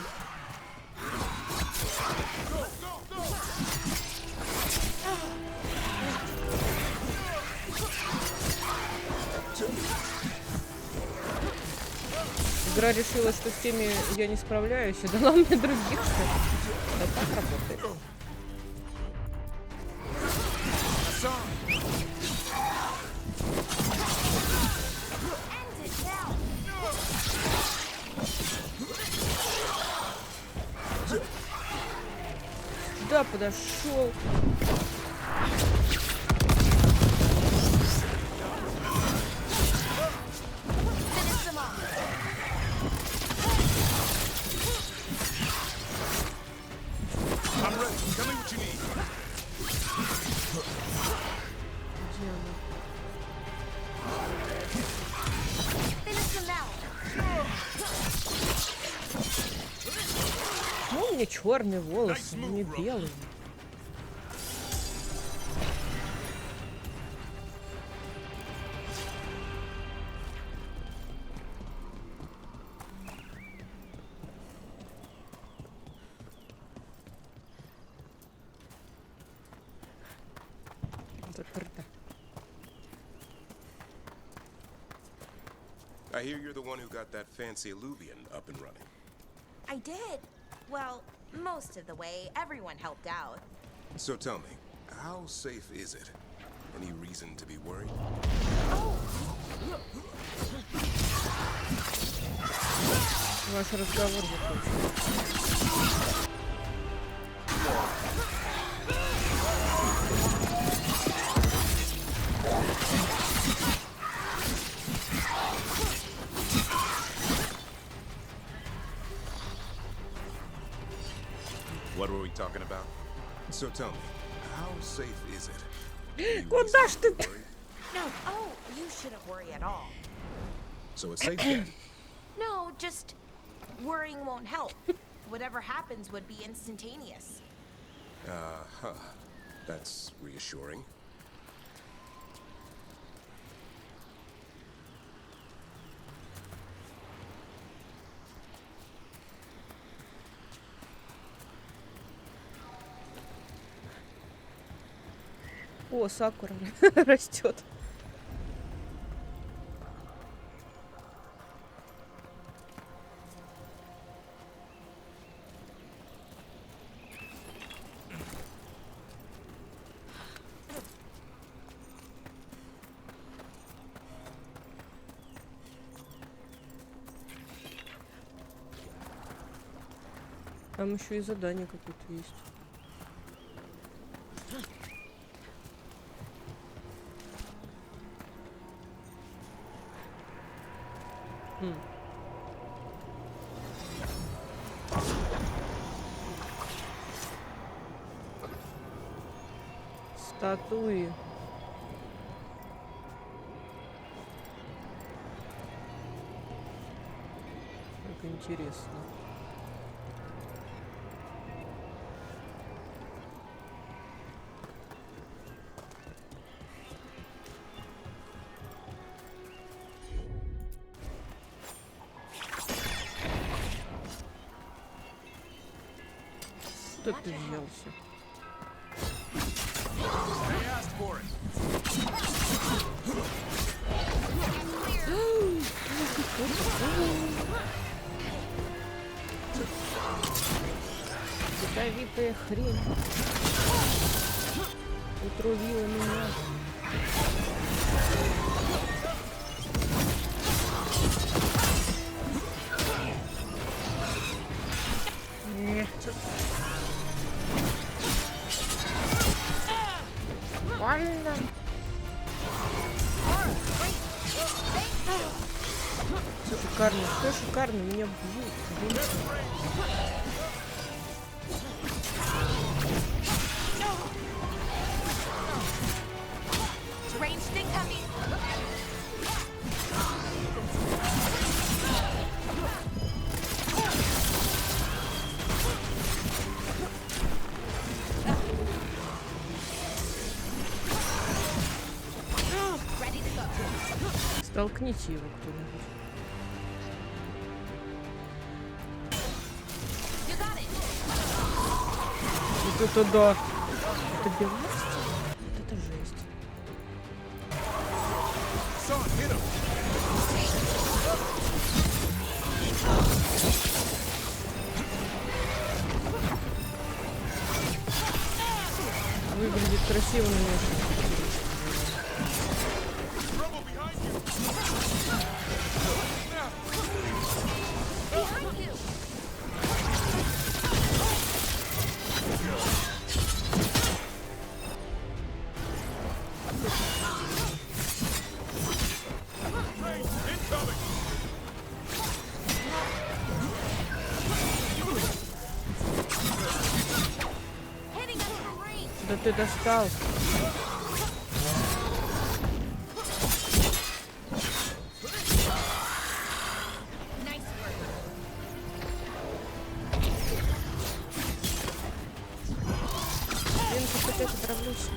Игра решила, что с теми я не справляюсь, и дала мне других. Вот так работает. Да, подошел. Ну, у меня черные волосы, у меня белые. I hear you're the one who got that fancy Illuvian up and running. I did. Well, most of the way. Everyone helped out. So tell me, how safe is it? Any reason to be worried? Ваш разговор закончился. What were we talking about? So tell me, how safe is it? Куда ж ты? No, you shouldn't worry at all. So it's safe then? No, just worrying won't help. Whatever happens would be instantaneous. Uh-huh. That's reassuring. О, сакура растет. Там еще и задание какое-то есть. Статуи. Как интересно. Что ты взялся? Ядовитая хрень утрувила меня. Нет. Больно. Шикарно, что шикарно, меня бьют. Столкните его кто-нибудь. Вот это да. Это белость? Вот это жесть. Выглядит красиво, но да ты достал. Блин, как опять отравлюсь.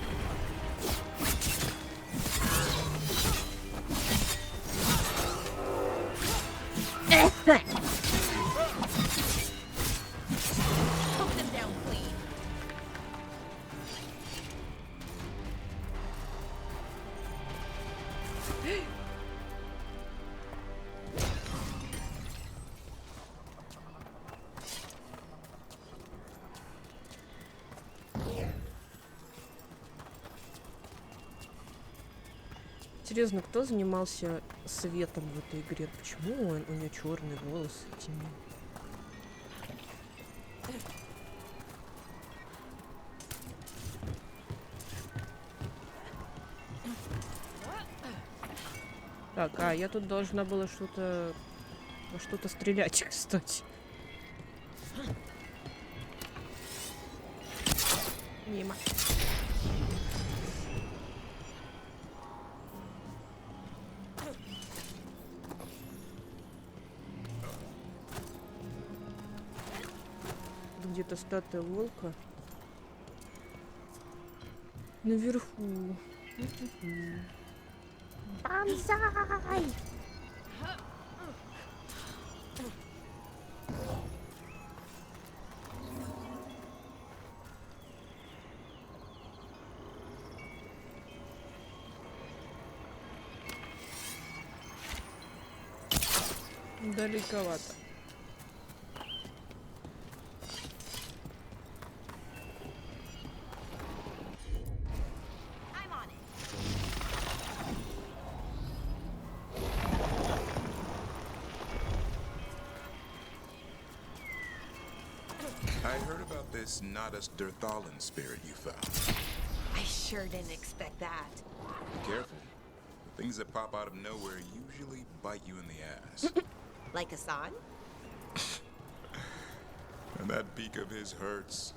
Интересно, кто занимался светом в этой игре? Почему у него черный волос темнее? Так, я тут должна была что-то во что-то стрелять, кстати. Мимо. Где-то статуя волка. Наверху. Бонсай! Далековато. I heard about this Nadas Derthalin spirit you found. I sure didn't expect that. Be careful. The things that pop out of nowhere usually bite you in the ass. Like Hassan? And that beak of his hurts.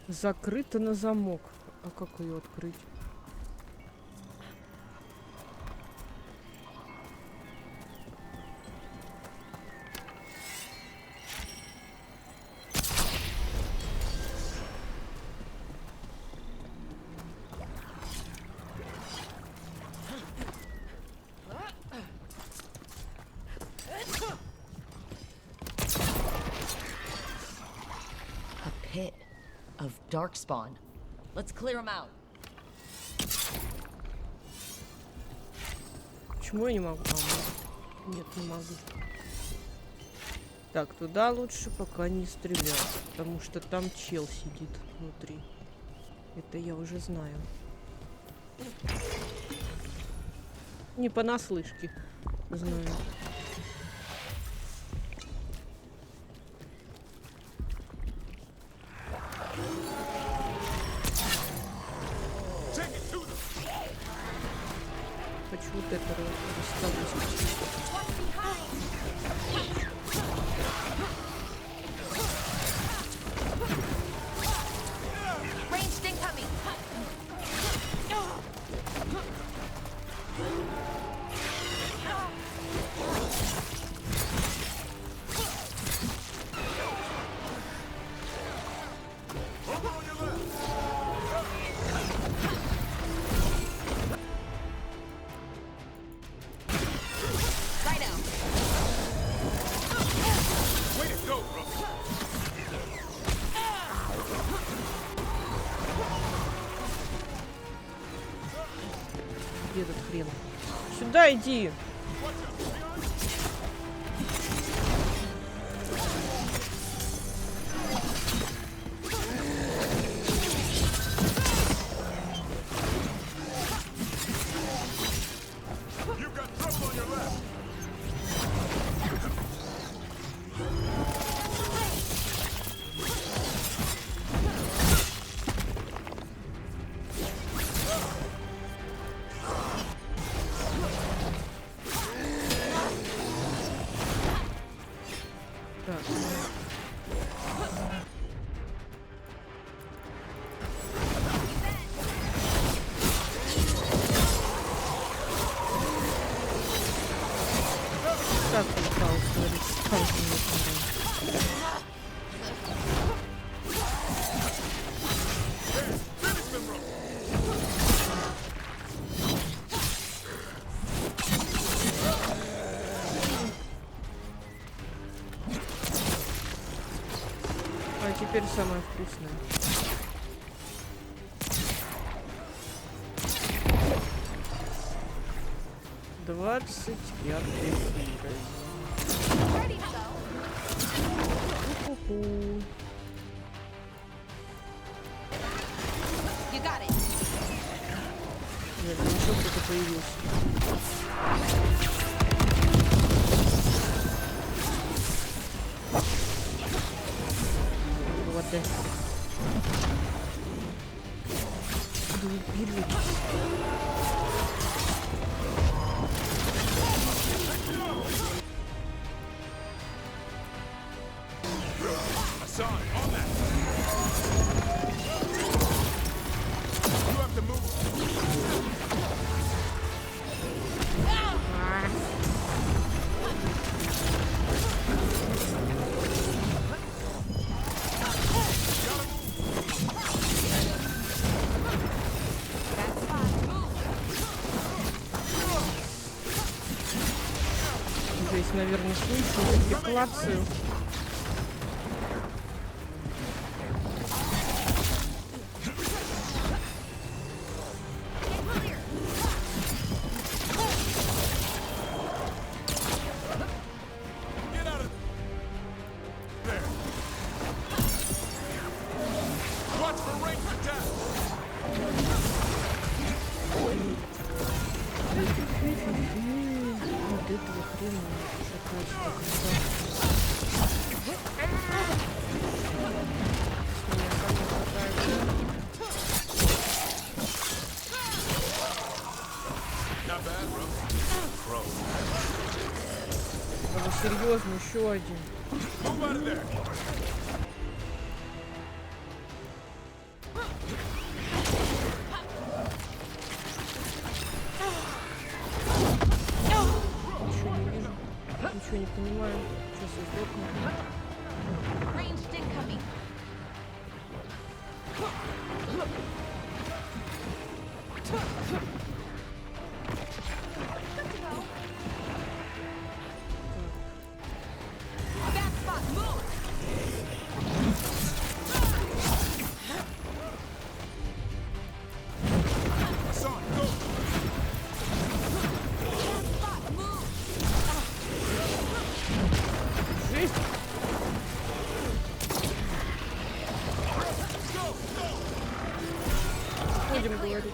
Закрыто на замок. А как ее открыть? Pit of darkspawn. Let's clear them out. Почему я не могу? Нет, не могу. Так, туда лучше пока не стрелять, потому что там чел сидит внутри. Это я уже знаю. Не понаслышке знаю. Хочу вот это расставить. Где этот хрен? Сюда иди! А теперь самое вкусное. Двадцать пятый уровень. Еще кто-то появился. Вода. Долбили. Здесь, наверное, слышно спекуляцию. Серьезно, еще один. понимаю. Сейчас я сдохну. Ranged incoming. Будем говорить.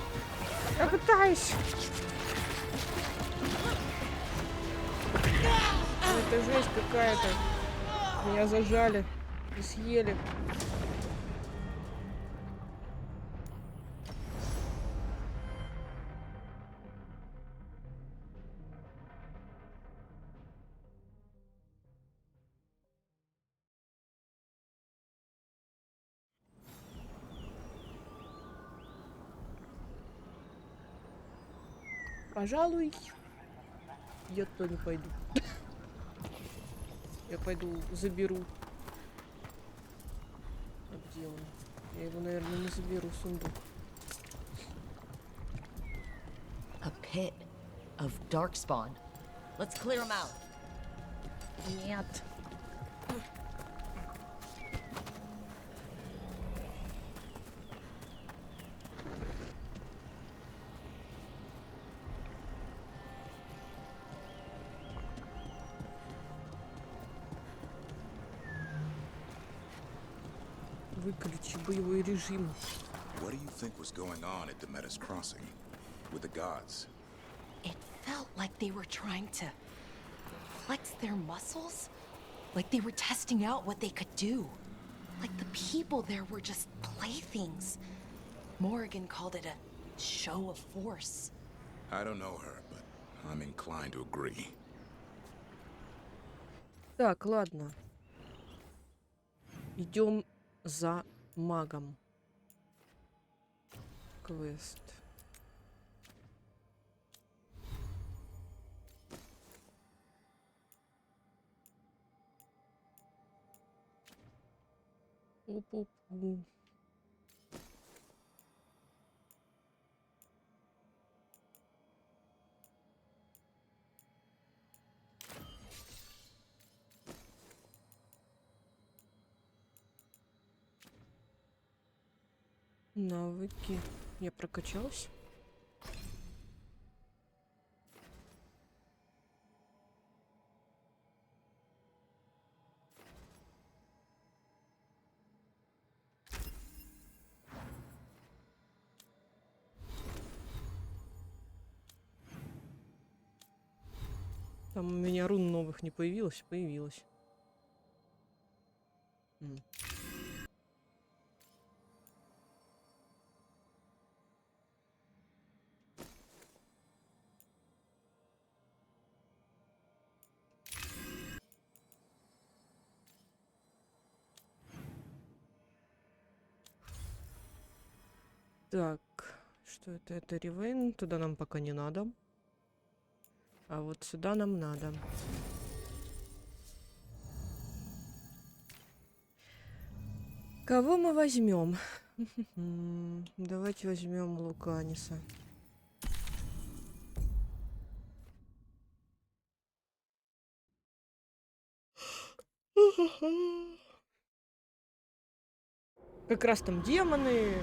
Я пытаюсь. Это жесть какая-то. Меня зажали и съели. Пожалуй, я туда не пойду. Я пойду заберу. А где он? Я его, наверное, не заберу, сундук. A pit of darkspawn. Let's clear them out. Нет. Выключи боевой режим. What do you think was going on at the Metis Crossing with the gods? It felt like they were trying to flex their muscles. Like they were testing out what they could do. Like the people there were just playthings. Morrigan called it a show of force. I don't know her, but I'm inclined to agree. Так, ладно. Идем за магом. Квест. Пу-пу-пу. Навыки. Я прокачалась. Там у меня рун новых не появилось, появилось. Так, что это? Это Ривейн. Туда нам пока не надо. А вот сюда нам надо. Кого мы возьмем? Давайте возьмем Луканиса. Как раз там демоны,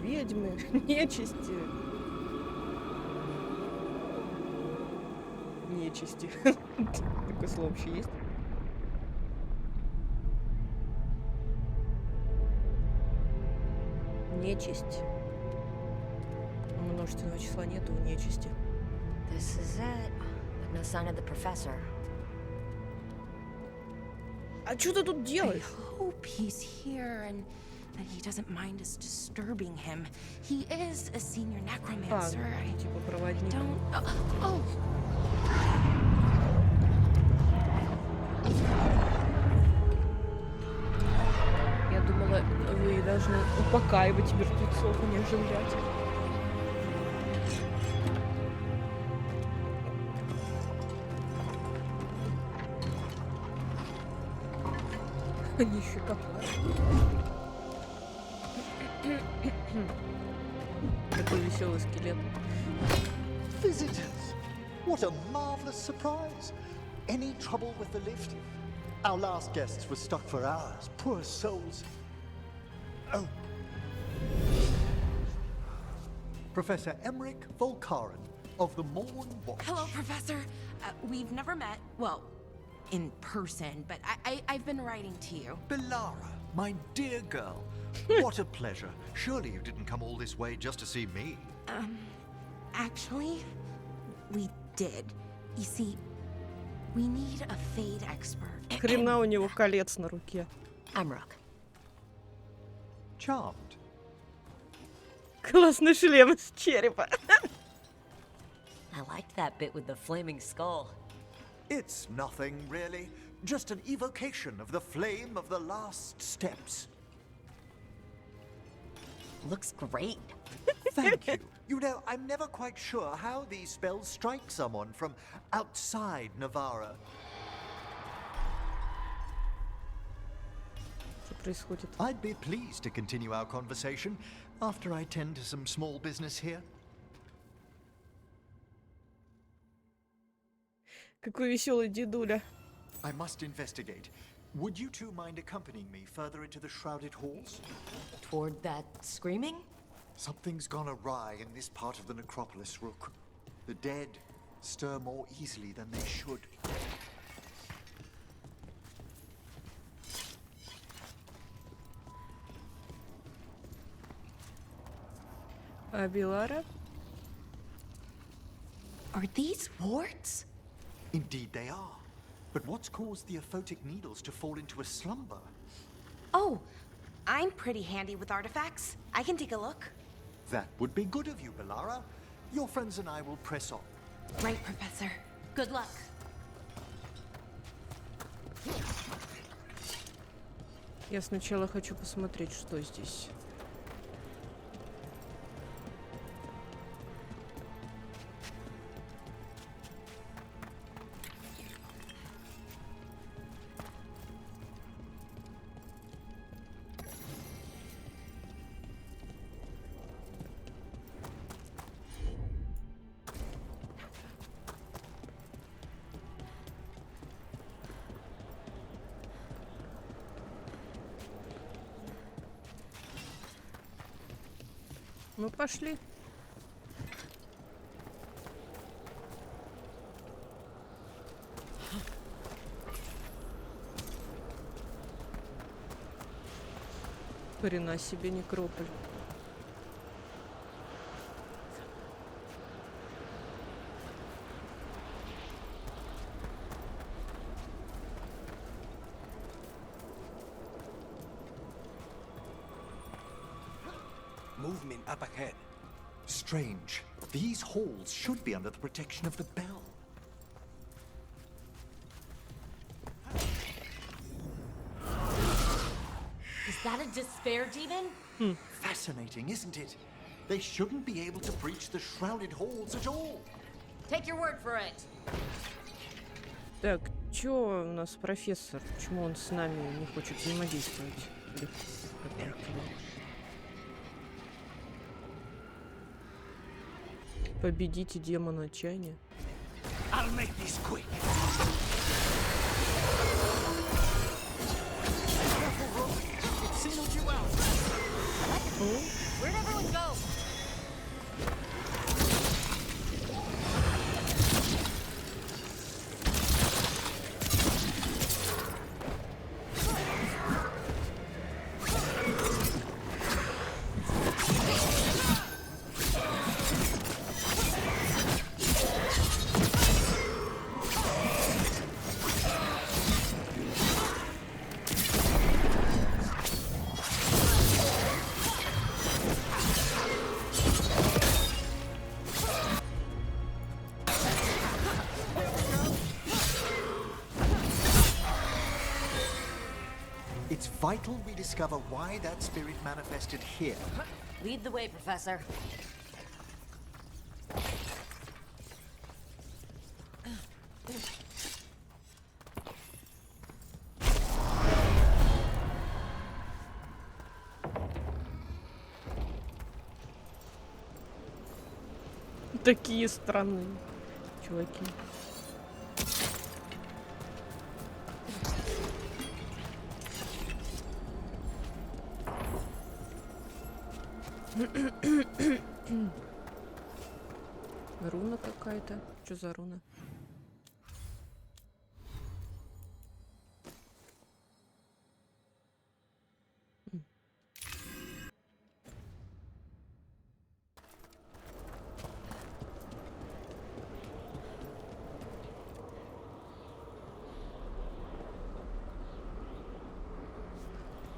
ведьмы, нечисти. Нечисти. Такое слово вообще есть? Нечисть. Множественного числа нету в нечисти. This is it, but no sign of the professor. А что ты тут делаешь? I hope he's here and that he doesn't mind us disturbing him. He is a senior necromancer. Типа проводник. Я думала, вы должны упокаивать мертвецов, а не оживлять. Они еще копают. Такой веселый скелет. Visitors! What a marvelous surprise! Any trouble with the lift? Our last guests were stuck for hours. Poor souls. Oh. Professor Emmerich Volkaren of the Morn Watch. Hello, Professor. We've never met, well, in person, but I've been writing to you. Belara, my dear girl. What a pleasure. Surely you didn't come all this way just to see me. Actually, we did. You see, we need a fade expert. Хрена у него колец на руке. Amrock. Charmed. Классный шлем из черепа. I liked that bit with the flaming skull. It's nothing, really. Just an evocation of the flame of the last steps. Looks great. Thank you. You know, I'm never quite sure how these spells strike someone from outside Navarra. Что происходит? I'd be pleased to continue our conversation after I tend to some small business here. Какой веселый дедуля. I must investigate. Would you two mind accompanying me further into the shrouded halls? Toward that screaming? Something's gone awry in this part of the necropolis, Rook. The dead stir more easily than they should. А Белара? Are these warts? Indeed they are. But what's caused the aphotic needles to fall into a slumber? Oh, I'm pretty handy with artifacts. I can take a look. That would be good of you, Belara. Your friends and I will press on. Right, Professor. Good luck. Я сначала хочу посмотреть, что здесь. Ну, пошли. Хрена себе некрополь. Movement up ahead. Strange. These halls should be under the protection of the bell. Is that a despair demon? Fascinating, isn't it? They shouldn't be able to breach the shrouded halls at all. Take your word for it. Так, чё у нас профессор? Почему он с нами не хочет взаимодействовать? Победите демона отчаяния. I'll make this quick. It singled you out. Where'd everyone go? It's vital we discover why that spirit manifested here. Lead the way, Professor. Такие странные чуваки. Руна какая-то. Что за руна?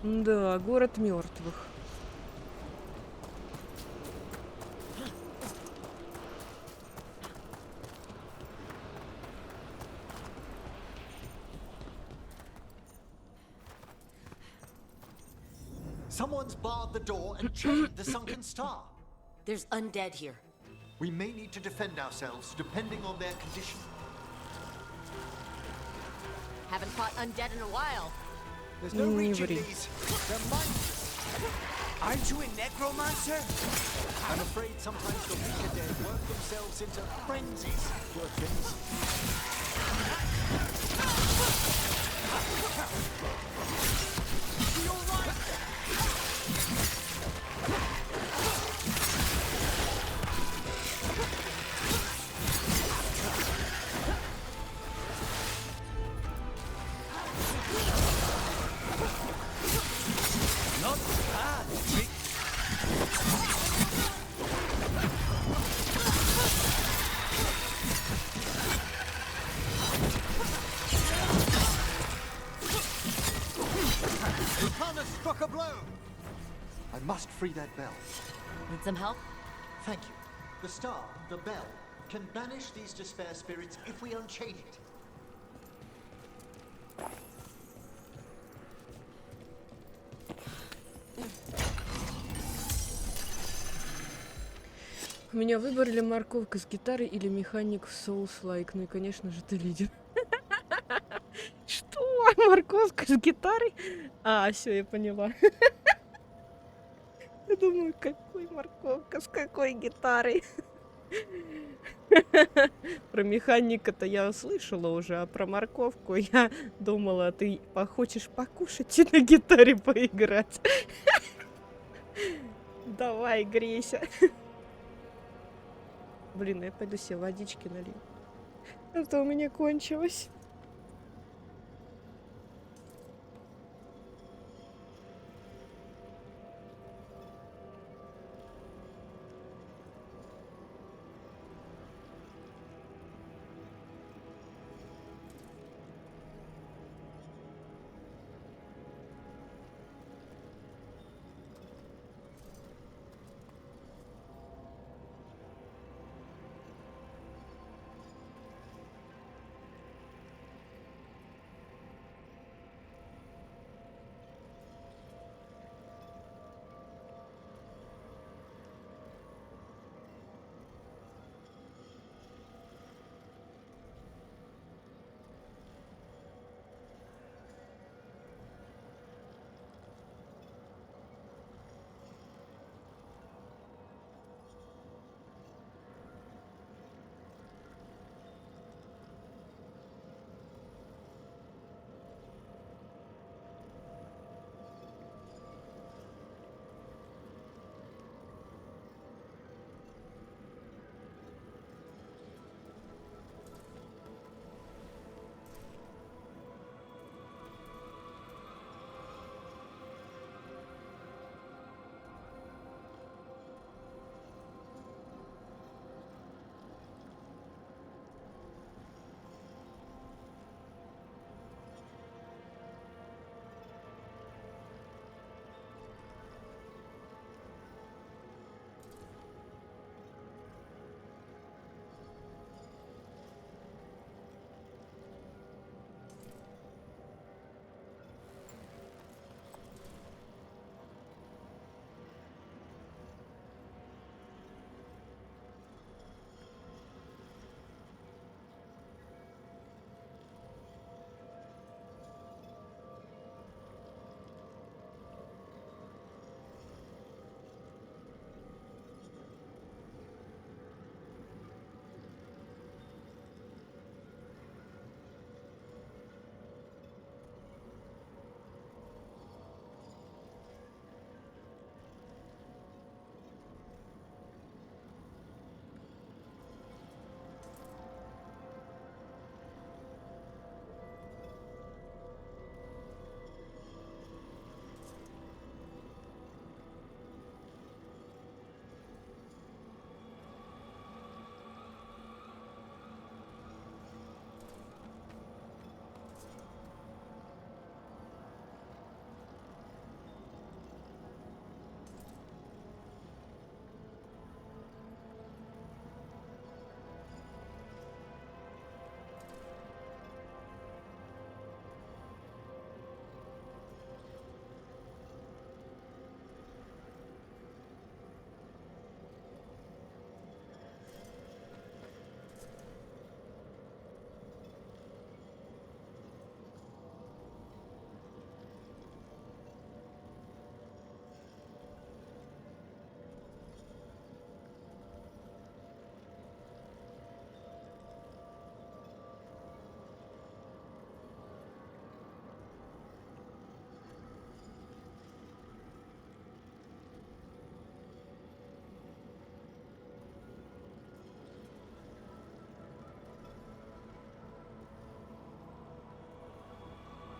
Да, город мертвых. Someone's barred the door and chained the sunken star. There's undead here. We may need to defend ourselves, depending on their condition. Haven't fought undead in a while. There's no reaching these. They're mindless. Aren't you a necromancer? I'm afraid sometimes the weaker dead work themselves into frenzies. Poor things. I must free that bell. Need some help? Thank you. The star, the bell, can banish these despair spirits if we unchain it. У меня выбрали морковка с гитарой или механик в Souls-like. Ну и, конечно же, ты лидер. Что? Морковка с гитарой? А, все, я поняла. Я думаю, какой морковка, с какой гитарой? Про механика-то я услышала уже, а про морковку я думала, ты хочешь покушать и на гитаре поиграть. Давай, грейся. Блин, я пойду себе водички налью. А то у меня кончилось.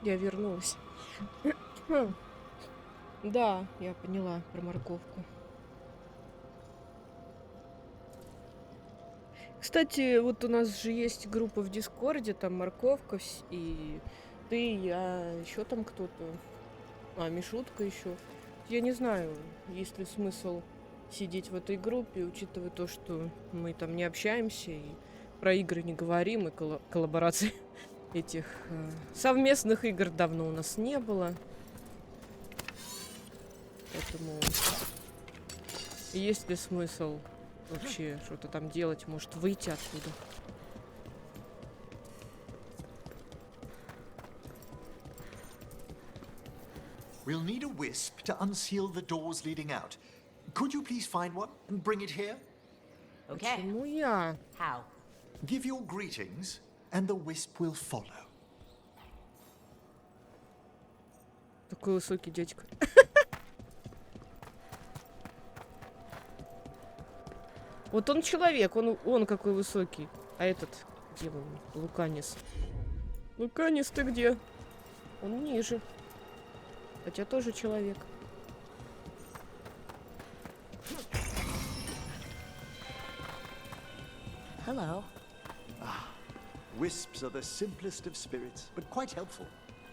Я вернулась. Да, я поняла про морковку. Кстати, вот у нас же есть группа в Дискорде, там морковка и ты, я, еще там кто-то. А, Мишутка еще. Я не знаю, есть ли смысл сидеть в этой группе, учитывая то, что мы там не общаемся и про игры не говорим, и коллабораций этих совместных игр давно у нас не было. Поэтому есть ли смысл вообще что-то там делать, может выйти оттуда? We'll need a wisp to unseal the doors leading out. Could you please find one and bring it here? Okay. Почему я? How? Give your greetings, and the wisp will follow. Такой высокий дядька. Вот он человек, он какой высокий. А этот, где он? Луканис. Луканис, ты где? Он ниже. Хотя тоже человек. Hello. Ah, wisps are the simplest of spirits, but quite helpful.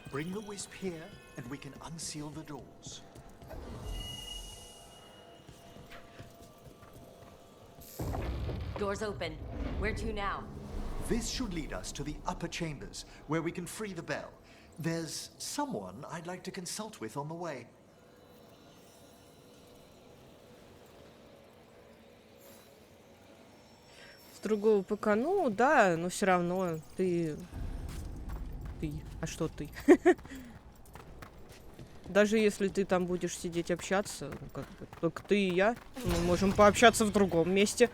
Bring the wisp here, and we can unseal the doors. Doors open. Where to now? This should lead us to the upper chambers, where we can free the bell. There's someone I'd like to consult with on the way. С другого ПК, ну да, но все равно ты. А что ты? Даже если ты там будешь сидеть общаться, ну, как бы, только ты и я, мы можем пообщаться в другом месте.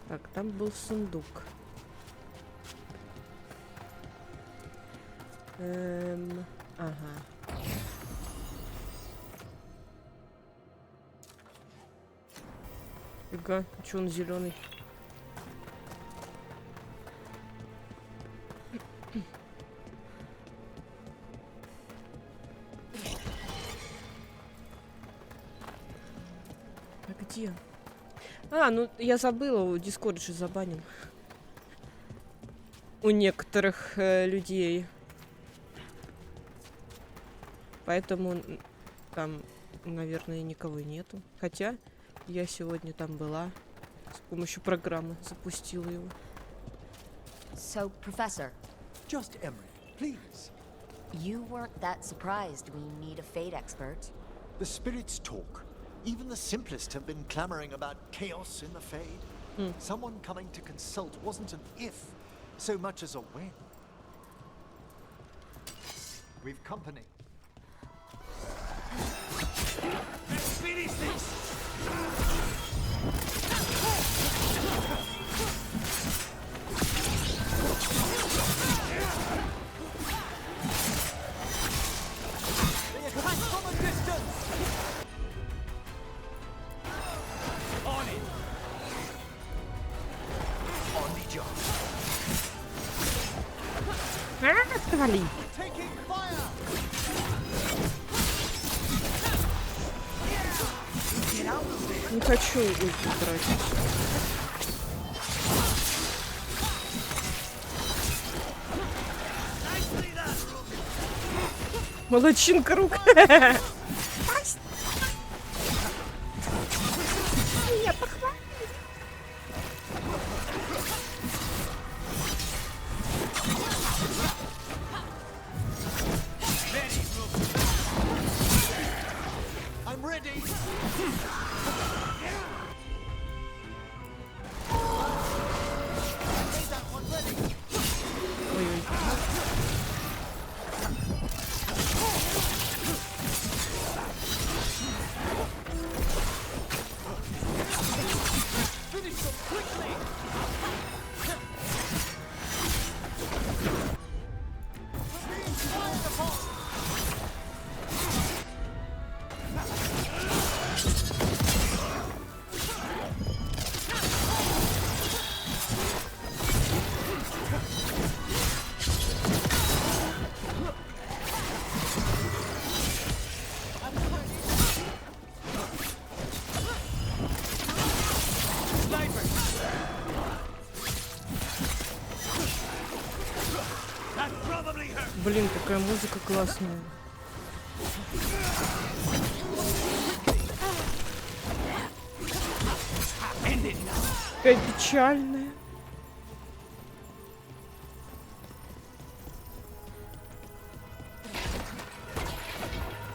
Так, там был сундук. Ага. Фига, чё он зеленый? А где? А, ну я забыла, у Discord же забанен. У некоторых людей. Поэтому там, наверное, никого нету. Хотя я сегодня там была. С помощью программы запустила его. So, Professor. Just Emery, please. You weren't that surprised we need a fate expert. The spirits talk. Even the simplest have been clamoring about chaos in the Fade. Someone coming to consult wasn't an if, so much as a when. We've company. Let's finish this! They attack from a distance! On it! On the job. Свали. Taking fire! Не хочу ульти тратить. Молодчинка рук. Я похвалила. I'm ready! Ой-ой. Finish them quickly! We're being fired upon! Блин, такая музыка классная. Такая печальная.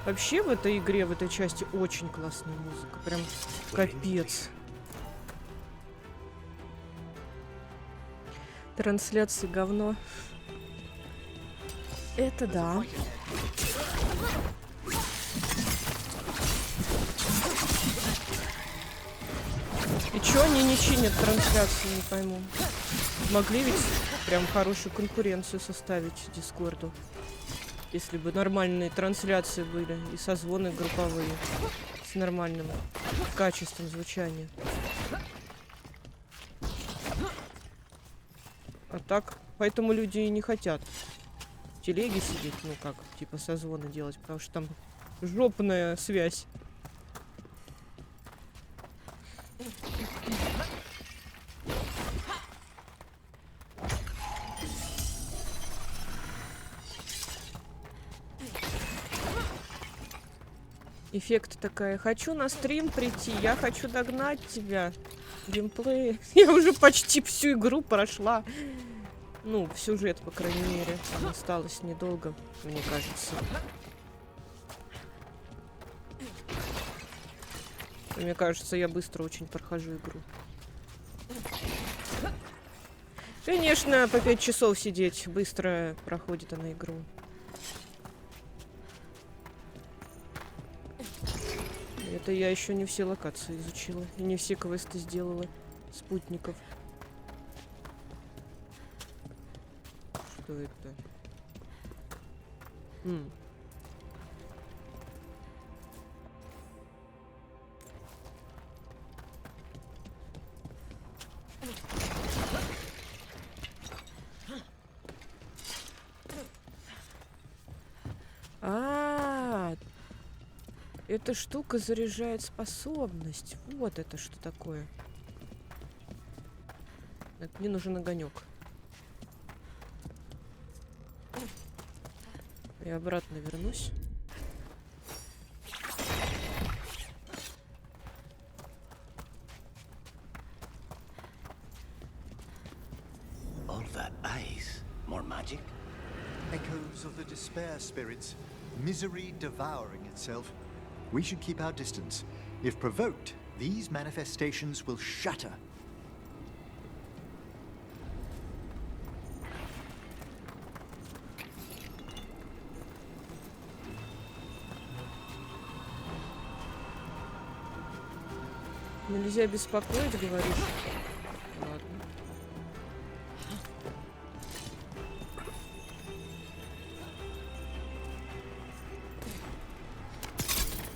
Вообще в этой игре, в этой части очень классная музыка. Прям капец. Трансляции говно. Это да. И чё они не чинят трансляции, не пойму. Могли ведь прям хорошую конкуренцию составить Дискорду. Если бы нормальные трансляции были и созвоны групповые с нормальным качеством звучания. А так, поэтому люди и не хотят в телеге сидеть, ну как, типа созвоны делать, потому что там жопная связь. Эффект такая. Хочу на стрим прийти, я хочу догнать тебя. Геймплей. Я уже почти всю игру прошла. Ну, в сюжет, по крайней мере. Осталось недолго, мне кажется. Мне кажется, я быстро очень прохожу игру. Конечно, по 5 часов сидеть. Быстро проходит она игру. Это я еще не все локации изучила. И не все квесты сделала. Спутников. Что это? Эта штука заряжает способность. Вот это что такое. Так, мне нужен огонек. Я обратно вернусь. All that ice. More magic? Echoes of the despair spirits. Misery devouring itself. We should keep our distance. If provoked, these manifestations will shatter. Нельзя беспокоить, говоришь? Ладно.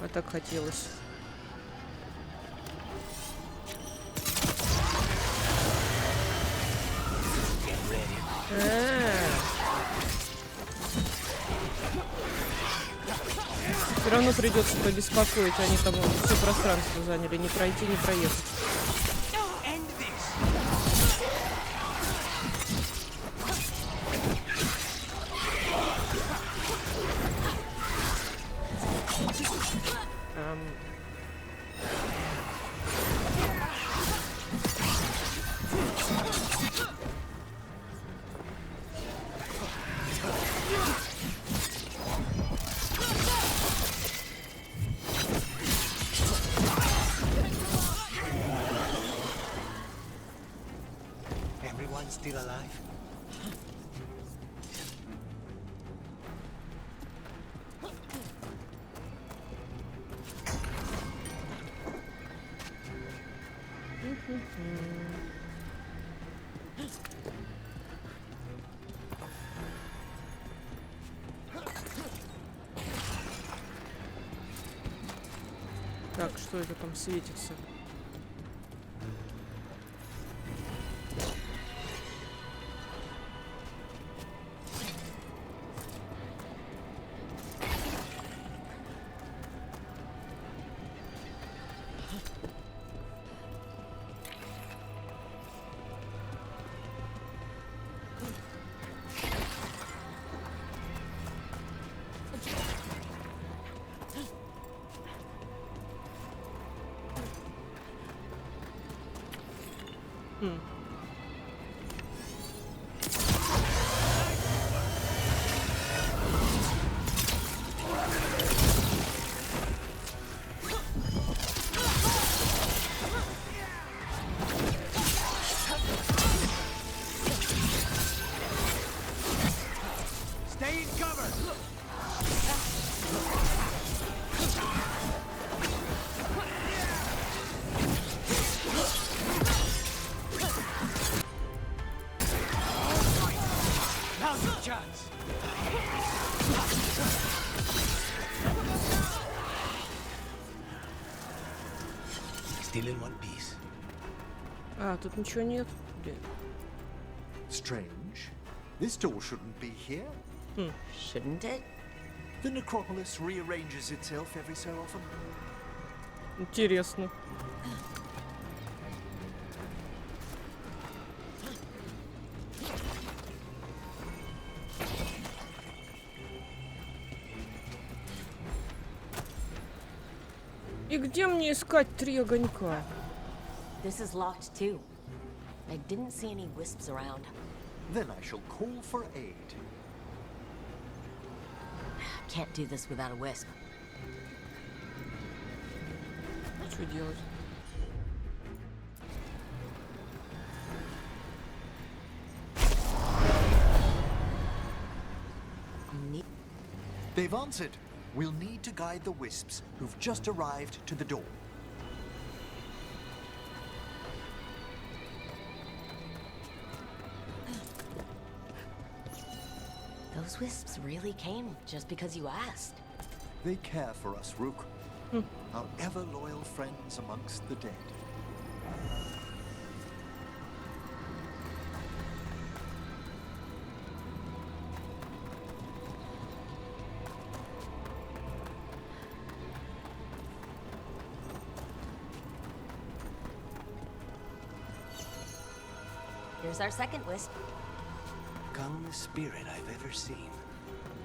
А так хотелось. Все равно придется побеспокоить, они там все пространство заняли, не пройти, не проехать. Still alive? Так, что это там светится? Stay in cover! Now's your chance! Still in one piece. А, тут ничего нет. Блин. Strange. This door shouldn't be here. Shouldn't it? The necropolis rearranges itself every so often. Интересно. И где мне искать 3 огонька? This is locked too. I didn't see any wisps around. Then I shall call for aid. Can't do this without a wisp. Что делать? They've answered. We'll need to guide the wisps who've just arrived to the door. Those wisps really came just because you asked. They care for us, Rook. Our ever-loyal friends amongst the dead. Here's our second wisp. Calmest spirit I've ever seen.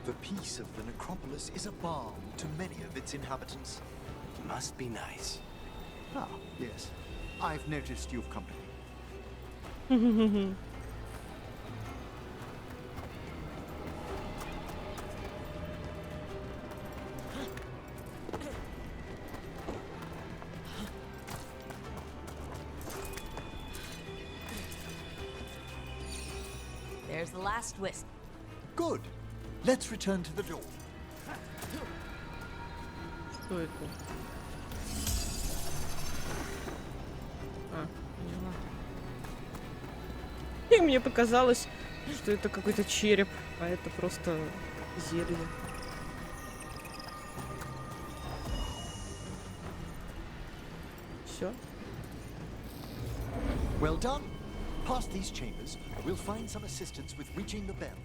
The peace of the necropolis is a balm to many of its inhabitants. Must be nice. Ah, yes. I've noticed you've company. There's the last wisp. Good. Let's return to the door. Что это? А, поняла. И мне показалось, что это какой-то череп, а это просто зелье. Все. Well done. Past these chambers, we'll find some assistance with reaching the bell.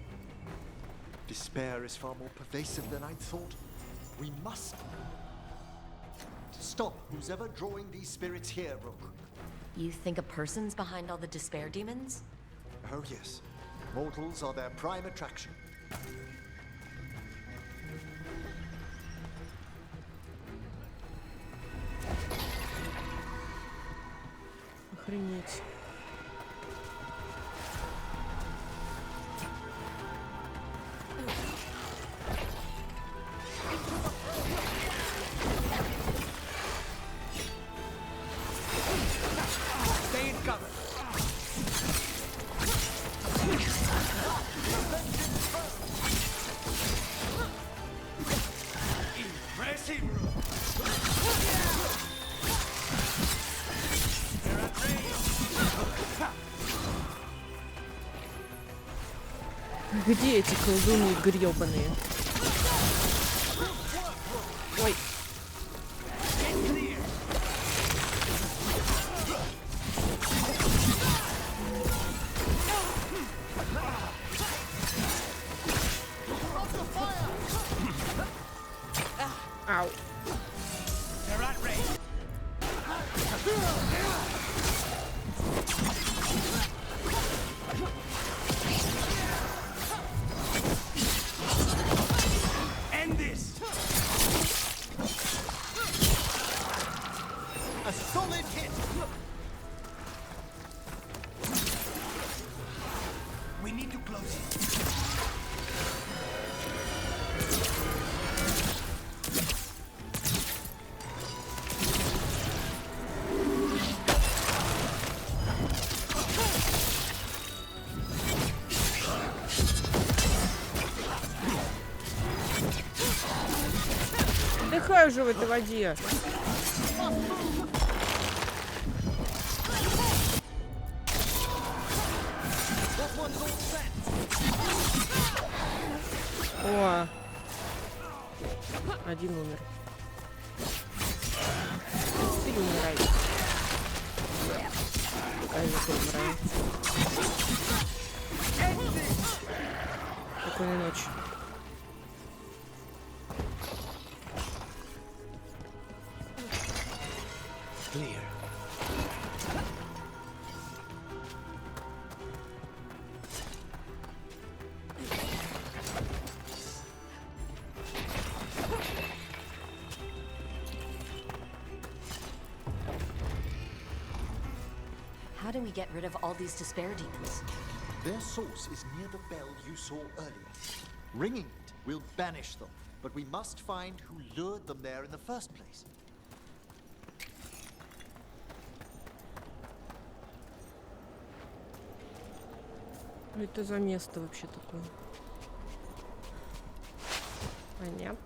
Despair is far more pervasive than I'd thought. We must stop who's ever drawing these spirits here, Rook. You think a person's behind all the despair demons? Oh yes. Mortals are their prime attraction. Охренеть. Stay in cover. Impressive. Где эти колдуны грёбаные? Ой. Ау. End this. A solid hit. умираю же в этой воде. О, один умер. Ты умирай. Ты умирай. Спокойной ночи. Clear. How do we get rid of all these despair demons? Their source is near the bell you saw earlier. Ringing it will banish them, but we must find who lured them there in the first place. Что это за место вообще такое? Понятно.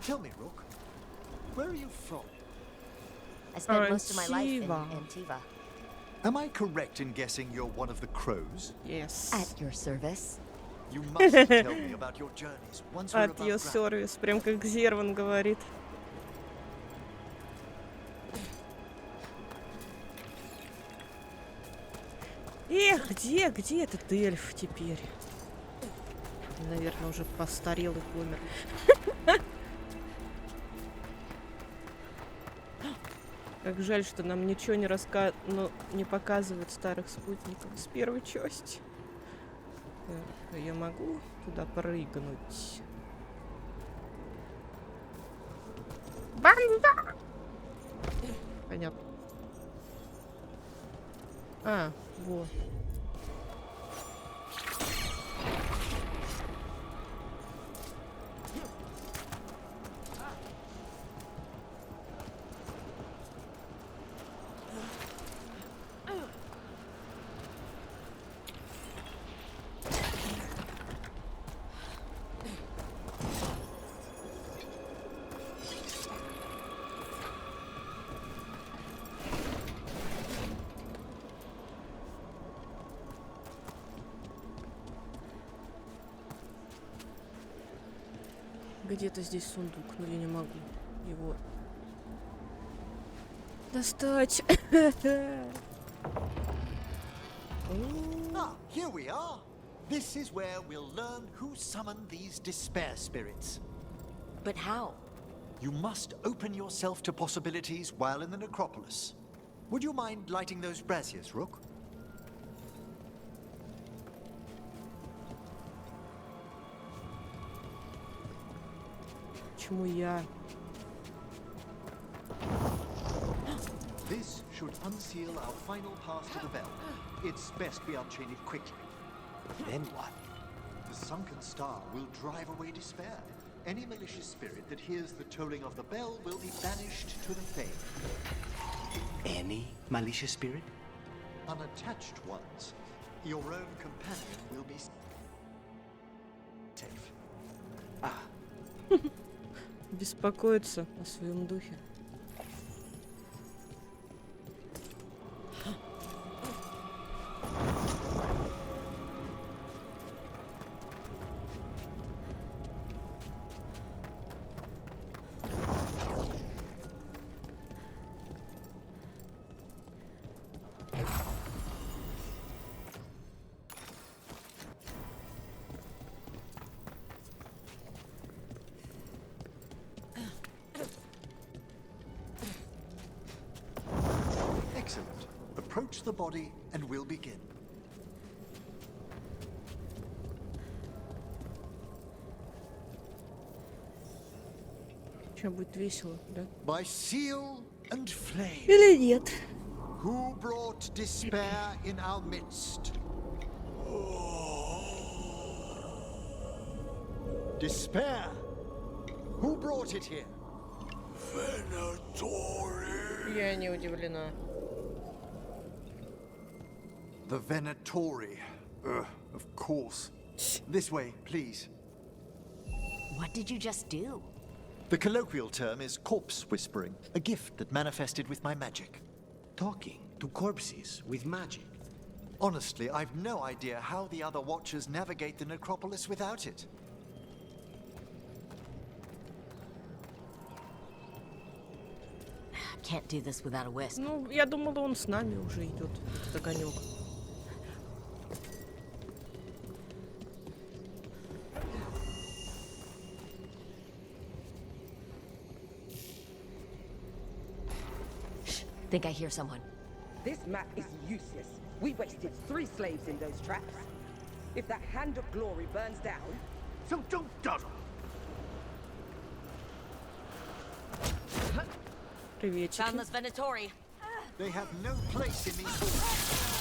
Tell me, Rook, where are you from? I spent most of my life in Antiva. Am I correct in guessing you're one of the crows? Yes. At your service. You must tell me about your journeys once we're От ее above ground. сервис, прям как Зерван говорит. Эх, где этот эльф теперь? Наверное, уже постарел и помер. Как жаль, что нам ничего не показывают старых спутников с первой части. Так, я могу туда прыгнуть? Банда! Понятно. А, вот. Где-то здесь сундук, но я не могу его достать. Ah, here we are. This is where we'll learn who summoned these despair spirits. But how? You must open yourself to possibilities while in the necropolis. Would you mind lighting those braziers, Rook? Почему я? This should unseal our final pass to the bell. It's best we unchain it quickly. Then what? The sunken star will drive away despair. Any malicious spirit that hears the tolling of the bell will be banished to the Fane. Any malicious spirit? Unattached ones. Your own companion will be safe. Беспокоиться о своем духе. Excellent. Approach the body and we'll begin. Сейчас будет весело, да? By seal and flame. Или нет? Who brought despair in our midst? Despair? Who brought it here? Я не удивлена. The Venatori. Of course. This way, please. What did you just do? The colloquial term is corpse whispering, a gift that manifested with my magic. Talking to corpses with magic. Honestly, I've no idea how the other Watchers navigate the necropolis without it. Can't do this without a whisk. Ну, я думала, он с нами уже идет, огонек. Think I hear someone. This map is useless. We wasted 3 slaves in those traps. If that Hand of Glory burns down, so don't dawdle. Приветики. Found this Venatori. They have no place in these halls.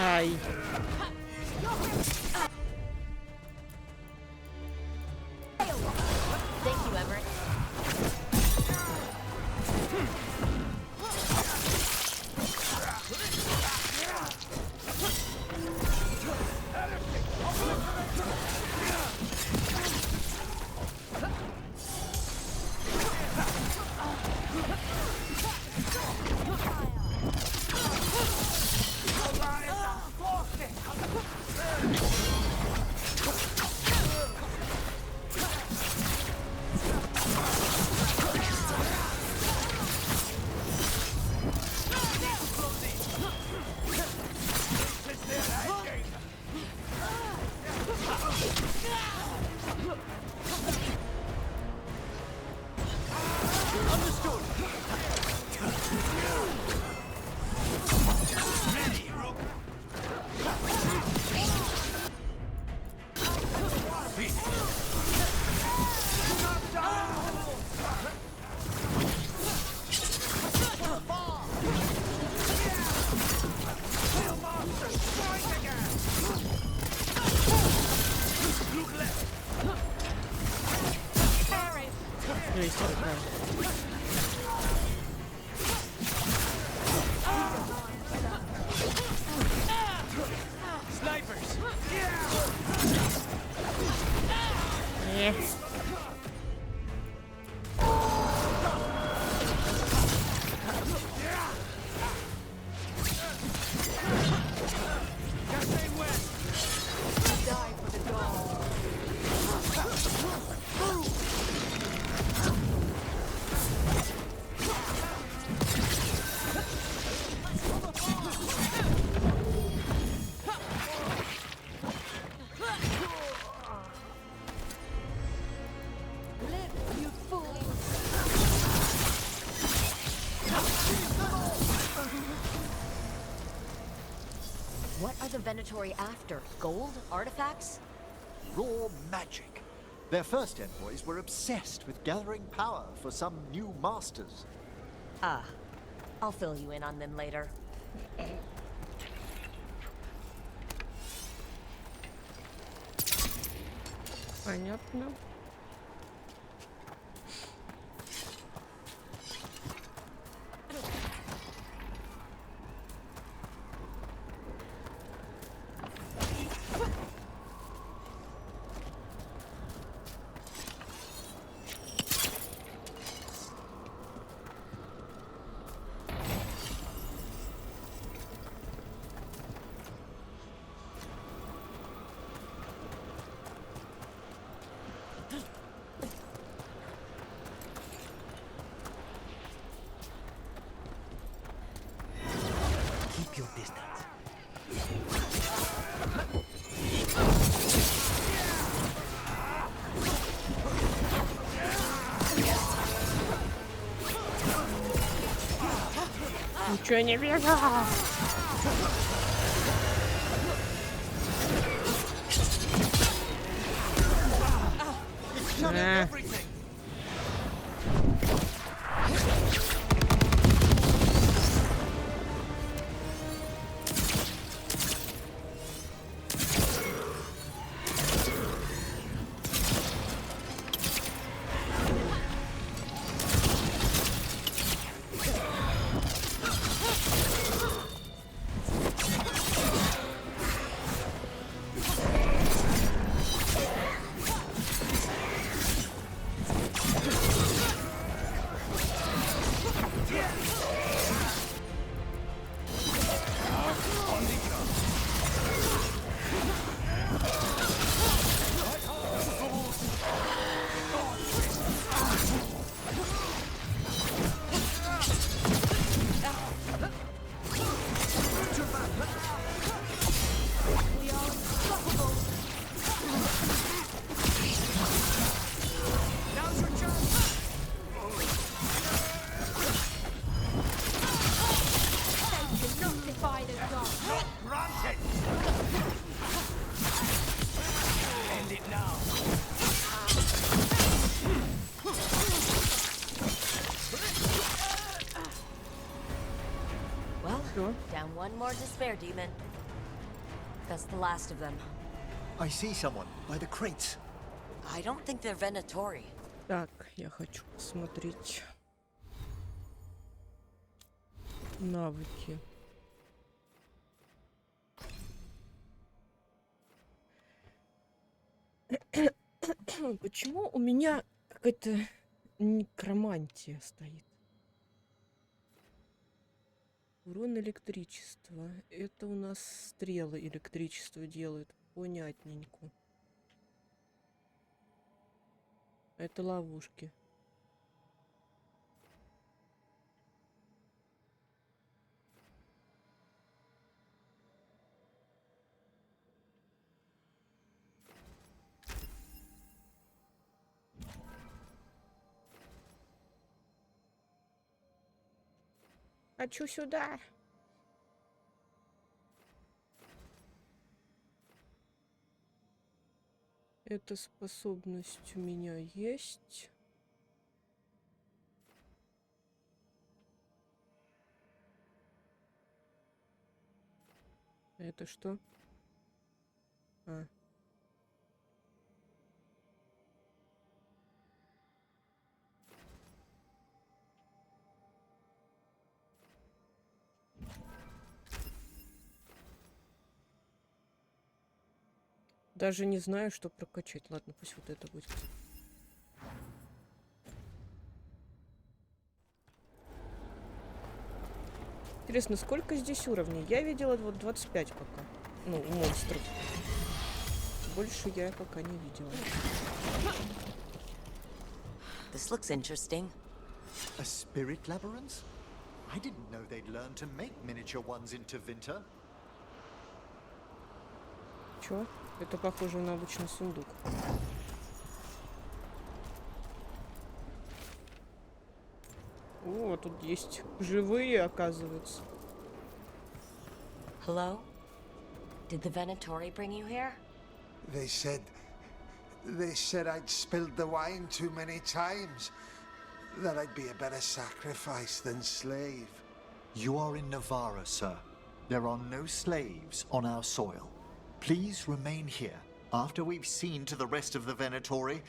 Ай. Thank you, Everett. What are the Venatori after? Gold? Artifacts? Raw magic. Their first envoys were obsessed with gathering power for some new masters. Ah, I'll fill you in on them later. Понятно. еще не вижу. Down one more despair demon. That's the last of them. I see someone by the crates. I don't think they're Venatori. Так, я хочу посмотреть навыки. Почему у меня какая-то некромантия стоит? Урон электричества. Это у нас стрелы электричество делают. Понятненько. Это ловушки. Хочу сюда. Эта способность у меня есть. Это что? А. Даже не знаю, что прокачать. Ладно, пусть вот это будет. Интересно, сколько здесь уровней? Я видела вот 25 пока. Ну, у монстров. Больше я пока не видела. This looks interesting. A spirit labyrinth? I didn't know they'd learn to make miniature ones into winter. Чё? Это похоже на обычный сундук. О, тут есть живые, оказывается. Hello? Did the Venatori bring you here? They said I'd spilled the wine too many times. That I'd be a better sacrifice than slave. You are in Navarra, sir. There are no slaves on our soil. Please remain here. After we've seen to the rest of the Venatori,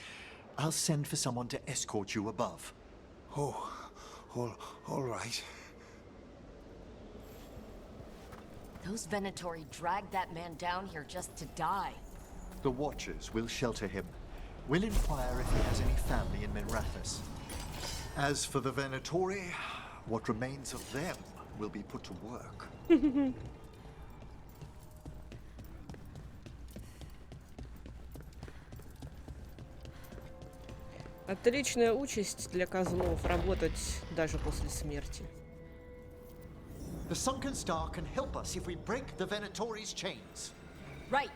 I'll send for someone to escort you above. Oh, all right. Those Venatori dragged that man down here just to die. The Watchers will shelter him. We'll inquire if he has any family in Minrathous. As for the Venatori, what remains of them will be put to work. Отличная участь для козлов — работать даже после смерти. The Sunken Star can help us if we break the Venatori's chains. Right.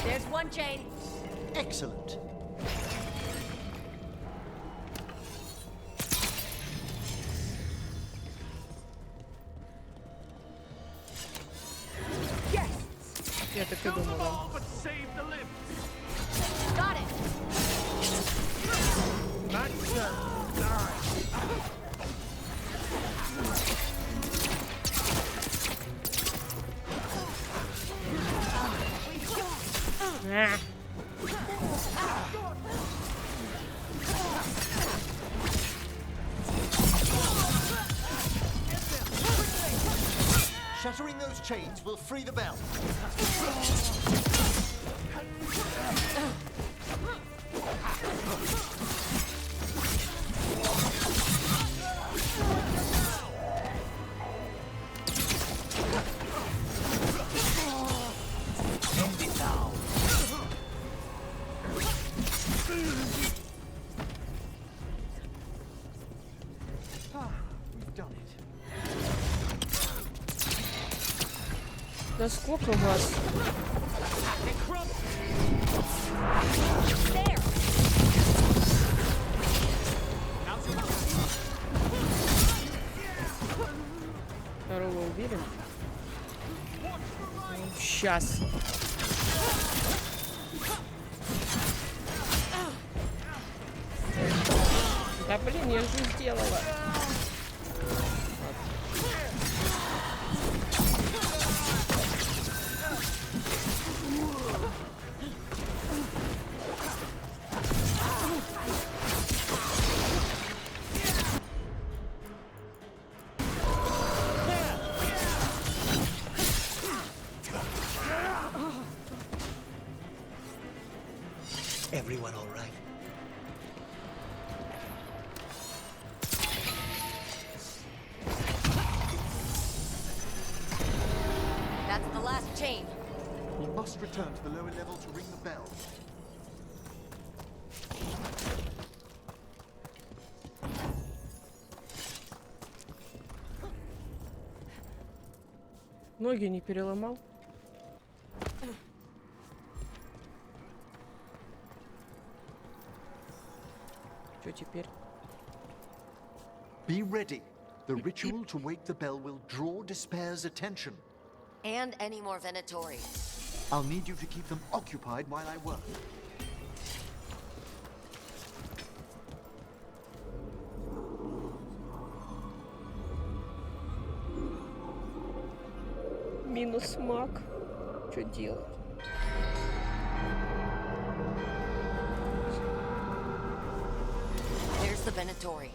There's one chain. Excellent. Я так и думала. Got it. Shattering those chains will free the bell. End it now. We've done it. Да сколько вас? Второго убили? Сейчас. Да блин, я же сделала. Everyone all right? That's the last chain. We must return to the lower level to ring the bell. Ноги не переломал? Что теперь? Be ready. The ritual to wake the bell will draw Despair's attention. And any more Venatori. I'll need you to keep them occupied while I work. Минус маг. Что делать? There's the Venatori.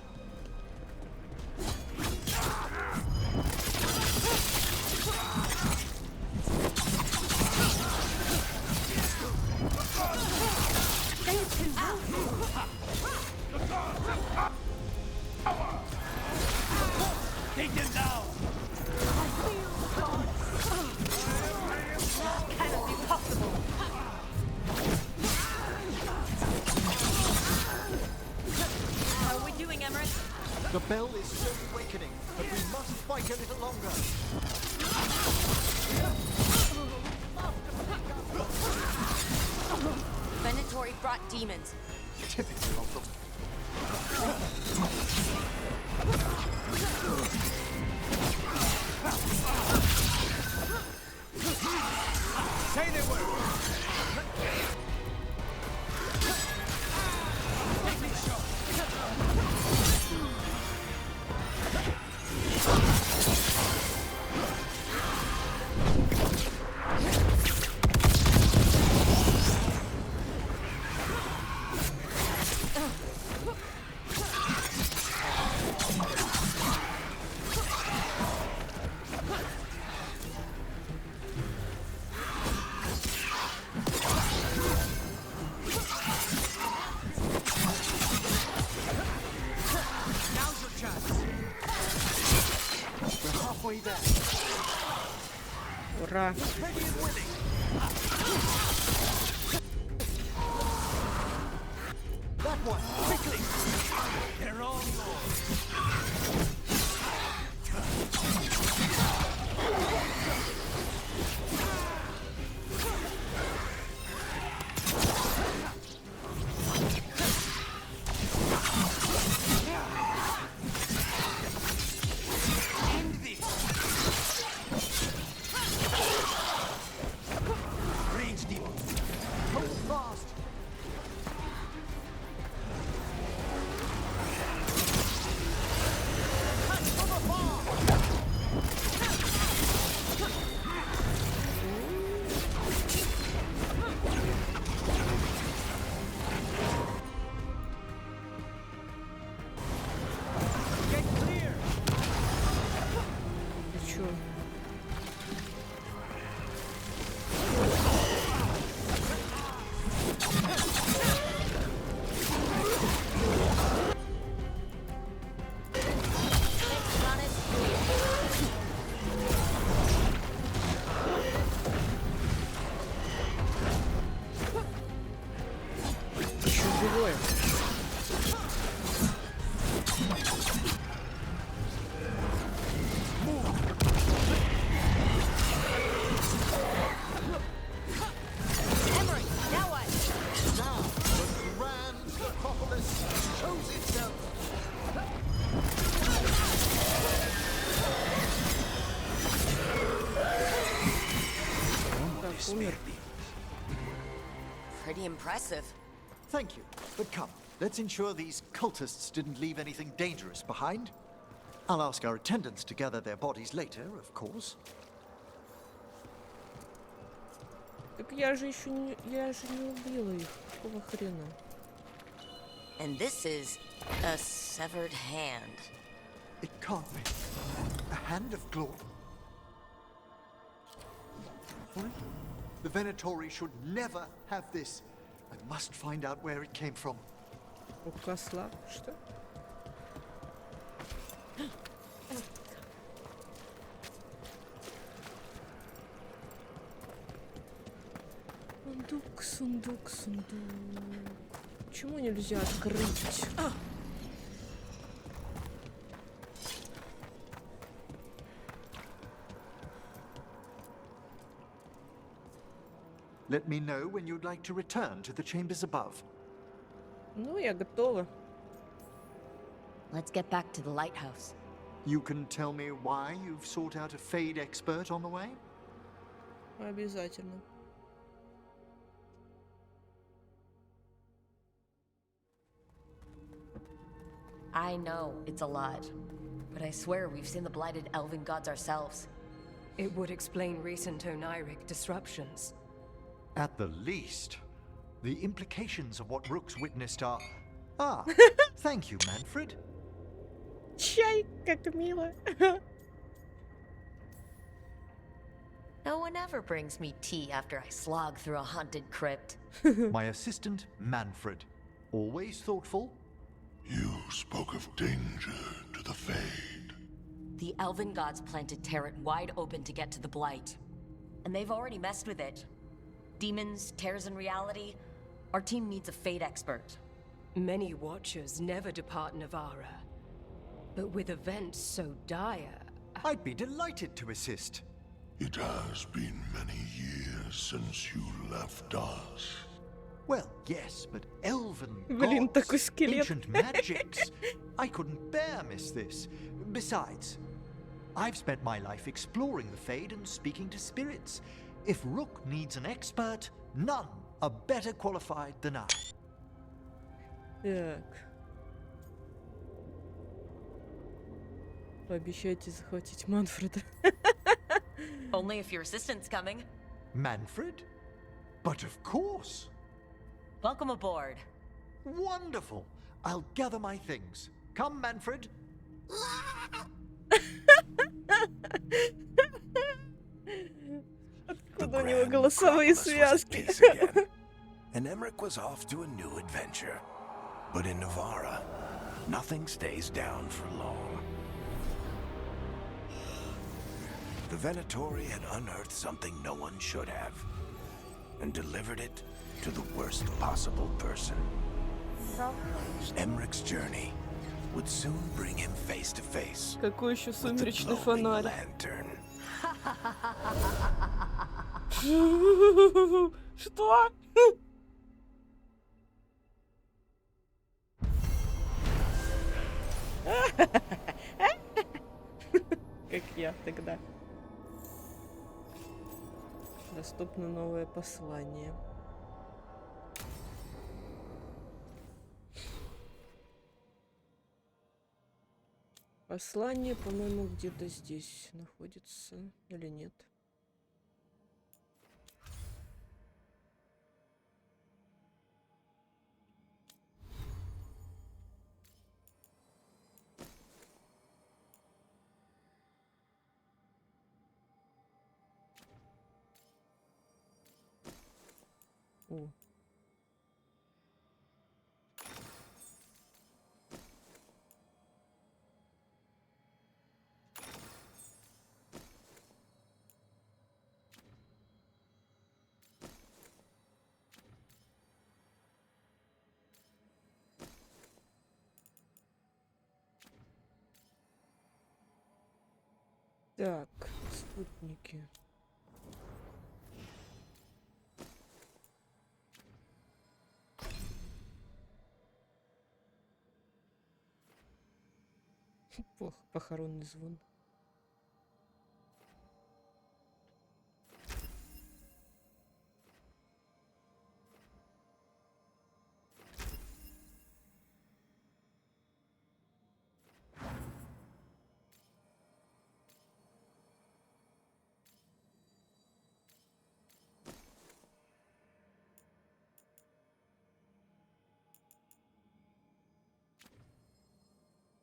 Take them down! Cannot be possible. How are we doing, Emmerich? The bell is slowly awakening, but we must fight a little longer. Venatori brought demons. Typical of them. Say they were! Ура! That one, quickly! They're all yours! такое? Pretty impressive. Thank you. But come, let's ensure these cultists didn't leave anything dangerous behind. I'll ask our attendants to gather their bodies later, of course. Так я же еще не убила их. Какого хрена? And this is a severed hand. It can't be. A hand of glory. What? The Venatori should never have this. I must find out where it came from. У Класса, что? Сундук, сундук, сундук. Почему нельзя открыть? Let me know when you'd like to return to the chambers above. Ну, я готова. Let's get back to the lighthouse. You can tell me why you've sought out a Fade expert on the way? Обязательно. I know it's a lot, but I swear we've seen the blighted elven gods ourselves. It would explain recent Oniric disruptions. At the least, the implications of what Rook's witnessed are... Ah, thank you, Manfred. Чай, как мило. No one ever brings me tea after I slog through a haunted crypt. My assistant, Manfred. Always thoughtful. You spoke of danger to the Fade. The elven gods plan to tear it wide open to get to the blight. And they've already messed with it. Demons, tears in reality. Our team needs a Fade expert. Many watchers never depart Navarra. But with events so dire... I'd be delighted to assist. It has been many years since you left us. Well, yes, but elven Блин, gods, такой скелет. ancient magics. I couldn't bear miss this. Besides, I've spent my life exploring the Fade and speaking to spirits. If Rook needs an expert, none are better qualified than I. Так. Пообещайте захватить Манфреда. Only if your assistant's coming. Manfred? But of course. Welcome aboard. Wonderful. I'll gather my things. Come, Manfred. Откуда у него голосовые связки? And Emmerich was off to a new adventure. But in Navarra, nothing stays down for long. The Venatori had unearthed something no one should have, and delivered it to the worst possible person. Emmerich's journey would soon bring him face to face. Какой еще сумеречный фонарь? Lantern. Что? Как я тогда. Доступно новое послание. Послание, по-моему, где-то здесь находится, или нет? О. Так, спутники. Похоронный звон.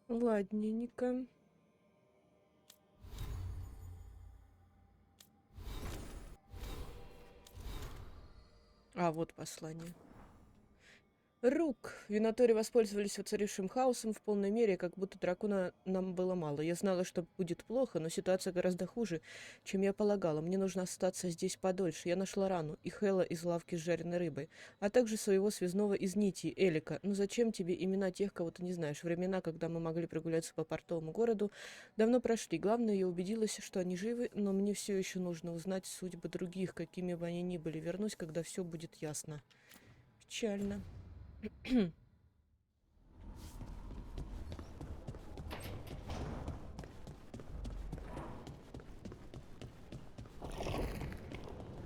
Ладненько. А, вот послание. Рук. Винаторы воспользовались воцарившим хаосом в полной мере, как будто дракона нам было мало. Я знала, что будет плохо, но ситуация гораздо хуже, чем я полагала. Мне нужно остаться здесь подольше. Я нашла рану и Хэлла из лавки с жареной рыбой, а также своего связного из нити, Элика. Ну зачем тебе имена тех, кого ты не знаешь? Времена, когда мы могли прогуляться по портовому городу, давно прошли. Главное, я убедилась, что они живы, но мне все еще нужно узнать судьбы других, какими бы они ни были. Вернусь, когда все будет ясно. Печально.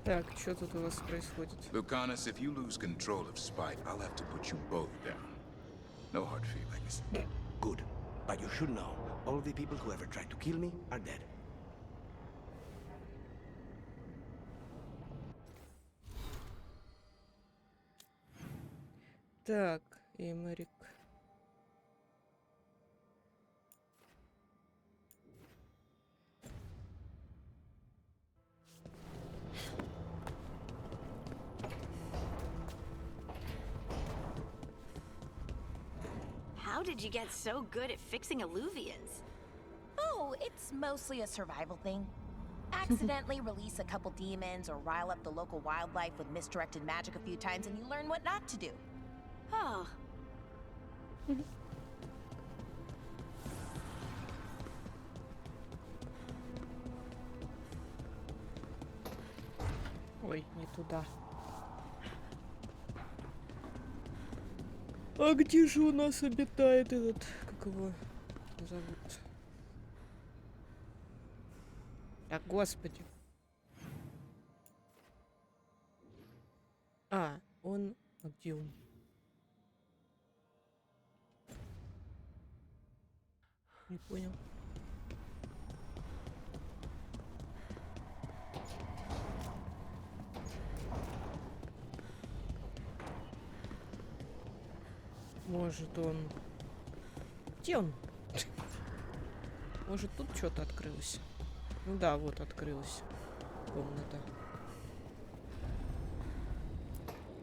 Так, что тут у вас происходит? Lucanus, if you lose control of Spike, I'll have to put you both down. No hard feelings. Good. But you should know, all the people who ever tried to kill me are dead. Так, Эмерик. How did you get so good at fixing alluvians? Oh, it's mostly a survival thing. Accidentally release a couple demons or rile up the local wildlife with misdirected magic a few times and you learn what not to do. Oh. Ой, не туда. А где же у нас обитает этот, как его зовут? А, господи. А, он... А где он? Не понял. Может, он... Где он? Может, тут что-то открылось? Ну да, вот открылась комната.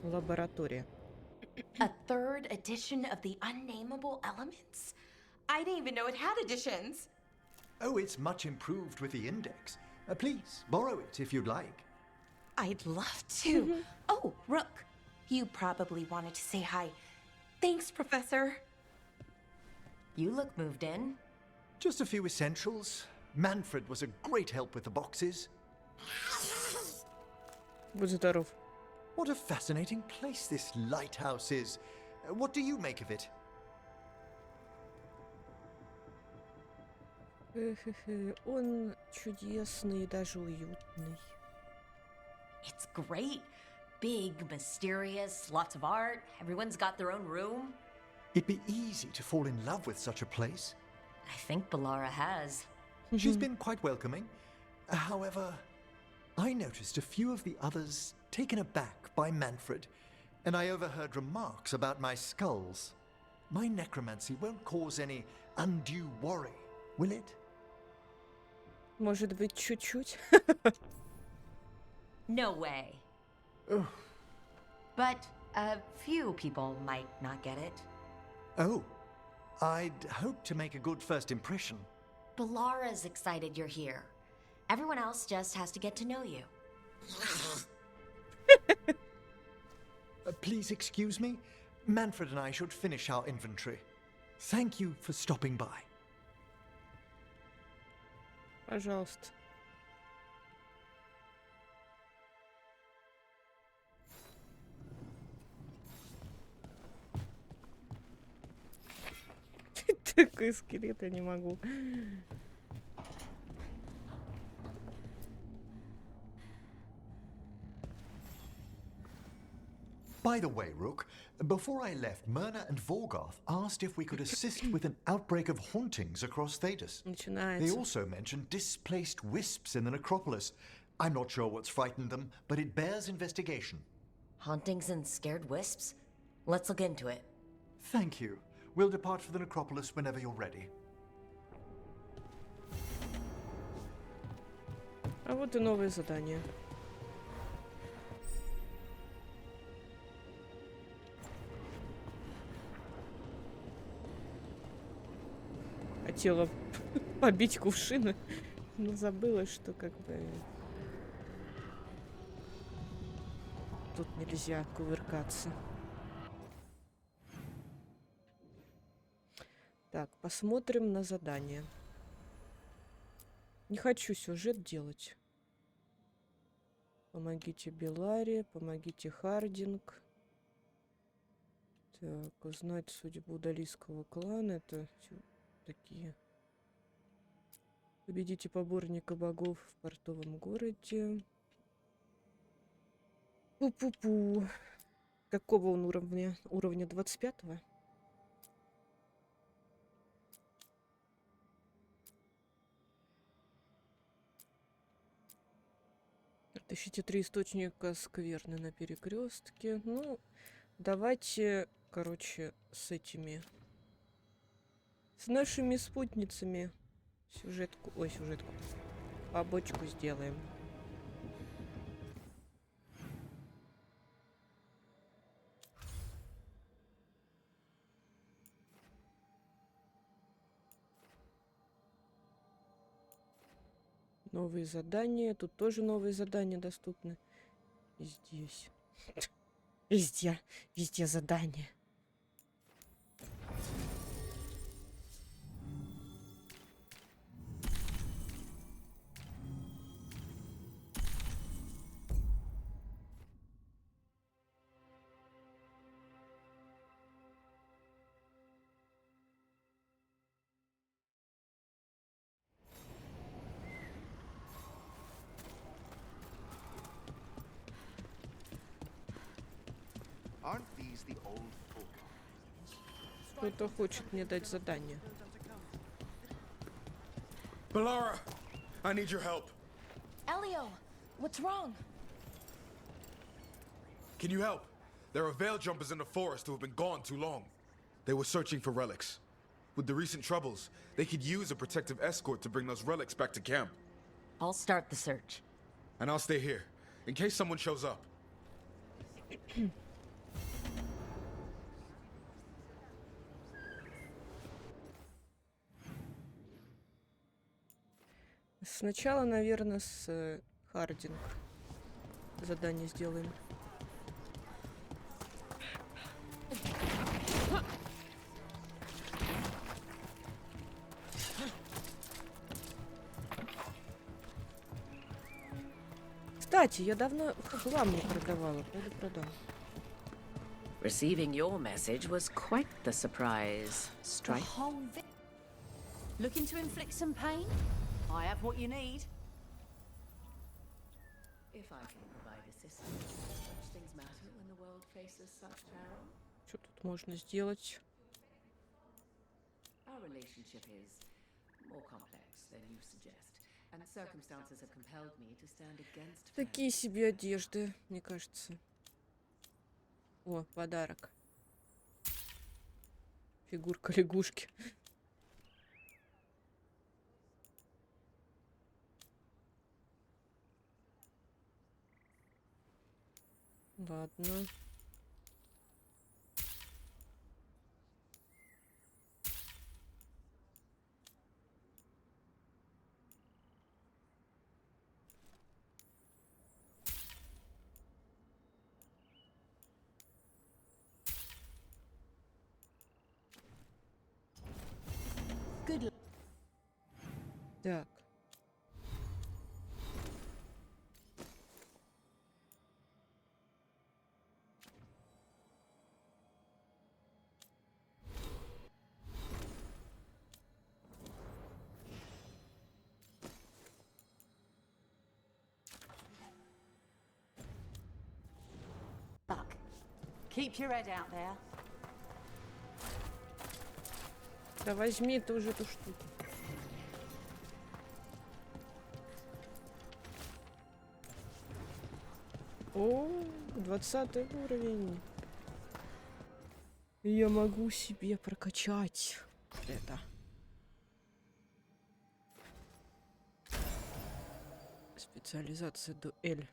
Лаборатория. A third edition of the Unnameable Elements? I didn't even know it had editions. Oh, it's much improved with the index. Please, borrow it if you'd like. I'd love to. Oh, Rook, you probably wanted to say hi. Thanks, Professor. You look moved in. Just a few essentials. Manfred was a great help with the boxes. Будь здоров. What a fascinating place this lighthouse is. What do you make of it? Он чудесный и даже уютный. It's great. Big, mysterious, lots of art. Everyone's got their own room. It'd be easy to fall in love with such a place. I think Bellara has. She's been quite welcoming. However, I noticed a few of the others taken aback by Manfred, and I overheard remarks about my skulls. My necromancy won't cause any undue worry, will it? Может быть, чуть-чуть? No way. But a few people might not get it. Oh, I'd hope to make a good first impression. Bellara's excited you're here. Everyone else just has to get to know you. Please excuse me. Manfred and I should finish our inventory. Thank you for stopping by. Пожалуйста. Такой скелет, я не могу. By the way, Rook, before I left, Myrna and Vorgarth asked if we could assist with an outbreak of hauntings across Thedas. They also mentioned displaced wisps in the necropolis. I'm not sure what's frightened them, but it bears investigation. Hauntings and scared wisps? Let's look into it. Thank you. We'll depart for the necropolis whenever you're ready. А вот и новое задание. Хотела побить кувшины, но забыла, что как бы тут нельзя кувыркаться. Так, посмотрим на задание. Не хочу сюжет делать. Помогите Беларе, помогите Хардинг. Так, узнать судьбу Далийского клана. Это все такие. Победите поборника богов в портовом городе. Пу-пу-пу. Какого он уровня? Уровня 25-го? Отыщите 3 источника скверны на перекрестке. Ну, давайте, короче, с этими. С нашими спутницами. Сюжетку. Ой, сюжетку. Побочку сделаем. Новые задания. Тут тоже новые задания доступны. И здесь. Везде задания. Кто-то хочет мне дать задание. Belara, I need your help. Elio, what's wrong? Can you help? There are veil jumpers in the forest who have been gone too long. They were searching for relics. With the recent troubles, they could use a protective escort to bring those relics back to camp. I'll start the search. And I'll stay here, in case someone shows up. Сначала, наверное, с Хардинг задание сделаем. Кстати, я давно хлам не продавала. Пойду продам. Receiving your message was quite the surprise, Strife. Looking to inflict some pain? I have what you need. If I can provide assistance, such things matter when the world faces such peril. Что тут можно сделать? Our relationship is more complex than you suggest, and circumstances have compelled me to stand against. Такие себе одежды, мне кажется. О, подарок. Фигурка лягушки. Ладно. Так. Keep your head out there. Да возьми ты уже эту штуку. О, 20 уровень. Я могу себе прокачать это. Специализация дуэль.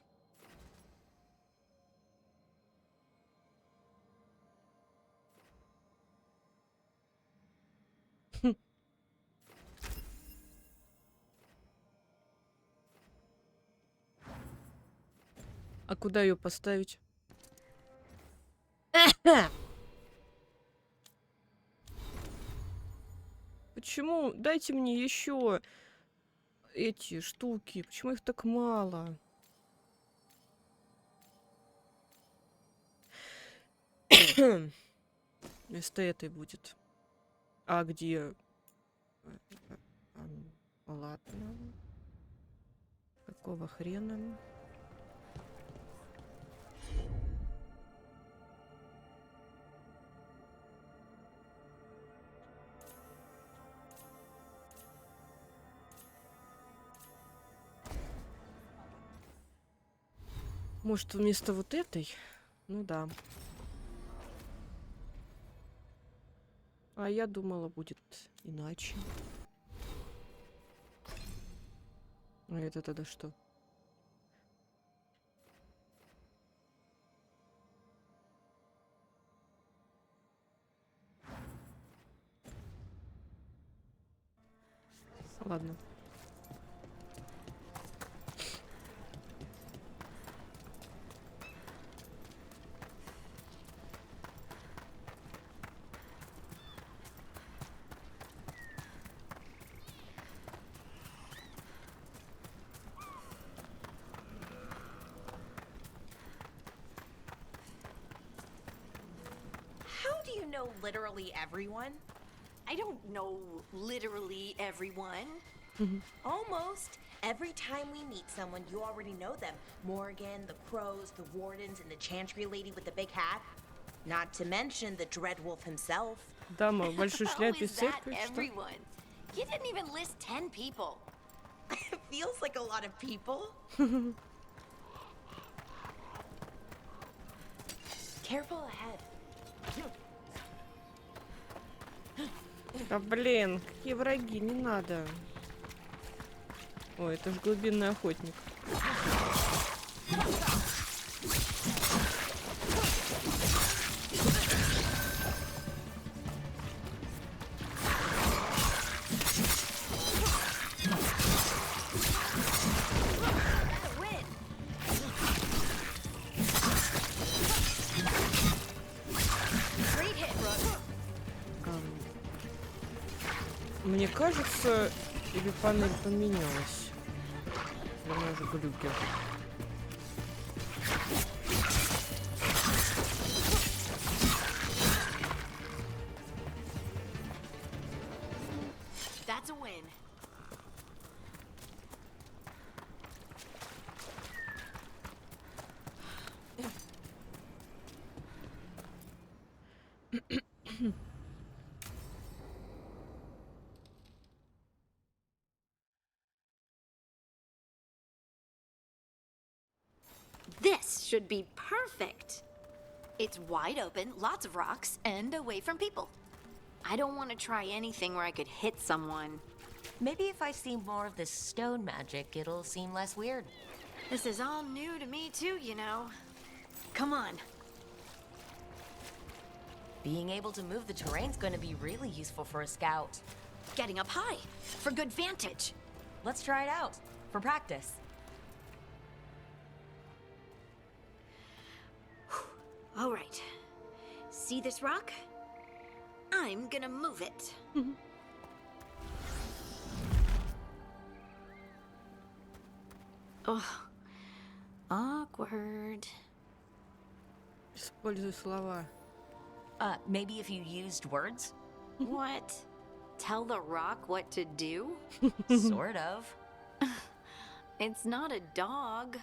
А куда ее поставить? Почему? Дайте мне еще эти штуки. Почему их так мало? Вместо этой будет. А где? Ладно. Какого хрена? Может, вместо вот этой? Ну да. А я думала, будет иначе. А это тогда что? Ладно. Know literally everyone? I don't know literally everyone. Almost. Every time we meet someone, you already know them. Morgan, the crows, the wardens, and the chantry lady with the big hat. Not to mention the Dreadwolf himself. Дама в большой шляпе церкви, что? Everyone. You didn't even list 10 people. Feels like a lot of people. Careful ahead. Да блин, какие враги, не надо. Ой, это ж глубинный охотник. Мне кажется, или панель поменялась. Или может глюки. That's a win. This should be perfect. It's wide open, lots of rocks, and away from people. I don't want to try anything where I could hit someone. Maybe if I see more of this stone magic, it'll seem less weird. This is all new to me too, you know. Come on. Being able to move the terrain's going to be really useful for a scout. Getting up high, for good vantage. Let's try it out, for practice. All right. See this rock? I'm gonna move it. Oh, awkward. Используй слова. Maybe if you used words? What? Tell the rock what to do? Sort of. It's not a dog.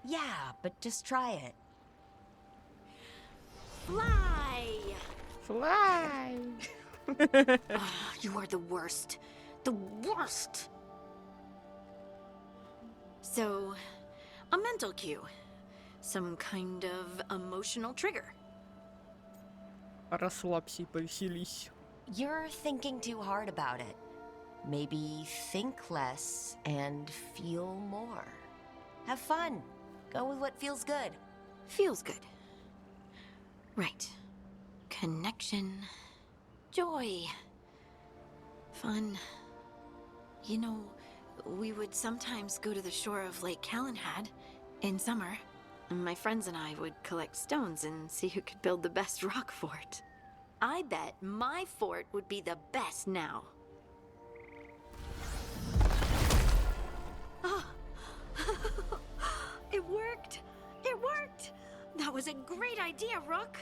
Yeah, but just try it. Fly! Fly! Oh, you are the worst. The worst! So, a mental cue. Some kind of emotional trigger. Расслабься и повеселись. You're thinking too hard about it. Maybe think less and feel more. Have fun. Go with what feels good. Feels good. Right. Connection. Joy. Fun. You know, we would sometimes go to the shore of Lake Calenhad in summer. My friends and I would collect stones and see who could build the best rock fort. I bet my fort would be the best now. Oh. It worked! It worked! That was a great idea, Rook!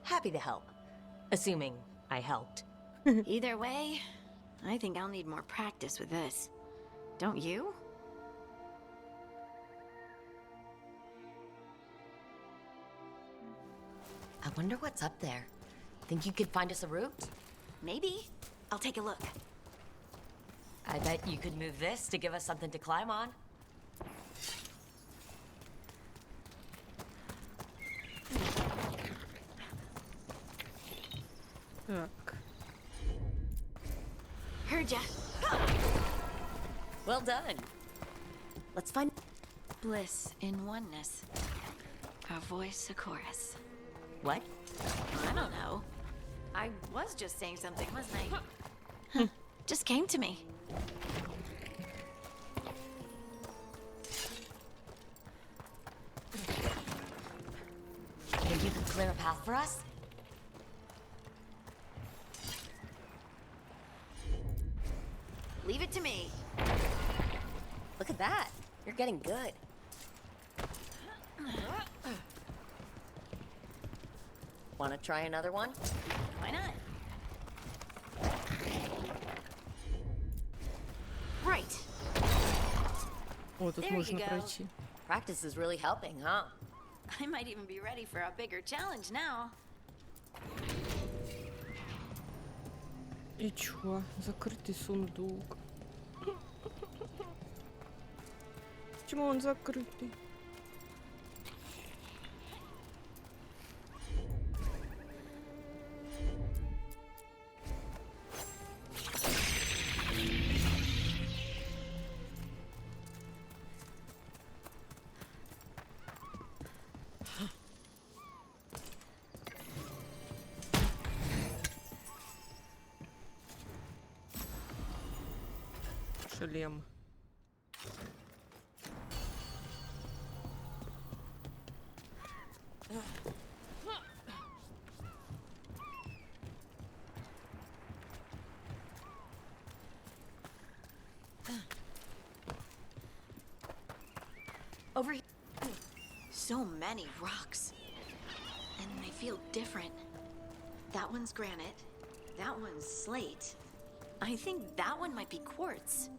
Happy to help. Assuming I helped. Either way, I think I'll need more practice with this. Don't you? I wonder what's up there. Think you could find us a route? Maybe. I'll take a look. I bet you could move this to give us something to climb on. Так. Heard ya. Well done. Let's find Bliss in oneness. A voice, a chorus. What? I don't know. I was just saying something, wasn't I? Just came to me. Think you could clear a path for us? Leave it to me. Look at that. You're getting good. Want to try another one? Why not? Right. О, тут можно пройти. Practice is really helping, huh? I might even be ready for a bigger challenge now. И чё? Закрытый сундук. Почему он закрытый? Шлем. Over here. So many rocks. And they feel different. That one's granite. That one's slate. I think that one might be quartz.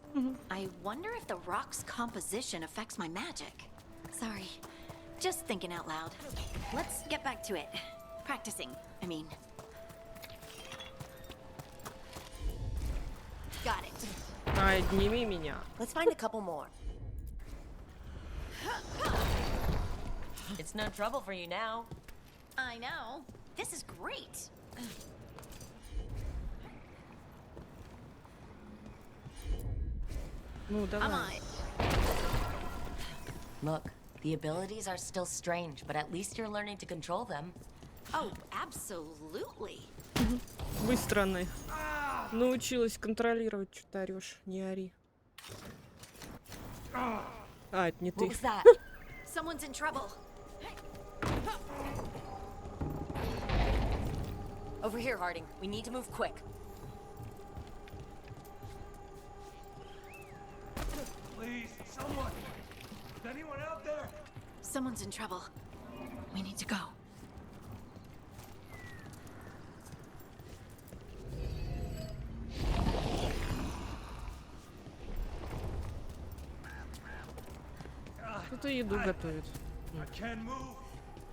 I wonder if the rock's composition affects my magic. Sorry. Just thinking out loud. Let's get back to it. Practicing, I mean. Got it. Подними меня. Let's find a couple more. It's no trouble for you now. I know. This is great. Ну, давай. Look, the abilities are still strange, but at least you're learning to control them. Oh, absolutely. Быстро она научилась контролировать. Что ты орешь? Не ори. А, это не ты. What was that? Someone's in trouble. Over here, Harding. We need to move quick. Please, someone! Is anyone out there? Someone's in trouble. We need to go. Кто-то еду готовит. I can't move.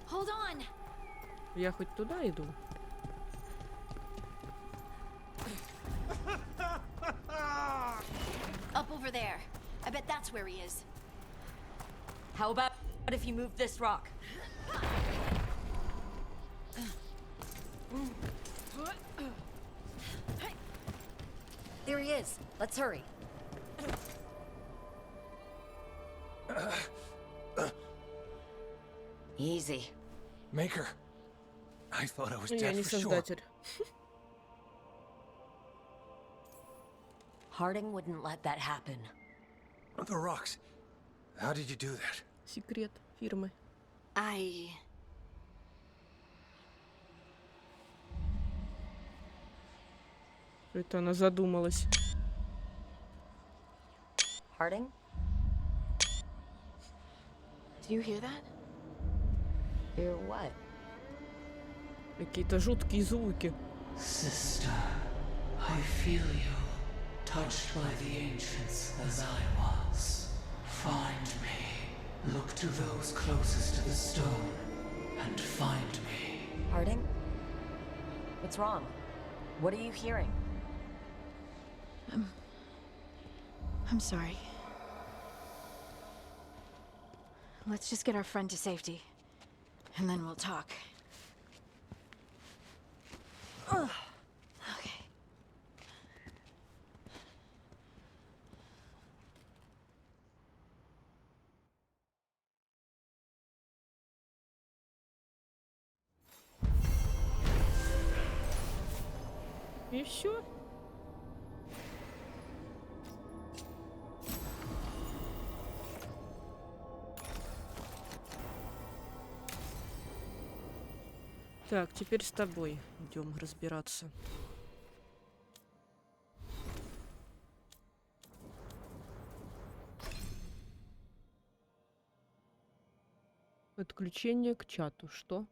Hold on. Я хоть туда иду? Up over there. I bet that's where he is. How about if you move this rock? There he is. Let's hurry. Easy. Maker. I thought I was Я dead не for sure. создатель. Harding wouldn't let that happen. The rocks. How did you do that? Секрет фирмы. Это она задумалась. Harding? Do you hear that? Hear what? Какие-то жуткие звуки. Sister, I feel you, touched by the ancients as I was. Find me. Look to those closest to the stone, and find me. Harding? What's wrong? What are you hearing? I'm sorry. Let's just get our friend to safety, and then we'll talk. Okay. И все. Так, теперь с тобой идем разбираться. Подключение к чату. Что?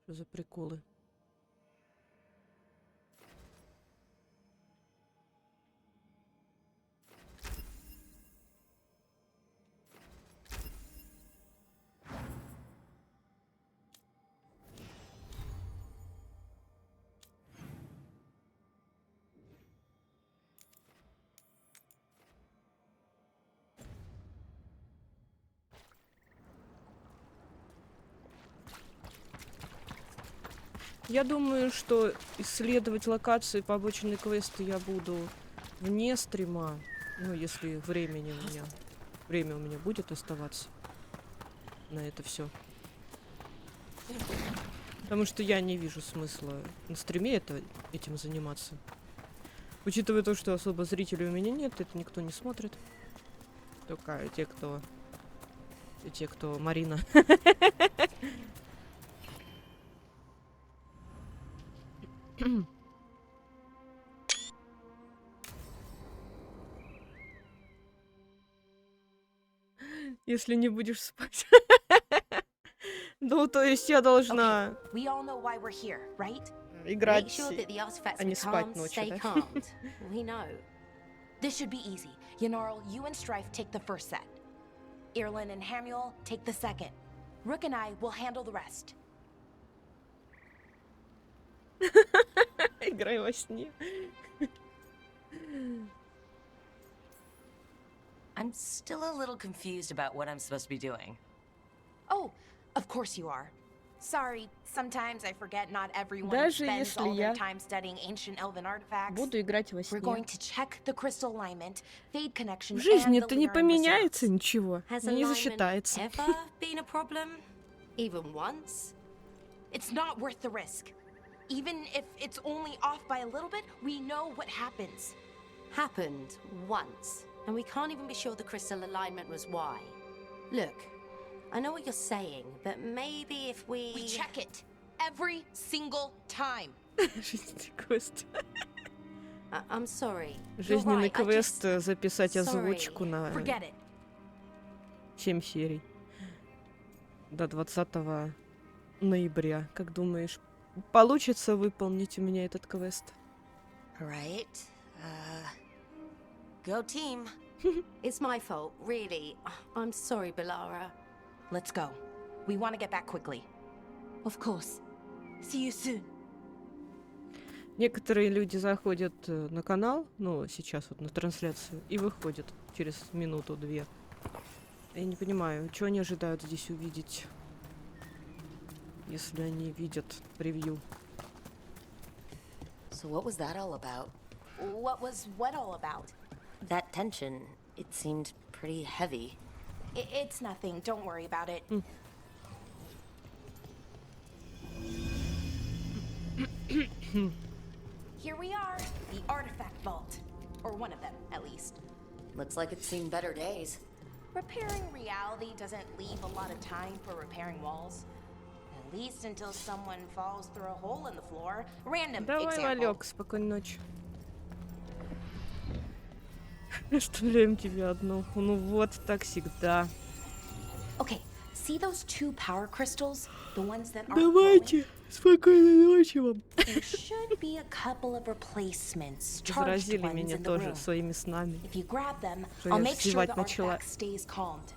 Что за приколы? Я думаю, что исследовать локации, побочные квесты я буду вне стрима. Ну, если время у меня будет оставаться на это все. Потому что я не вижу смысла на стриме этим заниматься. Учитывая то, что особо зрителей у меня нет, это никто не смотрит. Только те, кто Марина. Если не будешь спать. Ну, то есть я должна играть, а не спать ночью, да? We know. This should be easy. Yanarl, you and Strife take the first set. Irlin and Hamuel take the second. Rook and I will handle the rest. Играй во сне. I'm still a little confused about what I'm supposed to be doing. Oh, of course you are. Sorry, sometimes I forget not everyone Даже spends если all their я time studying ancient elven artifacts. буду играть во We're сне. going to check the crystal alignment, fade connection, В жизни and the это не Lyran поменяется reserves. ничего. Has Не alignment засчитается. ever been a problem? Even once? It's not worth the risk. Even if it's only off by a little bit, we know what happens. Happened once, and we can't even be sure the crystal alignment was why. Look, I know what you're saying, but maybe if we... We check it every single time. Жизненный квест. I'm sorry. Жизненный квест записать озвучку на Forget it. 7 серий. До 20 ноября. Как думаешь, получится выполнить у меня этот квест? Right. Go team. It's my fault, really. I'm sorry, Belara. Let's go. We want to get back quickly. Of course. See you soon. Некоторые люди заходят на канал, ну, сейчас вот на трансляцию, и выходят через минуту-две. Я не понимаю, что они ожидают здесь увидеть, если они видят превью. So what was that all about? What was what all about? That tension, it seemed pretty heavy. It's nothing. Don't worry about it. Here we are, the artifact vault. Or one of them, at least. Looks like it's seen better days. Repairing reality doesn't leave a lot of time for repairing walls. At least until someone falls through a hole in the floor. Random Давай, example. Валек, спокойной ночи. Оставляем тебя одну. Ну вот, так всегда. Okay, see those two power crystals? The ones that aren't Давайте, спокойной ночи вам. There should be a couple of replacements, charged Заразили ones меня in the тоже room. своими снами. If you grab them, Что I'll я make sure зевать the начала. artifact stays calmed.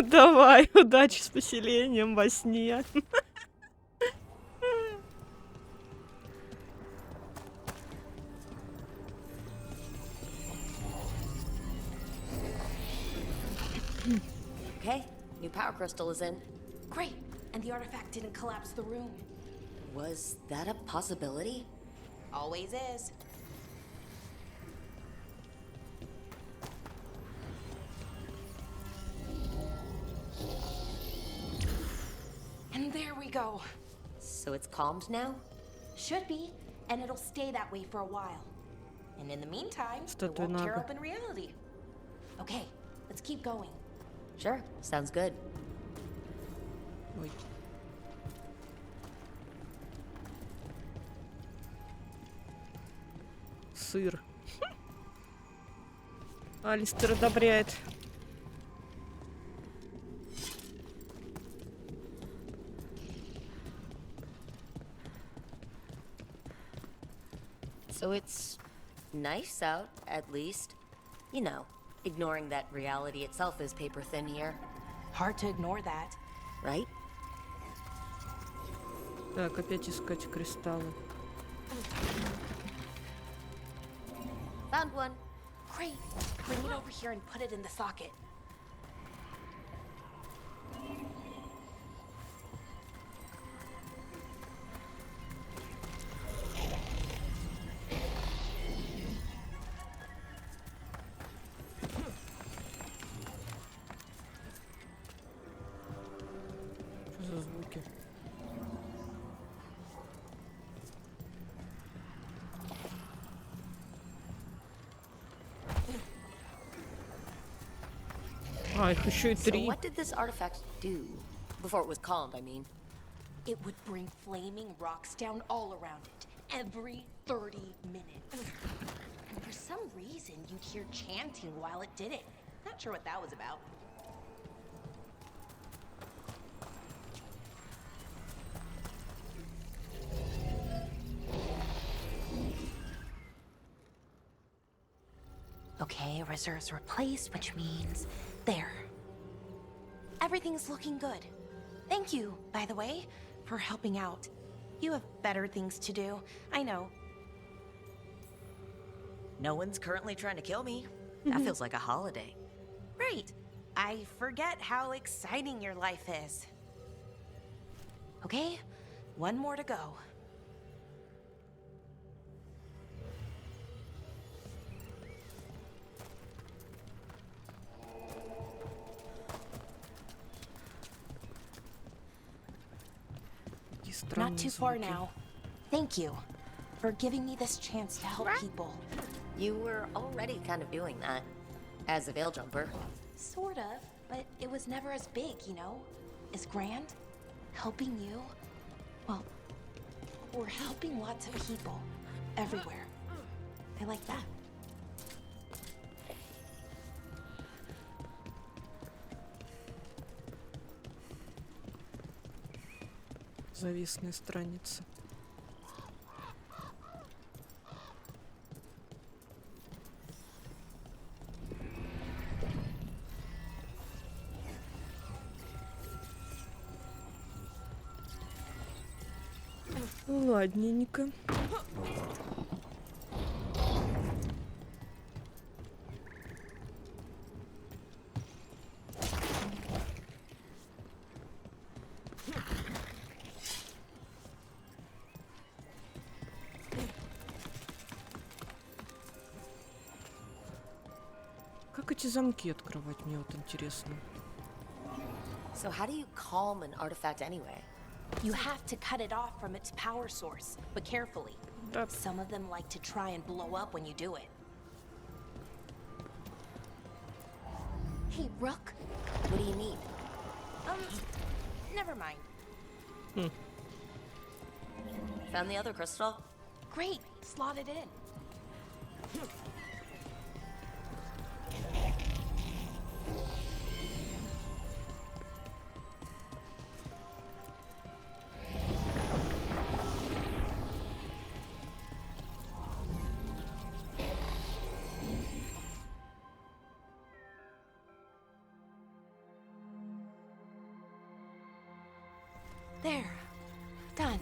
Давай, удачи с поселением во сне. Okay, new power crystal is in. Great, and the artifact didn't collapse the room. Was that a possibility? Always is. And there we go. So it's calmed now? Should be, and it'll stay that way for a while. And in the meantime, it won't tear open reality. Okay, let's keep going. Sure, sounds good. Ой. Сыр. Алистер одобряет. So it's nice out, at least. You know, ignoring that reality itself is paper thin here. Hard to ignore that. Right? Так, опять искать кристаллы. Found one. Great. Bring it over here and put it in the socket. Что за звуки? А, их еще и So три. what did this artifact do? Before it was calmed, I mean. It would bring flaming rocks down all around it, every 30 minutes. And for some reason, you'd hear chanting while it did it. Not sure what that was about. Okay, reserves replaced, which means there. Everything's looking good. Thank you, by the way, for helping out. You have better things to do, I know. No one's currently trying to kill me. That feels like a holiday. Right. I forget how exciting your life is. Okay, one more to go. Not too far now. Thank you for giving me this chance to help people. You were already kind of doing that. As a veil jumper. Sort of, but it was never as big, you know? As grand. Helping you. Well, we're helping lots of people. Everywhere. I like that. Зависная страница. Ладненько. Как эти замки открывать, мне вот интересно. So how do you calm an artifact anyway? You have to cut it off from its power source, but carefully. Some of them like to try and blow up when you do it. Hey, Rook, what do you need? Never mind. Found the other crystal? Great, slot it in. There. Done.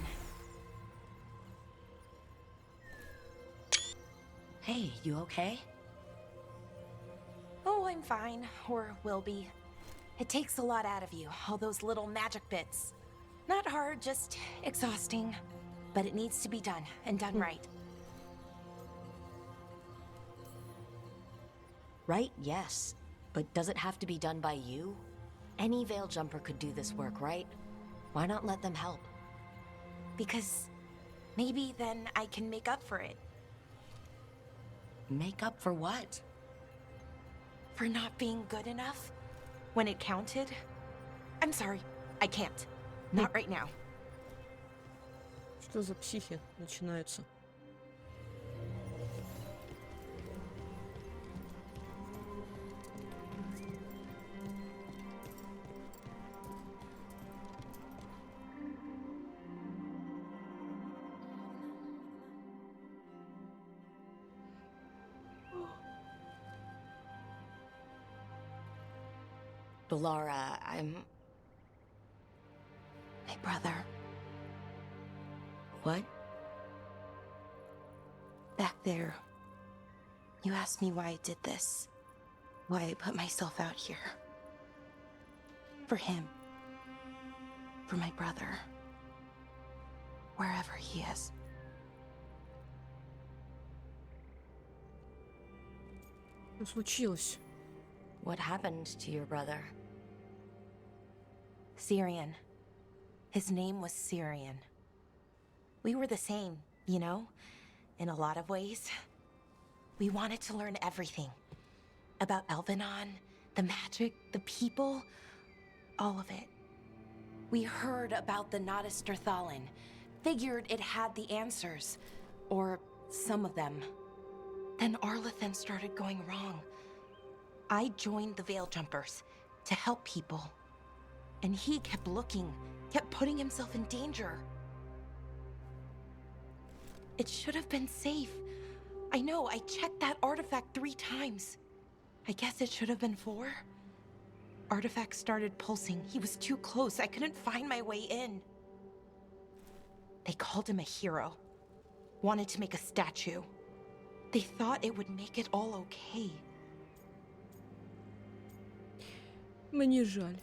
Hey, you okay? Oh, I'm fine. Or will be. It takes a lot out of you, all those little magic bits. Not hard, just exhausting. But it needs to be done, and done right. Right, yes. But does it have to be done by you? Any Veil Jumper could do this work, right? Why not let them help? Because maybe then I can make up for it. Make up for what? For not being good enough when it counted. I'm sorry, I can't. Not right now. Что за психи начинаются? Bellara, I'm... My brother. What? Back there. You asked me why I did this. Why I put myself out here. For him. For my brother. Wherever he is. Что случилось? What happened to your brother? Syrian. His name was Syrian. We were the same, you know, in a lot of ways. We wanted to learn everything. About Elvenon, the magic, the people, all of it. We heard about the Nodus Derthalin, figured it had the answers, or some of them. Then Arlathan started going wrong. I joined the Veil Jumpers to help people. And he kept looking, kept putting himself in danger. It should have been safe. I know, I checked that artifact 3 times. I guess it should have been 4. Artifact started pulsing. He was too close. I couldn't find my way in. They called him a hero. Wanted to make a statue. They thought it would make it all okay. Мне жаль.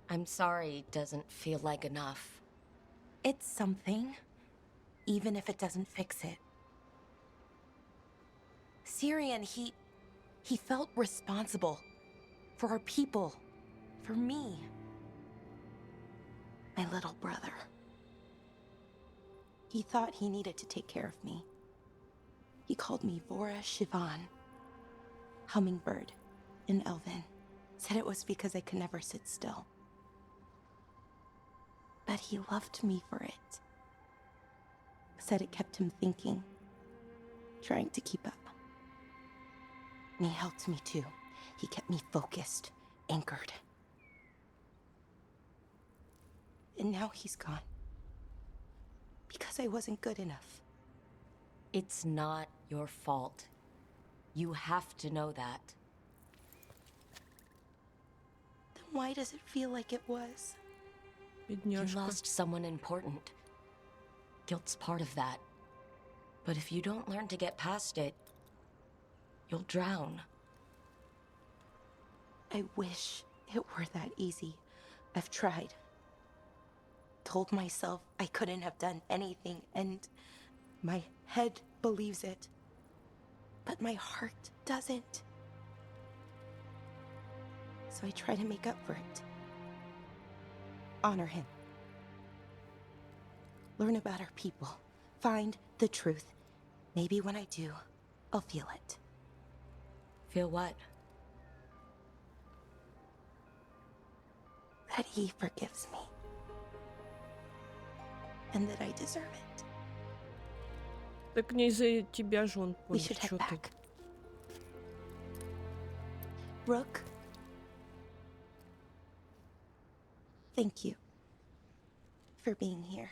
I'm sorry doesn't feel like enough. It's something, even if it doesn't fix it. Syrian, he felt responsible for our people, for me. My little brother. He thought he needed to take care of me. He called me Vora Shivan, hummingbird in Elven. Said it was because I could never sit still. But he loved me for it. Said it kept him thinking, trying to keep up. And he helped me too. He kept me focused, anchored. And now he's gone. Because I wasn't good enough. It's not your fault. You have to know that. Then why does it feel like it was? You lost someone important. Guilt's part of that. But if you don't learn to get past it, you'll drown. I wish it were that easy. I've tried. Told myself I couldn't have done anything, and my head believes it. But my heart doesn't. So I try to make up for it. Honor him. Learn about our people. Find the truth. Maybe when I do, I'll feel it. Feel what? That he forgives me. And that I deserve it. Так не из-за тебя же он понял, что ты. Rook. Thank you for being here.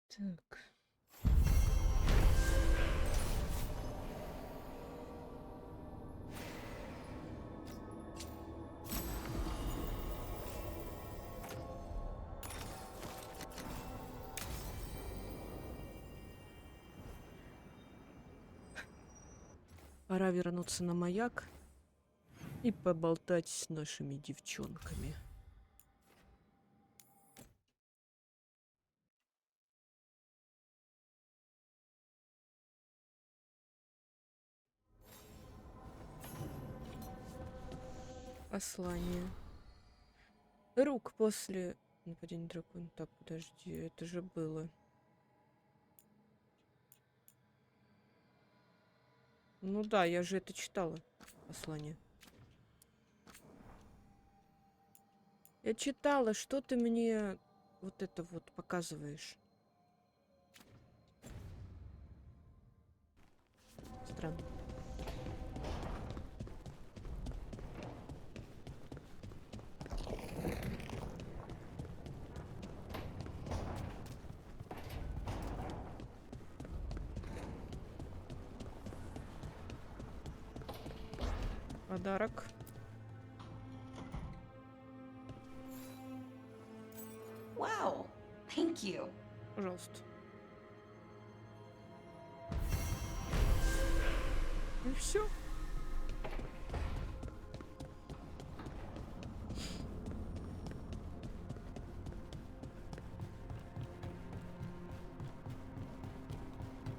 Так. Пора вернуться на маяк и поболтать с нашими девчонками. Послание. Рук после нападения дракона. Так, подожди, это же было. Ну да, я же это читала. Послание. Я читала, что ты мне вот это вот показываешь. Странно. Подарок. Wow, thank you. Пожалуйста. И все.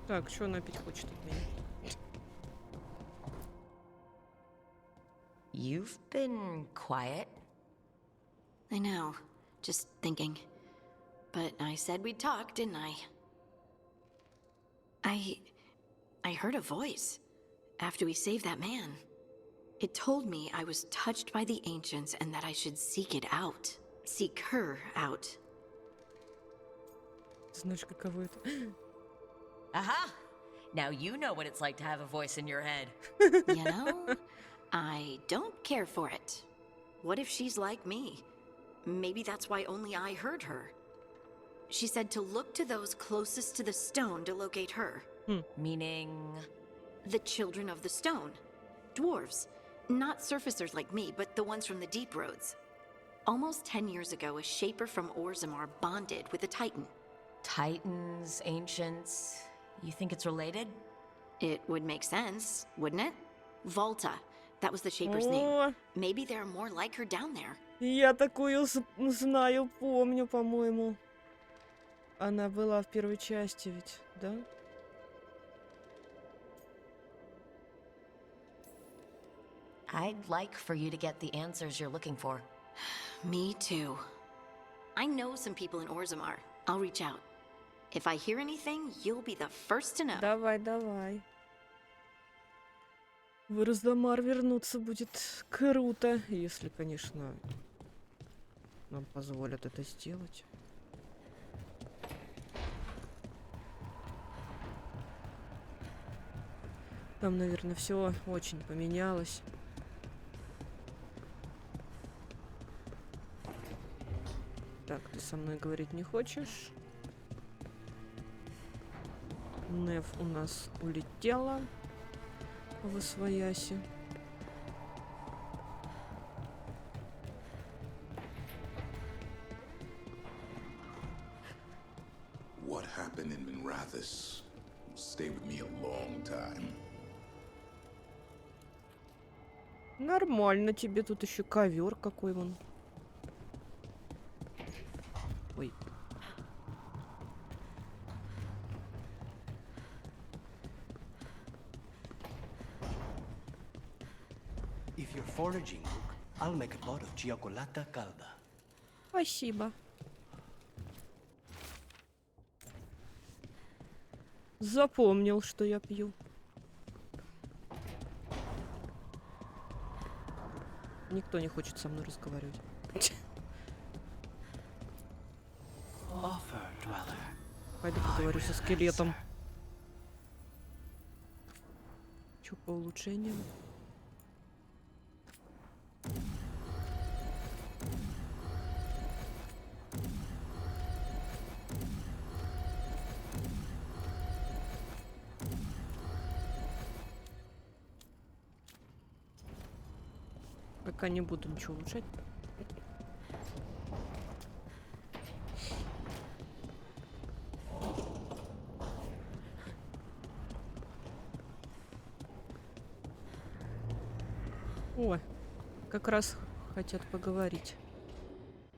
Так, что она опять хочет от меня? You've been quiet. I know. Just thinking. But I said we'd talk, didn't I? I heard a voice after we saved that man. It told me I was touched by the ancients and that I should seek it out. Seek her out. Знаешь, каково это? Aha! Now you know what it's like to have a voice in your head. You know, I don't care for it. What if she's like me? Maybe that's why only I heard her. She said to look to those closest to the stone to locate her. Meaning? The children of the stone. Dwarves. Not surfacers like me, but the ones from the deep roads. Almost 10 years ago, a shaper from Orzammar bonded with a titan. Titans, ancients. You think it's related? It would make sense, wouldn't it? Volta. That was the shaper's name. Maybe there are more like her down there. Я такую знаю, помню, по-моему. Она была в первой части ведь, да? I'd like for you to get the answers you're looking for. Me too. I know some people in Orzammar. I'll reach out. If I hear anything, you'll be the first to know. Давай, давай. В Орзамар вернуться будет круто, если, конечно, нам позволят это сделать. Там, наверное, все очень поменялось. Так, ты со мной говорить не хочешь? Нев у нас улетела в освояси. What happened in Minrathis will stay with me a long time. Нормально тебе, тут еще ковер какой вон. Ой. If you're foraging, Luke, I'll make a pot of chocolate calda. Спасибо. Запомнил, что я пью. Никто не хочет со мной разговаривать. Пойду поговорю со скелетом. Чё по улучшениям? Пока не буду ничего улучшать. О, как раз хотят поговорить.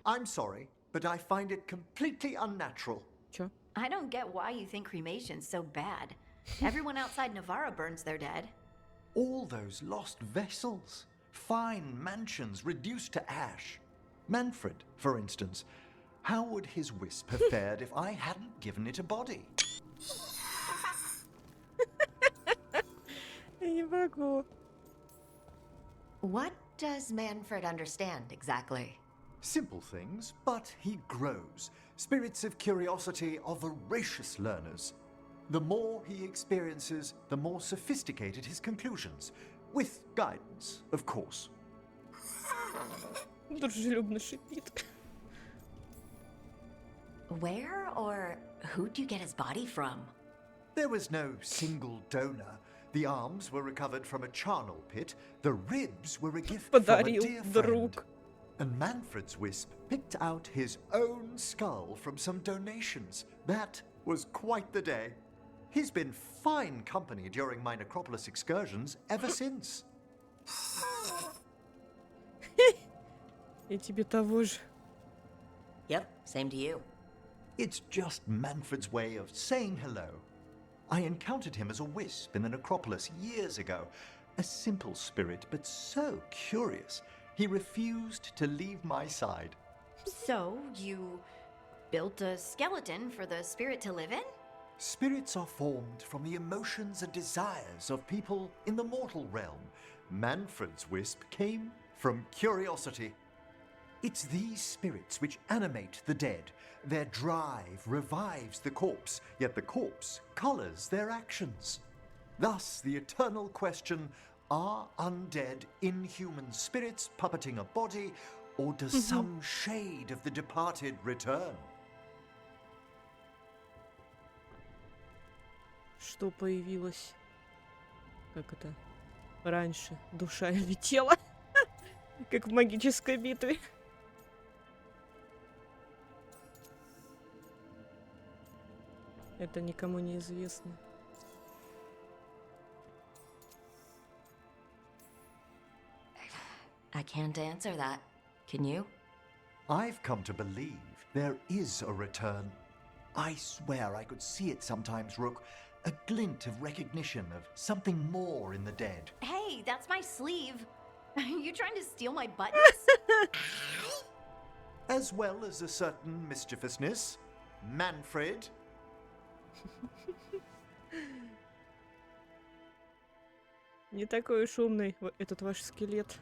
I'm sorry, but I find it completely unnatural. Чё? I don't get why you think cremation's so bad. Everyone outside Navarra burns their dead. All those lost vessels. Fine mansions reduced to ash. Manfred, for instance. How would his wisp have fared if I hadn't given it a body? Я не могу. What does Manfred understand exactly? Simple things, but he grows. Spirits of curiosity are voracious learners. The more he experiences, the more sophisticated his conclusions. With guidance, of course. Дружелюбно шипит. Where or who'd you get his body from? There was no single donor. The arms were recovered from a charnel pit. The ribs were a gift from a dear friend. And Manfred's wisp picked out his own skull from some donations. That was quite the day. He's been fine company during my necropolis excursions ever since. И тебе того же. Yep, same to you. It's just Manfred's way of saying hello. I encountered him as a wisp in the necropolis years ago. A simple spirit, but so curious. He refused to leave my side. So, you built a skeleton for the spirit to live in? Spirits are formed from the emotions and desires of people in the mortal realm. Manfred's wisp came from curiosity. It's these spirits which animate the dead. Their drive revives the corpse, yet the corpse colors their actions. Thus, the eternal question, are undead inhuman spirits puppeting a body, or does some shade of the departed return? Что появилось? Как это? Раньше душа или тело? Как в магической битве. Это никому не известно. I can't answer that. Can you? I've come to believe there is a return. I swear I could see it sometimes, Rook. A glint of recognition of something more in the dead. Hey, that's my sleeve. Are you trying to steal my buttons? As well as a certain mischievousness. Manfred. Не такой уж умный этот ваш скелет.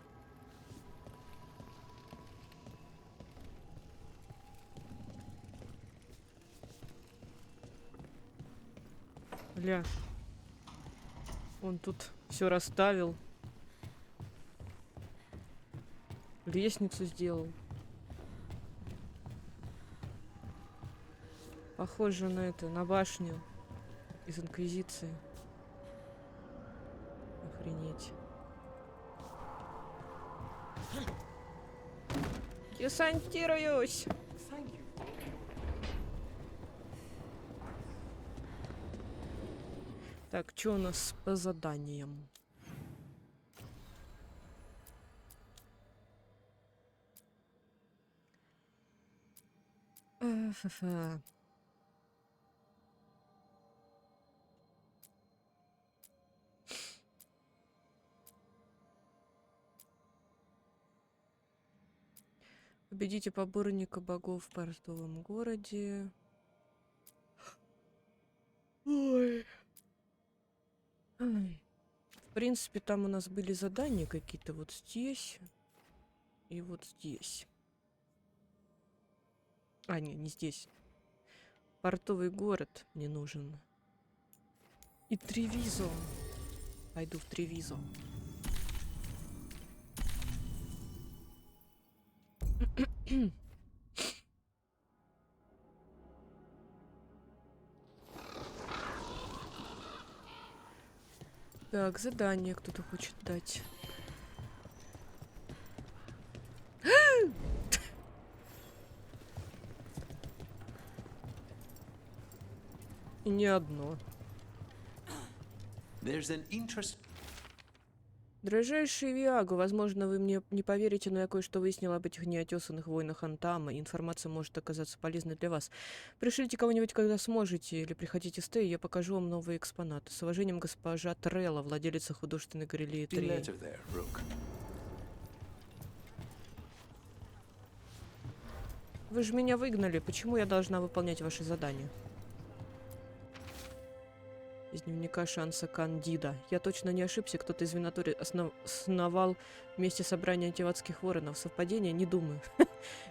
Ля. Он тут все расставил. Лестницу сделал. Похоже на это, на башню из Инквизиции. Охренеть. Десантируюсь! Так, что у нас по заданиям? Победите поборника богов в портовом городе. Ой. В принципе, там у нас были задания какие-то вот здесь и вот здесь. А, не здесь. Портовый город мне нужен. И Тревизо. Пойду в Тревизо. Так, задание кто-то хочет дать. И не одно. Дорожайший Виагу, возможно, вы мне не поверите, но я кое-что выяснила об этих неотесанных войнах Антама, и информация может оказаться полезной для вас. Пришлите кого-нибудь, когда сможете, или приходите в Стей, и я покажу вам новые экспонаты. С уважением, госпожа Трелла, владелица художественной галереи 3. Вы же меня выгнали, почему я должна выполнять ваши задания? Из дневника Шанса Кандида. Я точно не ошибся, кто-то из Винатори основал вместе собрание антиванских воронов. Совпадение? Не думаю.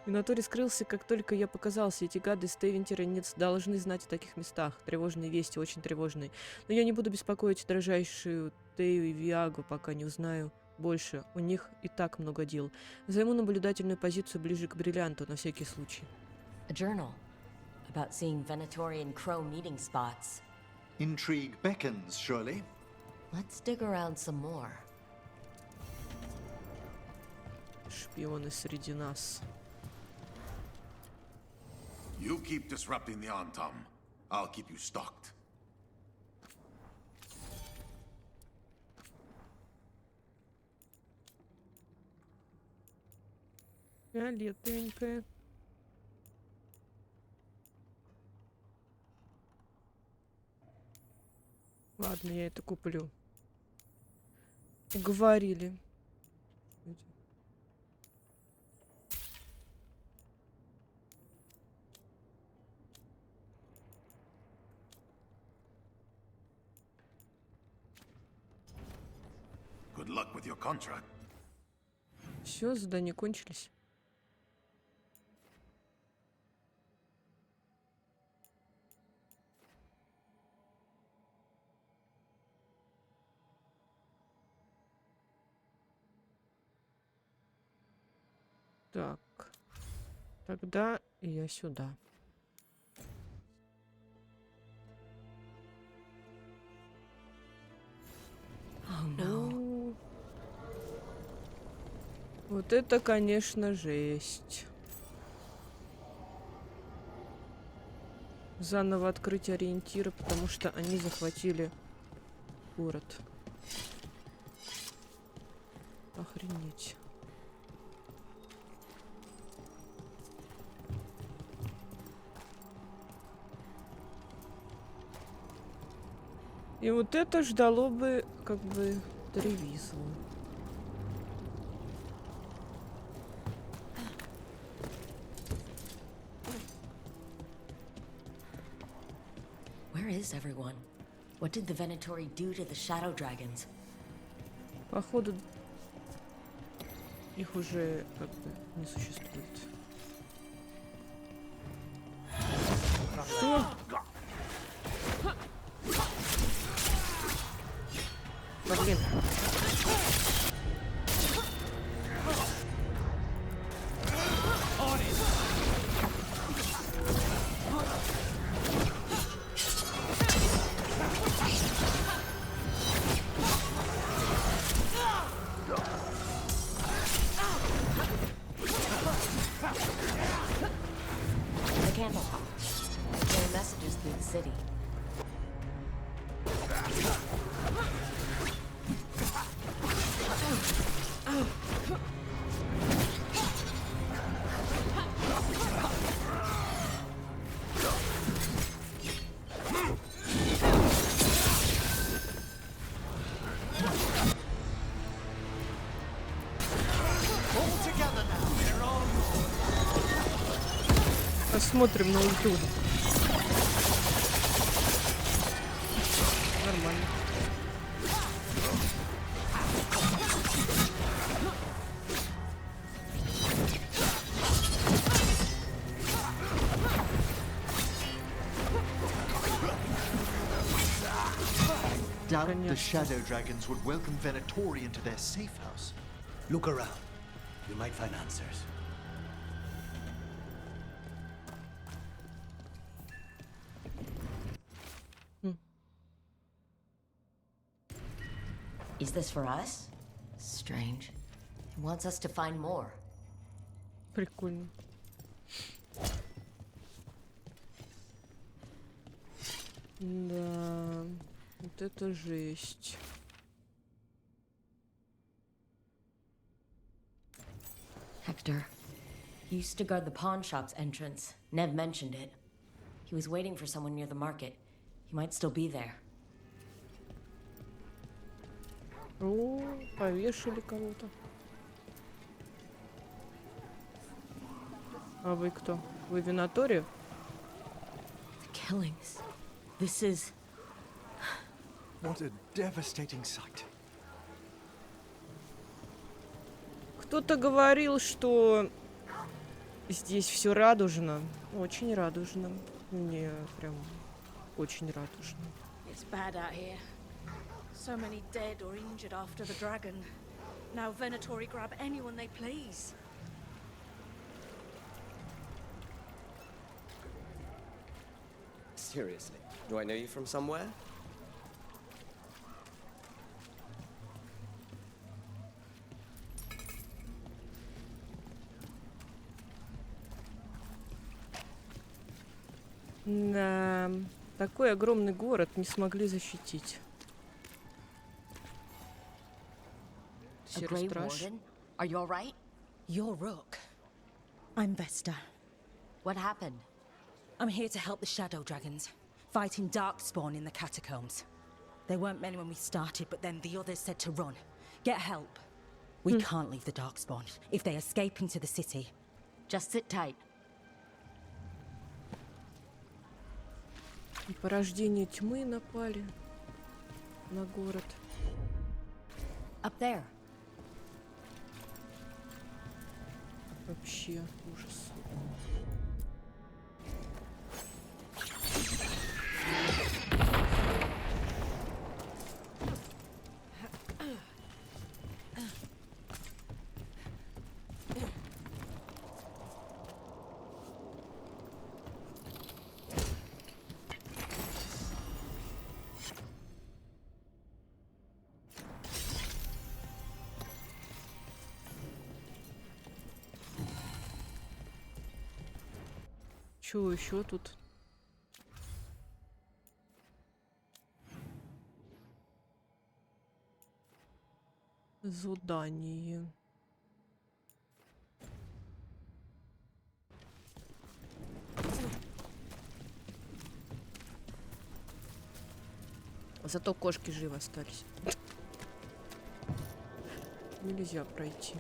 Винатори скрылся, как только я показался. Эти гады из Тейвентера не должны знать о таких местах. Тревожные вести, очень тревожные. Но я не буду беспокоить дрожайшую Тею и Виагу, пока не узнаю больше. У них и так много дел. Займу наблюдательную позицию ближе к бриллианту, на всякий случай. A journal about seeing Venatori and Crow meeting spots. Intrigue beckons, surely. Let's dig around some more. Шпионы среди нас. You keep disrupting the Antam. I'll keep you stocked. Фиолетовенькая. Ладно, я это куплю. Уговорили. Good luck with your contract. Все, задания кончились. Так, тогда я сюда. Oh, no. Вот это, конечно, жесть. Заново открыть ориентиры, потому что они захватили город. Охренеть. И вот это ждало бы, как бы, Тревизу. Where is everyone? What did the Venatori do to the Shadow Dragons? Походу, их уже, как бы, не существует. Что? city. Посмотрим на ульту. Нормально. Doubt the shadow dragons would welcome Venatori into their safe house. Look around. You might find answers. Is this for us? Strange. He wants us to find more. Прикольно. Да, вот это жесть. Hector. He used to guard the pawn shop's entrance. Nev mentioned it. He was waiting for someone near the market. He might still be there. О, повешали кого-то. А вы кто? Вы Венаторию? The killings. This is... What a devastating sight. Кто-то говорил, что здесь все радужно. Очень радужно. Мне прям очень радужно. It's bad out here. So many dead or injured after the dragon. Now Venatori grab anyone they please. Seriously, do I know you from somewhere? Да, такой огромный город не смогли защитить. A Grey Warden? Are you alright? You're Rook. I'm Vesta. What happened? I'm here to help the Shadow Dragons, fighting Darkspawn in the catacombs. There weren't many when we started, but then the others said to run. Get help. We can't leave the Darkspawn if they escape into the city. Just sit tight. Порождение тьмы напали на город. Up there. Вообще ужас. Чего еще тут? Задание. Зато кошки живы остались. Нельзя пройти.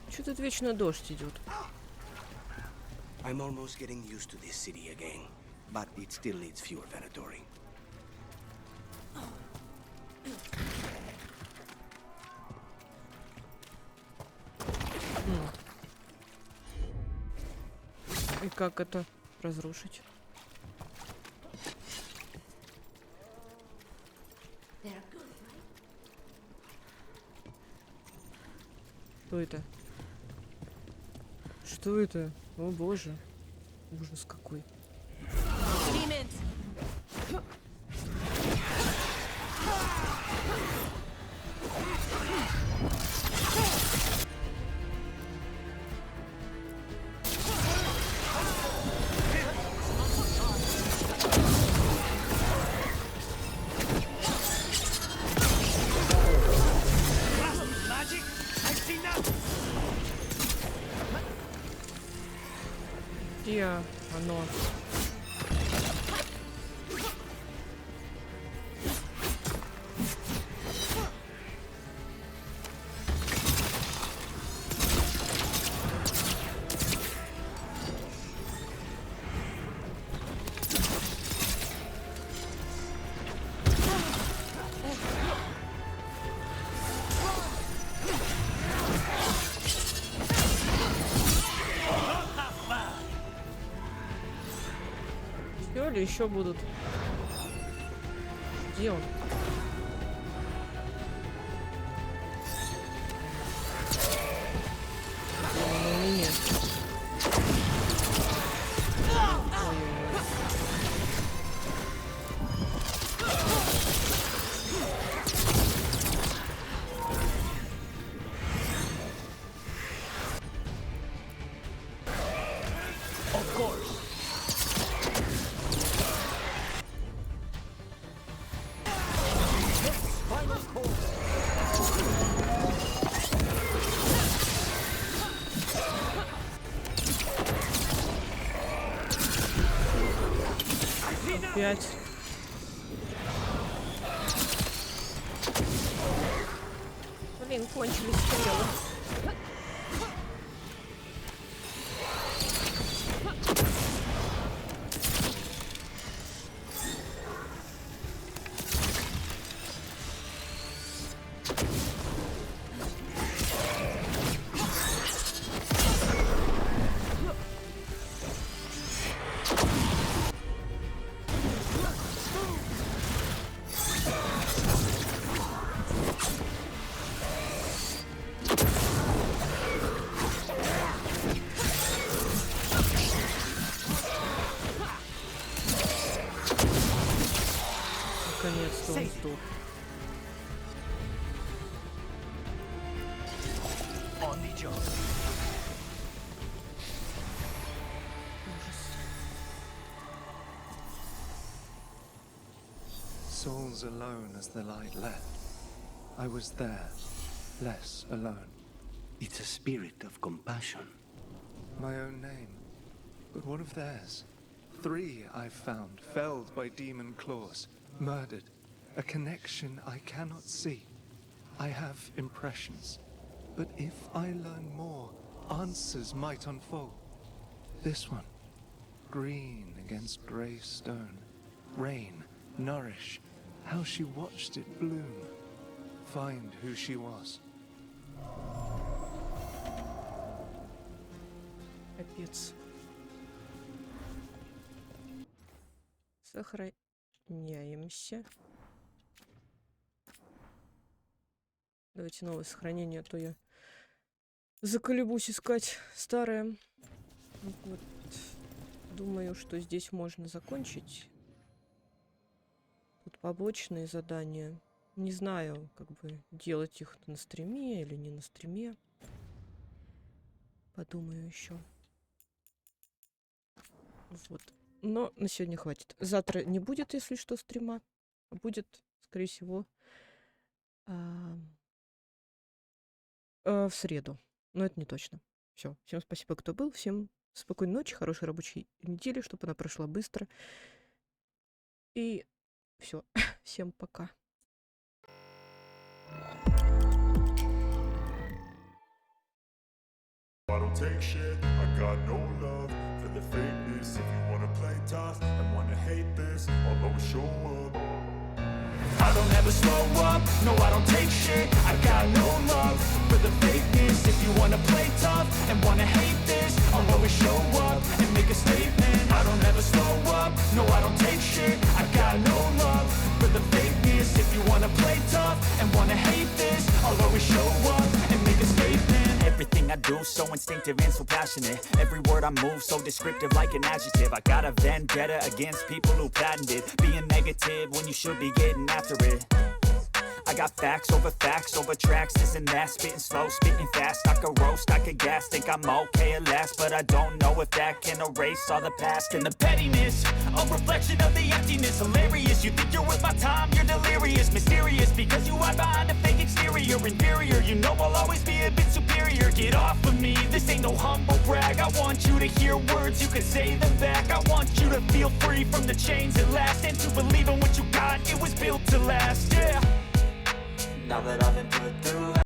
Чё тут вечно дождь идет? I'm almost getting used to this city again, but it still needs fewer Venatori. И как это разрушить? Что это? Что это? О боже. Ужас какой. Где оно? Или еще будут? Где он? Нет. Of course. Опять. Блин, кончились стрелы. Наконец-то он сдох. Souls alone as the light left. I was there, less alone. It's a spirit of compassion. My own name. But what of theirs? 3 I've found, felled by demon claws, murdered. A connection I cannot see. I have impressions. But if I learn more, answers might unfold. This one. Green against grey stone. Rain, nourish. How she watched it bloom. Find who she was. Капец. Сохраняемся. Давайте новое сохранение, а то я заколебусь искать старое. Вот. Думаю, что здесь можно закончить. Тут побочные задания. Не знаю, как бы делать их на стриме или не на стриме. Подумаю еще. Вот. Но на сегодня хватит. Завтра не будет, если что, стрима. Будет, скорее всего, в среду. Но это не точно. Все. Всем спасибо, кто был. Всем спокойной ночи, хорошей рабочей недели, чтобы она прошла быстро. И все. Всем пока. I don't take shit, I got no love for the fakeness. If you wanna play tough and wanna hate this, I'll always show up. I don't ever slow up, no I don't take shit. I got no love for the fakeness. If you wanna play tough and wanna hate this, I'll always show up and make a statement. I don't ever slow up, no I don't take shit. I got no love for the fakeness. If you wanna play tough and wanna hate this, I'll always show up and make a statement. Everything I do so instinctive and so passionate. Every word I move so descriptive like an adjective. I got a vendetta against people who patented being negative when you should be getting after it. I got facts over tracks, this and that. Spitting slow, spitting fast, I could roast, I could gas. Think I'm okay at last, but I don't know if that can erase all the past. And the pettiness, a reflection of the emptiness. Hilarious, you think you're worth my time, you're delirious. Mysterious, because you hide behind a fake exterior. Inferior, you know I'll always be a bit superior. Get off of me, this ain't no humble brag. I want you to hear words, you can say them back. I want you to feel free from the chains at last, and to believe in what you got, it was built to last, yeah. Now that I've been put through